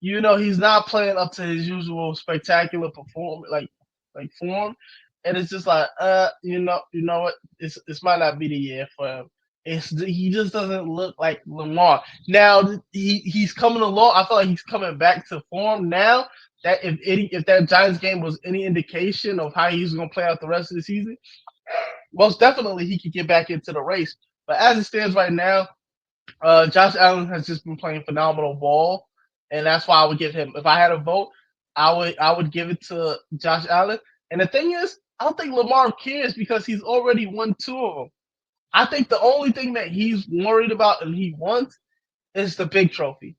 he's not playing up to his usual spectacular form, and it's just like, you know what, this might not be the year for him. He just doesn't look like Lamar. Now he's coming along. I feel like he's coming back to form now. That if that Giants game was any indication of how he's going to play out the rest of the season, most definitely he could get back into the race. But as it stands right now, Josh Allen has just been playing phenomenal ball, and that's why I would give him. If I had a vote, I would give it to Josh Allen. And the thing is, I don't think Lamar cares because he's already won 2 of them. I think the only thing that he's worried about and he wants is the big trophy.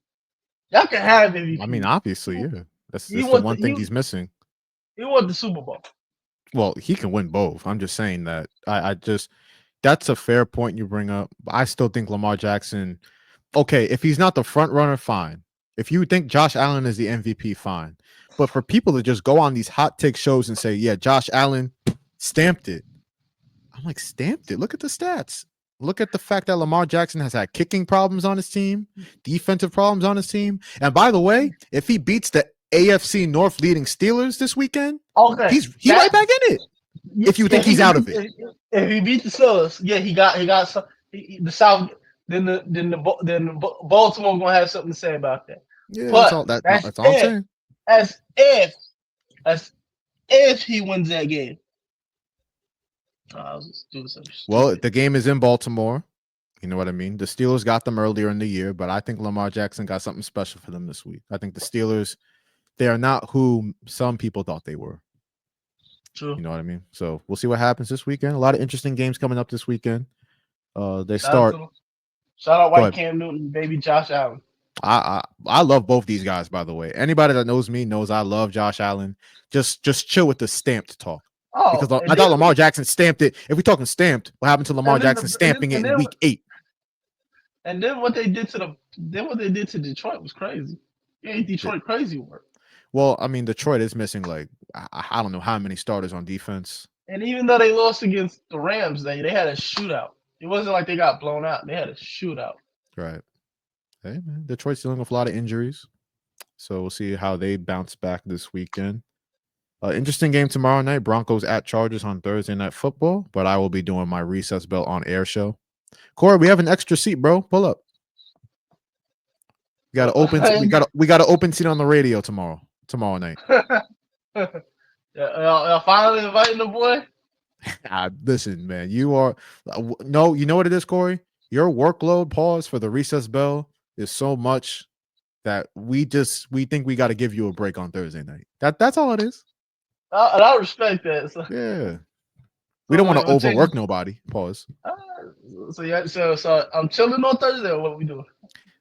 Y'all can have MVP. I mean, obviously, yeah. That's the one thing he's missing. He won the Super Bowl. Well, he can win both. I'm just saying that. That's a fair point you bring up. I still think Lamar Jackson, okay, if he's not the front runner, fine. If you think Josh Allen is the MVP, fine. But for people to just go on these hot take shows and say, yeah, Josh Allen stamped it. I'm like, stamped it. Look at the stats. Look at the fact that Lamar Jackson has had kicking problems on his team, defensive problems on his team. And by the way, if he beats the AFC North leading Steelers this weekend, he's right back in it. If you think he's out of it. If he beat the Steelers, yeah, he got some, the South. Then the Baltimore gonna have something to say about that. Yeah, but that's all I'm saying. As if he wins that game. I was just doing something stupid. Well, the game is in Baltimore. You know what I mean? The Steelers got them earlier in the year, but I think Lamar Jackson got something special for them this week. I think the Steelers, they are not who some people thought they were. True. You know what I mean? So we'll see what happens this weekend. A lot of interesting games coming up this weekend. They start. Shout out White Cam Newton, baby Josh Allen. I love both these guys, by the way. Anybody that knows me knows I love Josh Allen. Just chill with the stamped talk. Because I thought Lamar Jackson stamped it. If we're talking stamped, what happened to Lamar Jackson stamping it in week 8? And then what they did to Detroit was crazy. Yeah, Detroit crazy work. Well, I mean, Detroit is missing like I don't know how many starters on defense. And even though they lost against the Rams, they had a shootout. It wasn't like they got blown out. They had a shootout. Right. Hey man, Detroit's dealing with a lot of injuries, so we'll see how they bounce back this weekend. Interesting game tomorrow night. Broncos at Chargers on Thursday Night Football, but I will be doing my Recess Bell on air show. Kory, we have an extra seat, bro. Pull up. We got an open. We got an open seat on the radio tomorrow night. Y'all finally inviting the boy. Listen, man, you are no. You know what it is, Kory. Your workload pause for the Recess Bell is so much that we think we got to give you a break on Thursday night. That's all it is. And I respect that. So. Yeah, we don't want to overwork nobody. Pause. So I'm chilling on Thursday. Or what we doing?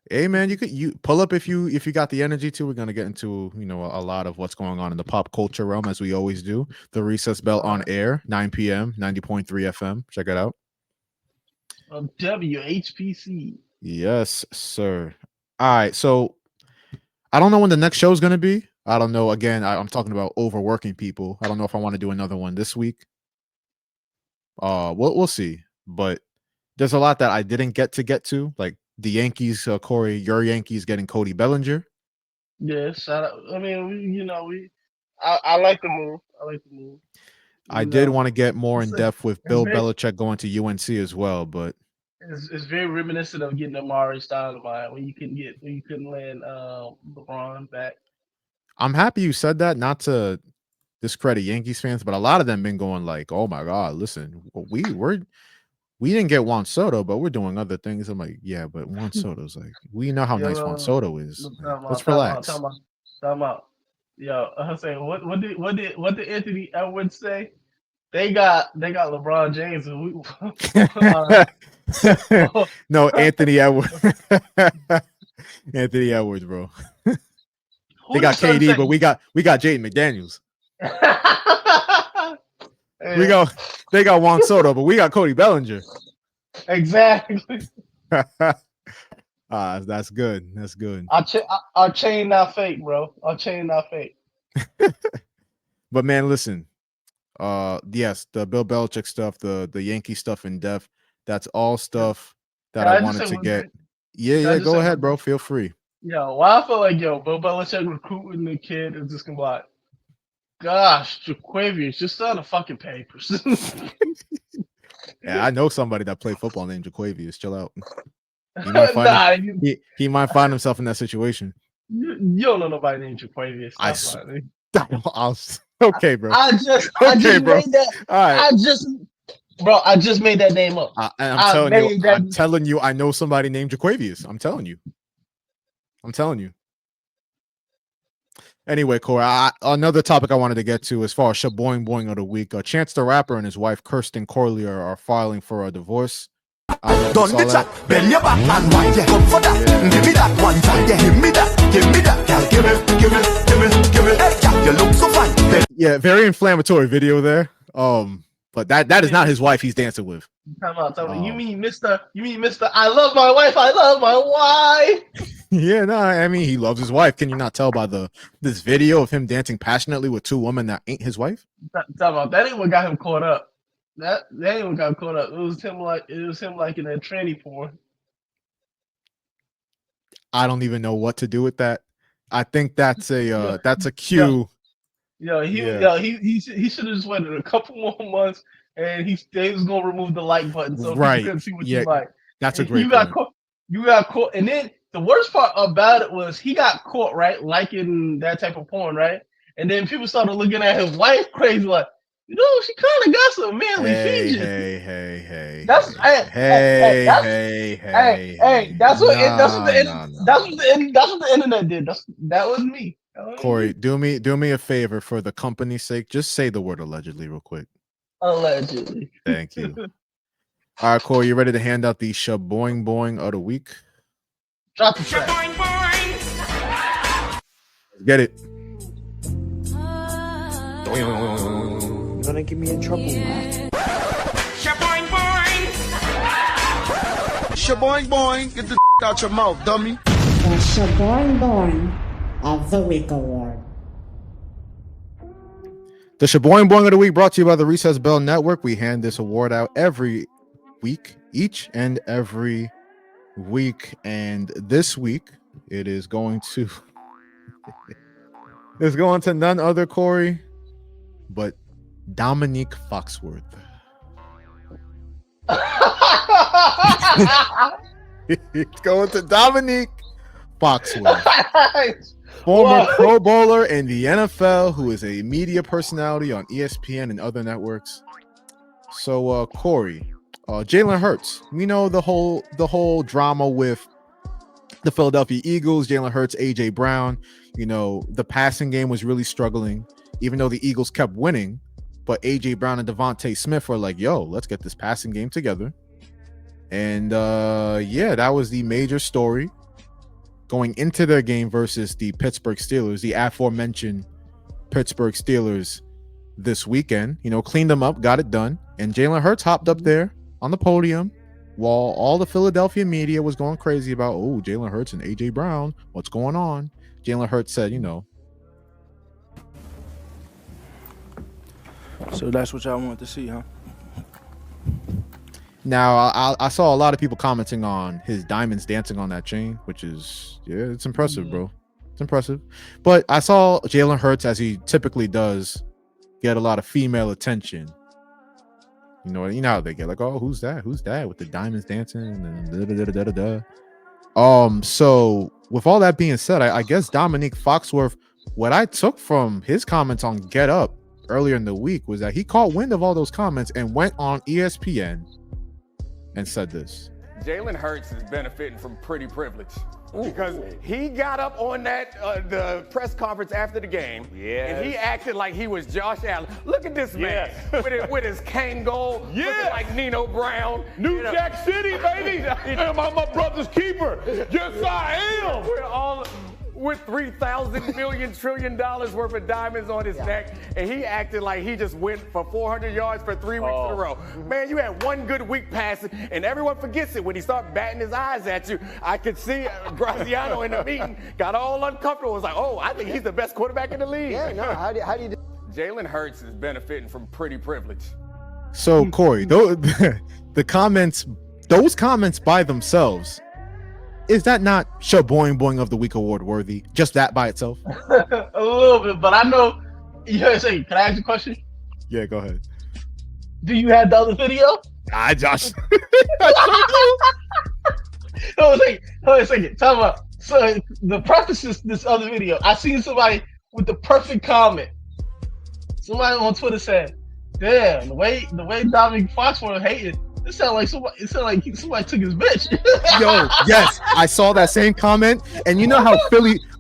Hey man, you pull up if you got the energy to. We're gonna get into a lot of what's going on in the pop culture realm as we always do. The Recess Bell on air, 9 p.m., 90.3 FM. Check it out. WHPC. Yes, sir. All right, so I don't know when the next show is gonna be. I don't know. Again, I'm talking about overworking people. I don't know if I want to do another one this week. We'll see. But there's a lot that I didn't get to, like the Yankees. Kory, your Yankees getting Cody Bellinger. Yeah, shout out. I mean, I like the move. I did want to get more in depth with Bill Belichick going to UNC as well, but It's very reminiscent of getting Amari Stoudemire when you couldn't land LeBron back. I'm happy you said that, not to discredit Yankees fans, but a lot of them been going like, "Oh my God, listen, we didn't get Juan Soto, but we're doing other things." I'm like, yeah, but Juan Soto's like, we know how nice Juan Soto is. Like, let's relax. Time out. Yo, I'm saying, what did Anthony Edwards say? They got LeBron James and we. No, Anthony Edwards. Anthony Edwards, bro. They got KD, but we got Jaden McDaniels. They got Juan Soto, but we got Cody Bellinger. Exactly. That's good. That's good. Our chain not fake, bro. Our chain not fake. But man, listen. Yes, the Bill Belichick stuff, the Yankee stuff in depth. That's all stuff that I wanted to get. Yeah, go ahead, bro. Feel free. Yo, why I feel like Bill Belichick recruiting the kid is just gonna be like, gosh, Jaquavius, just sign the fucking papers. Yeah, I know somebody that played football named Jaquavius. Chill out. He might find himself in that situation. You don't know nobody named Jaquavius. Okay, bro. I just made that. All right. I just made that name up. I'm telling you, I know somebody named Jaquavius. I'm telling you. Anyway, Kory, another topic I wanted to get to as far as Boing Boing of the week. Chance the Rapper and his wife Kirsten Corlier are filing for a divorce. Done the chat, bend your back and wine, come for that. Give me that one time, give me that, girl, give me, hey, girl, you look so fine. Yeah, very inflammatory video there. But that is not his wife he's dancing with. Time out. You mean Mr. I love my wife, I love my wife. Yeah, no, I mean he loves his wife. Can you not tell by this video of him dancing passionately with two women that ain't his wife? Time out. That ain't what got him caught up. That ain't what got him caught up. It was him like in a tranny porn. I don't even know what to do with that. I think that's a cue. He should have just waited a couple more months, and they was gonna remove the like button so people couldn't see what you like. That's a great point. You got caught, and then the worst part about it was he got caught liking that type of porn, right? And then people started looking at his wife crazy, like, she kind of got some manly features. Hey. That's what the internet did. That was me. Kory, do me a favor for the company's sake. Just say the word allegedly real quick. Allegedly. Thank you. All right, Kory, you ready to hand out the Boing Boing of the week? Drop the track. Get it. You're gonna get me in trouble, man. Shaboing boing, get the out your mouth, dummy. The Shaboing Boing of the Week Award. The Shaboing Boing of the Week brought to you by the Recess Bell Network. We hand this award out every week, each and every week. And this week, it is going to none other, Kory, but Dominique Foxworth. It's going to Dominique Foxworth, former Pro Bowler in the NFL, who is a media personality on ESPN and other networks. So, Kory, Jalen Hurts. We know the whole drama with the Philadelphia Eagles. Jalen Hurts, AJ Brown. The passing game was really struggling, even though the Eagles kept winning. But AJ Brown and Devontae Smith were like, "Yo, let's get this passing game together." And that was the major story going into their game versus the Pittsburgh Steelers, the aforementioned Pittsburgh Steelers this weekend. Cleaned them up, got it done. And Jalen Hurts hopped up there on the podium while all the Philadelphia media was going crazy about, Jalen Hurts and AJ Brown, what's going on? Jalen Hurts said, So that's what y'all want to see, huh? Now, I saw a lot of people commenting on his diamonds dancing on that chain, which is, it's impressive, bro. It's impressive. But I saw Jalen Hurts, as he typically does, get a lot of female attention. You know how they get like, oh, who's that? Who's that with the diamonds dancing and da. So with all that being said, I guess Dominique Foxworth, what I took from his comments on Get Up earlier in the week was that he caught wind of all those comments and went on ESPN and said this. Jalen Hurts is benefiting from pretty privilege. Because he got up on that the press conference after the game, and he acted like he was Josh Allen. Look at this man with his cane goal, looking like Nino Brown. New Jack City, baby. I'm my brother's keeper. Yes, I am. We're all with $3,000 million trillion worth of diamonds on his neck, and he acted like he just went for 400 yards for 3 weeks in a row. Man, you had one good week passing, and everyone forgets it when he started batting his eyes at you. I could see Graziano in the meeting got all uncomfortable. Was like, oh, I think he's the best quarterback in the league. Yeah, no. How do you do? Jalen Hurts is benefiting from pretty privilege. So Kory, the comments, those comments by themselves. Is that not Boing of the Week award worthy? Just that by itself? A little bit, but I know. Can I ask you a question? Yeah, go ahead. Do you have the other video? Josh. Hold on a second. Talk about. So the preface is this other video. I seen somebody with the perfect comment. Somebody on Twitter said, "Damn, the way Dominique Foxworth hated. It sounded like somebody took his bitch." Yo, yes, I saw that same comment, and you know how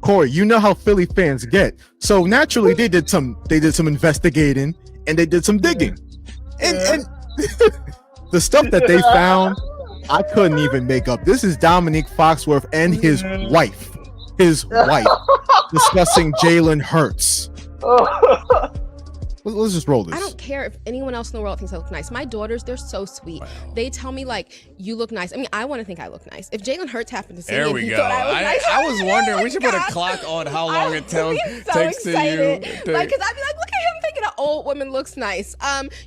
Kory, you know how Philly fans get. So naturally, they did some investigating and they did some digging, and the stuff that they found, I couldn't even make up. This is Dominique Foxworth and his wife discussing Jalen Hurts. Let's just roll this. I don't care if anyone else in the world thinks I look nice. My daughters, they're so sweet. Wow. They tell me, like, you look nice. I mean, I want to think I look nice. If Jalen Hurts happened to see me, he thought I looked nice. I was wondering, we should put a clock on how long it takes to you. Like, because I'd be like, look at him thinking an old woman looks nice.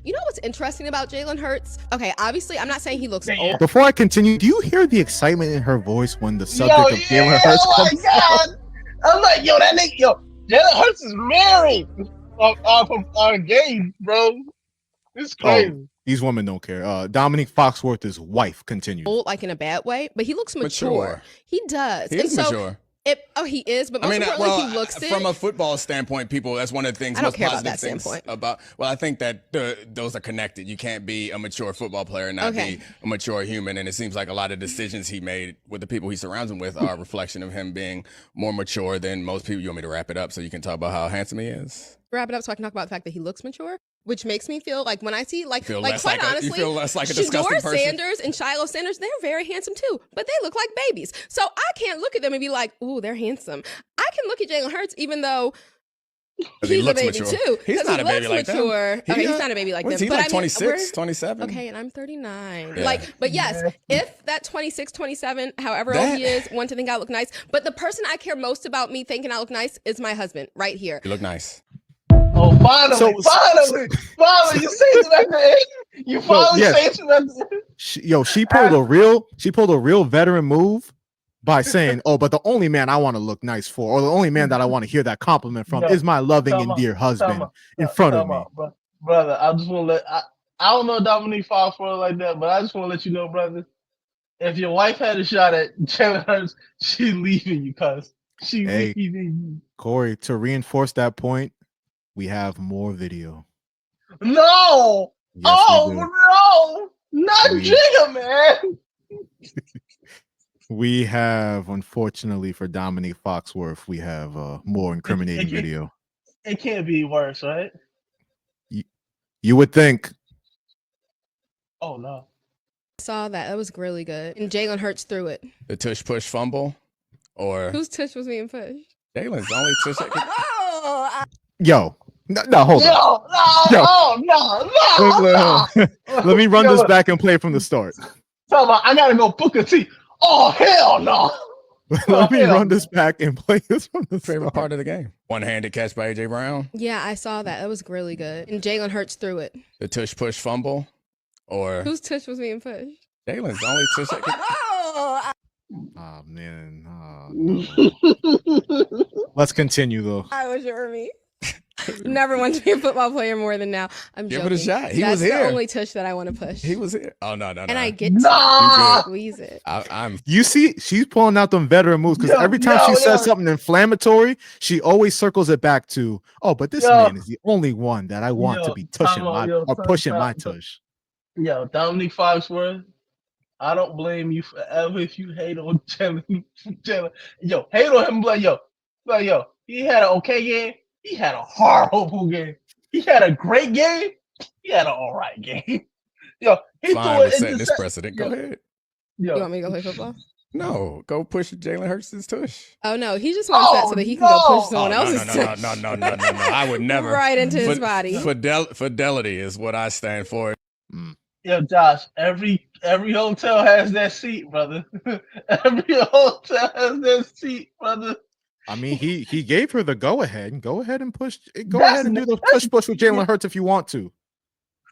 You know what's interesting about Jalen Hurts? Okay, obviously, I'm not saying he looks old. Before I continue, do you hear the excitement in her voice when the subject of Jalen Hurts comes up? I'm like, yo, that nigga, Jalen Hurts is married. On game, bro. It's crazy. Oh, these women don't care. Dominique Foxworth is wife. Continues. Old, like in a bad way, but he looks mature. He does. He is mature. He is, but most importantly, he looks it. From a football standpoint, that's one of the things. I don't most care positive about that things standpoint. About. Well, I think that those are connected. You can't be a mature football player and not be a mature human. And it seems like a lot of decisions he made with the people he surrounds him with are a reflection of him being more mature than most people. You want me to wrap it up so you can talk about how handsome he is? Wrap it up so I can talk about the fact that he looks mature, which makes me feel like when I see quite honestly, you feel less like a disgusting person. Sanders and Shiloh Sanders, they're very handsome too, but they look like babies. So I can't look at them and be like, ooh, they're handsome. I can look at Jalen Hurts even though he's a baby too. He's not a baby like them. He's not a baby like them. He's like 26, 27. Okay, and I'm 39. Yeah. But yes, if that 26, 27, however old he is, want to think I look nice. But the person I care most about me thinking I look nice is my husband right here. You look nice. Oh, finally, you saved it at the end. You finally saved it at the end. She pulled a real veteran move by saying, "Oh, but the only man I want to look nice for, or the only man that I want to hear that compliment from, is my loving and dear husband in front of me." Brother, I just want to I don't know Dominique Foxworth like that, but I just want to let you know, brother, if your wife had a shot at Jalen Hurts, she's leaving you, cuz. She's leaving you. Kory, to reinforce that point, we have more video. No! Yes, no! Not Jigga, man! We have, unfortunately for Dominique Foxworth, we have more incriminating video. It can't be worse, right? You would think. Oh, no. I saw that. That was really good. And Jalen Hurts threw it. The tush push fumble? Or whose tush was being pushed? Jalen's only tush. Yo. No, hold on. No. Let me run this back and play from the start. I gotta go Booker T. Oh, hell no. Let me run this back and play this from the favorite start. part of the game. One-handed catch by A.J. Brown. Yeah, I saw that. That was really good. And Jalen Hurts threw it. The tush push fumble? Or whose tush was being pushed? Jalen's only tush. Oh, man. No. Let's continue, though. I was sure me. Never wanted to be a football player more than now. I'm Give joking. it a shot. He That's was here. the only tush that I want to push. He was here. Oh no. And I get to squeeze it. I'm. You see, she's pulling out them veteran moves because every time she says something inflammatory, she always circles it back to, oh, but this man is the only one that I want to be pushing my tush. Yo, Dominique Foxworth, I don't blame you forever if you hate on Jalen. Yo, hate on him, like yo, he had an okay game. He had a horrible game. He had a great game. He had an all right game. Yo, he Fine with setting this precedent. Go ahead. You want me to go play football? No, go push Jalen Hurts' tush. Oh no, he just wants that so that he can go push someone else's tush. No. I would never. Right into his body. Fidelity is what I stand for. Yo, Josh, every hotel has that seat, brother. Every hotel has that seat, brother. I mean, he gave her the go ahead. Go ahead and push. Go ahead and do the push with Jalen Hurts if you want to.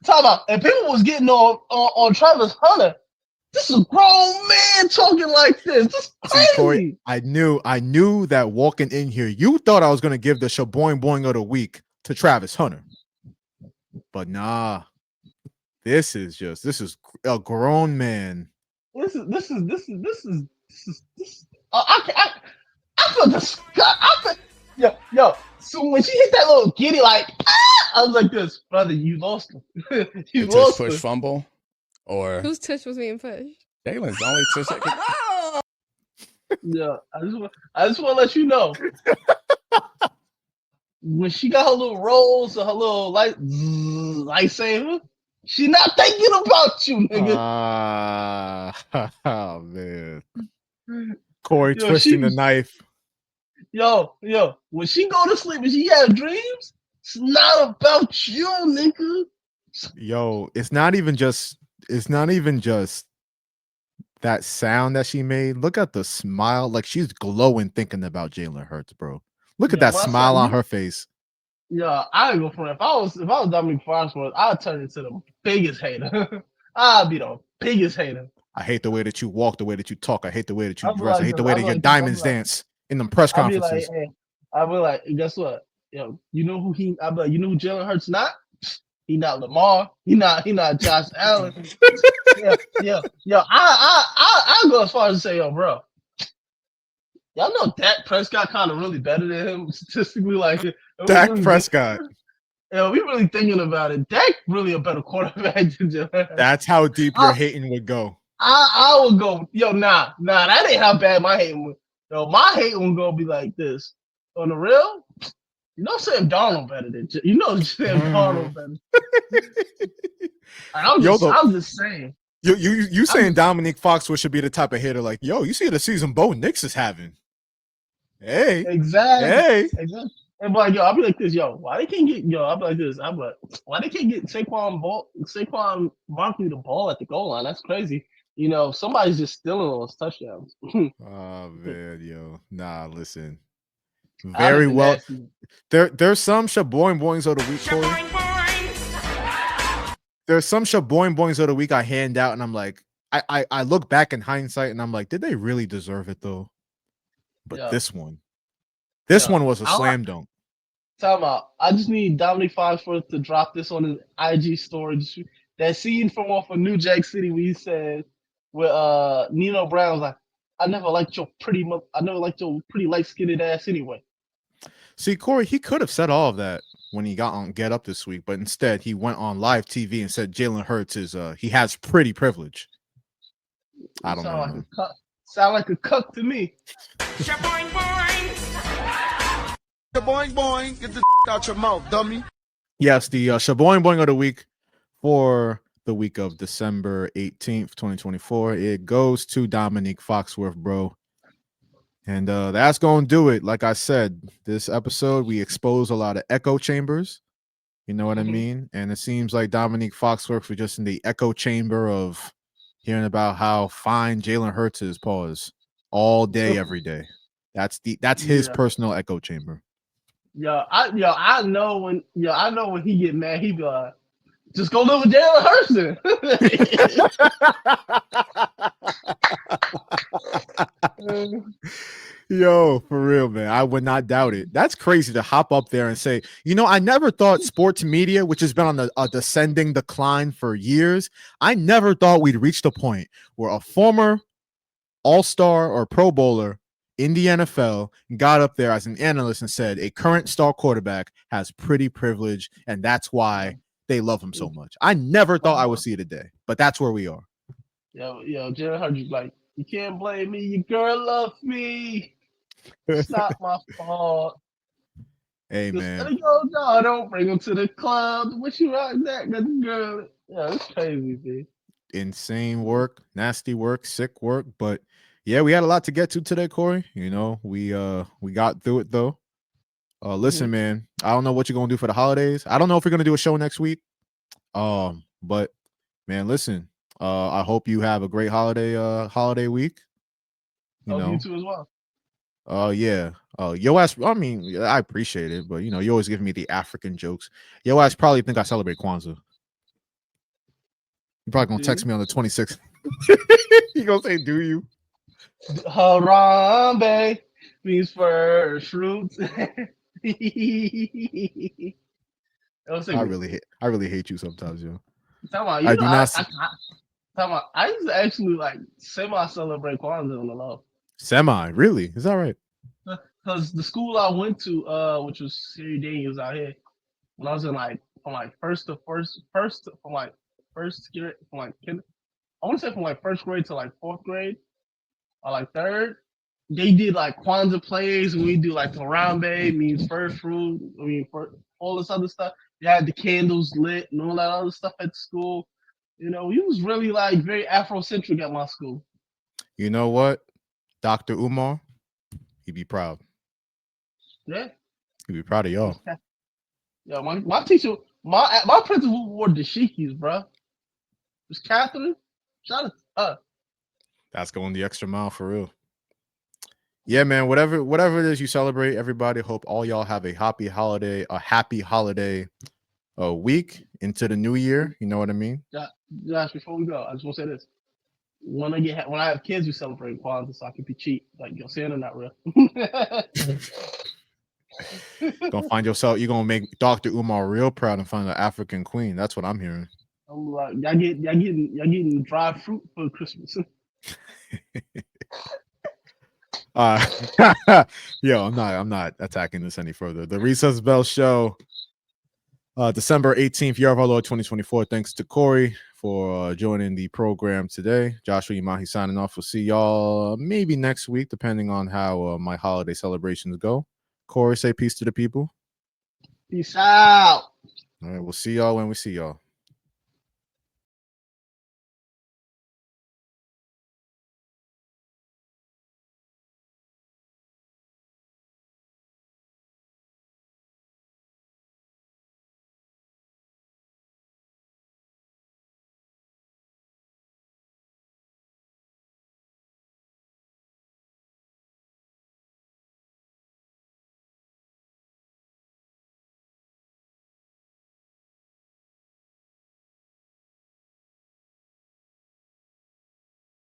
Talk about, and people was getting on Travis Hunter. This is a grown man talking like this. This is crazy. See, Kory, I knew that walking in here, you thought I was gonna give the Boing of the week to Travis Hunter, but nah. This is a grown man. This is. I feel disgusted. Yo. So when she hit that little giddy, like, I was like, "This brother, you lost him. you The lost tush him." fumble, or whose tush was being pushed? Jalen's only tush. Yeah, I just want to let you know. When she got her little rolls or her little lightsaber, she not thinking about you, nigga. Oh man, Kory twisting the knife. Yo, when she go to sleep and she have dreams, it's not about you, nigga. Yo, it's not even just that sound that she made. Look at the smile, like she's glowing thinking about Jalen Hurts, bro. Look at that smile on her face. Yeah, I ain't go for it. If I was Dominique Foxworth, I'd turn into the biggest hater. I'd be the biggest hater. I hate the way that you walk, the way that you talk. I hate the way that you I'm dress. like I hate the this. way I'm that your like this. diamonds I'm like- dance in them press I'd be conferences. like, I'd be like, guess what? Yo, you know who he? I'd be like, you know who Jalen Hurts not? He not Lamar. He not Josh Allen. yeah. I go as far as to say, yo, bro. Y'all know Dak Prescott kind of really better than him statistically. Like Dak Prescott. Yeah, we really thinking about it. Dak really a better quarterback than Jalen Hurts. That's how deep your hating would go. I would go, yo, nah, that ain't how bad my hating would. Yo, my hating would go be like this. On the real, you know Sam Darnold better than Sam Darnold better. I'm just saying. You saying Dominique Foxworth should be the type of hitter like, yo, you see the season Bo Nix is having. Hey. Exactly. Hey. Exactly. And like, yo, I'll be like this, yo, why they can't get, yo, I'll be like this, I'm like, why they can't get Saquon Barkley the ball at the goal line? That's crazy. You know, somebody's just stealing those touchdowns. Oh man, yo. Nah, listen. Very well. There's some Boings of the week, Kory. There's some Boings of the week I hand out, and I'm like, I look back in hindsight, and I'm like, did they really deserve it though? But this one was a slam dunk. Time out. I just need Dominique Foxworth to drop this on his IG story. That scene from off of New Jack City where he said, where Nino Brown was like, I never liked your pretty light-skinned ass anyway. See, Kory, he could have said all of that when he got on Get Up this week, but instead he went on live TV and said Jalen Hurts is he has pretty privilege. I don't know. Sound like a cuck to me. Boing, get the out your mouth, dummy. Yes, the Boing of the week for the week of December 18th, 2024. It goes to Dominique Foxworth, bro. And that's going to do it. Like I said, this episode, we expose a lot of echo chambers. You know what I mean? And it seems like Dominique Foxworth was just in the echo chamber of hearing about how fine Jalen Hurts is, pause, all day, every day. That's his personal echo chamber. I know when he get mad, he be like, just go live with Jalen Hurts then. Yo, for real, man. I would not doubt it. That's crazy to hop up there and say, I never thought sports media, which has been on a descending decline for years, I never thought we'd reach the point where a former all-star or Pro Bowler in the NFL got up there as an analyst and said a current star quarterback has pretty privilege, and that's why they love him so much. I never thought I would see it today, but that's where we are. Yo, Jared Hudgens like, you can't blame me. Your girl loves me. It's not my fault. Hey, Just man. let it go, no, don't bring him to the club. What you like that good girl? Yeah, it's crazy, dude. Insane work, nasty work, sick work, but yeah, we had a lot to get to today, Kory. We got through it though. Listen, man, I don't know what you're gonna do for the holidays. I don't know if we're gonna do a show next week. But man, listen, I hope you have a great holiday week. You too as well. Yeah. Yo ass, I mean, I appreciate it, but you always give me the African jokes. Yo ass probably think I celebrate Kwanzaa. You're probably gonna text me on the 26th. You gonna say, do you? Harambe means first fruits. I really hate you sometimes, yo. I used to actually like semi-celebrate Kwanzaa on the low. Semi, really? Is that right? Because the school I went to, which was Siri Daniels out here, when I was in from first grade to like fourth grade or like third, they did like Kwanzaa plays and we do like Harambe means first fruit. I mean, for all this other stuff. They had the candles lit and all that other stuff at school. We was really like very Afrocentric at my school. You know what? Dr. Umar, he'd be proud. Yeah. He'd be proud of y'all. Yeah, my teacher, my principal wore dashikis, bro. It was Catherine. Shout out to her. That's going the extra mile for real. Yeah, man. Whatever it is you celebrate, everybody. Hope all y'all have a happy holiday week into the new year. You know what I mean? Josh, before we go, I just want to say this: when I have kids, we celebrate Kwanzaa, so I can be cheap. Like Santa, not real. Gonna find yourself. You're gonna make Dr. Umar real proud and find an African queen. That's what I'm hearing. I'm like, y'all getting dry fruit for Christmas. Yo, I'm not attacking this any further. The Recess Bell Show, December 18th, year of our Lord 2024. Thanks to Kory for joining the program today. Joshua Umahi signing off. We'll see y'all maybe next week, depending on how my holiday celebrations go. Kory, say peace to the people. Peace out. All right, we'll see y'all when we see y'all.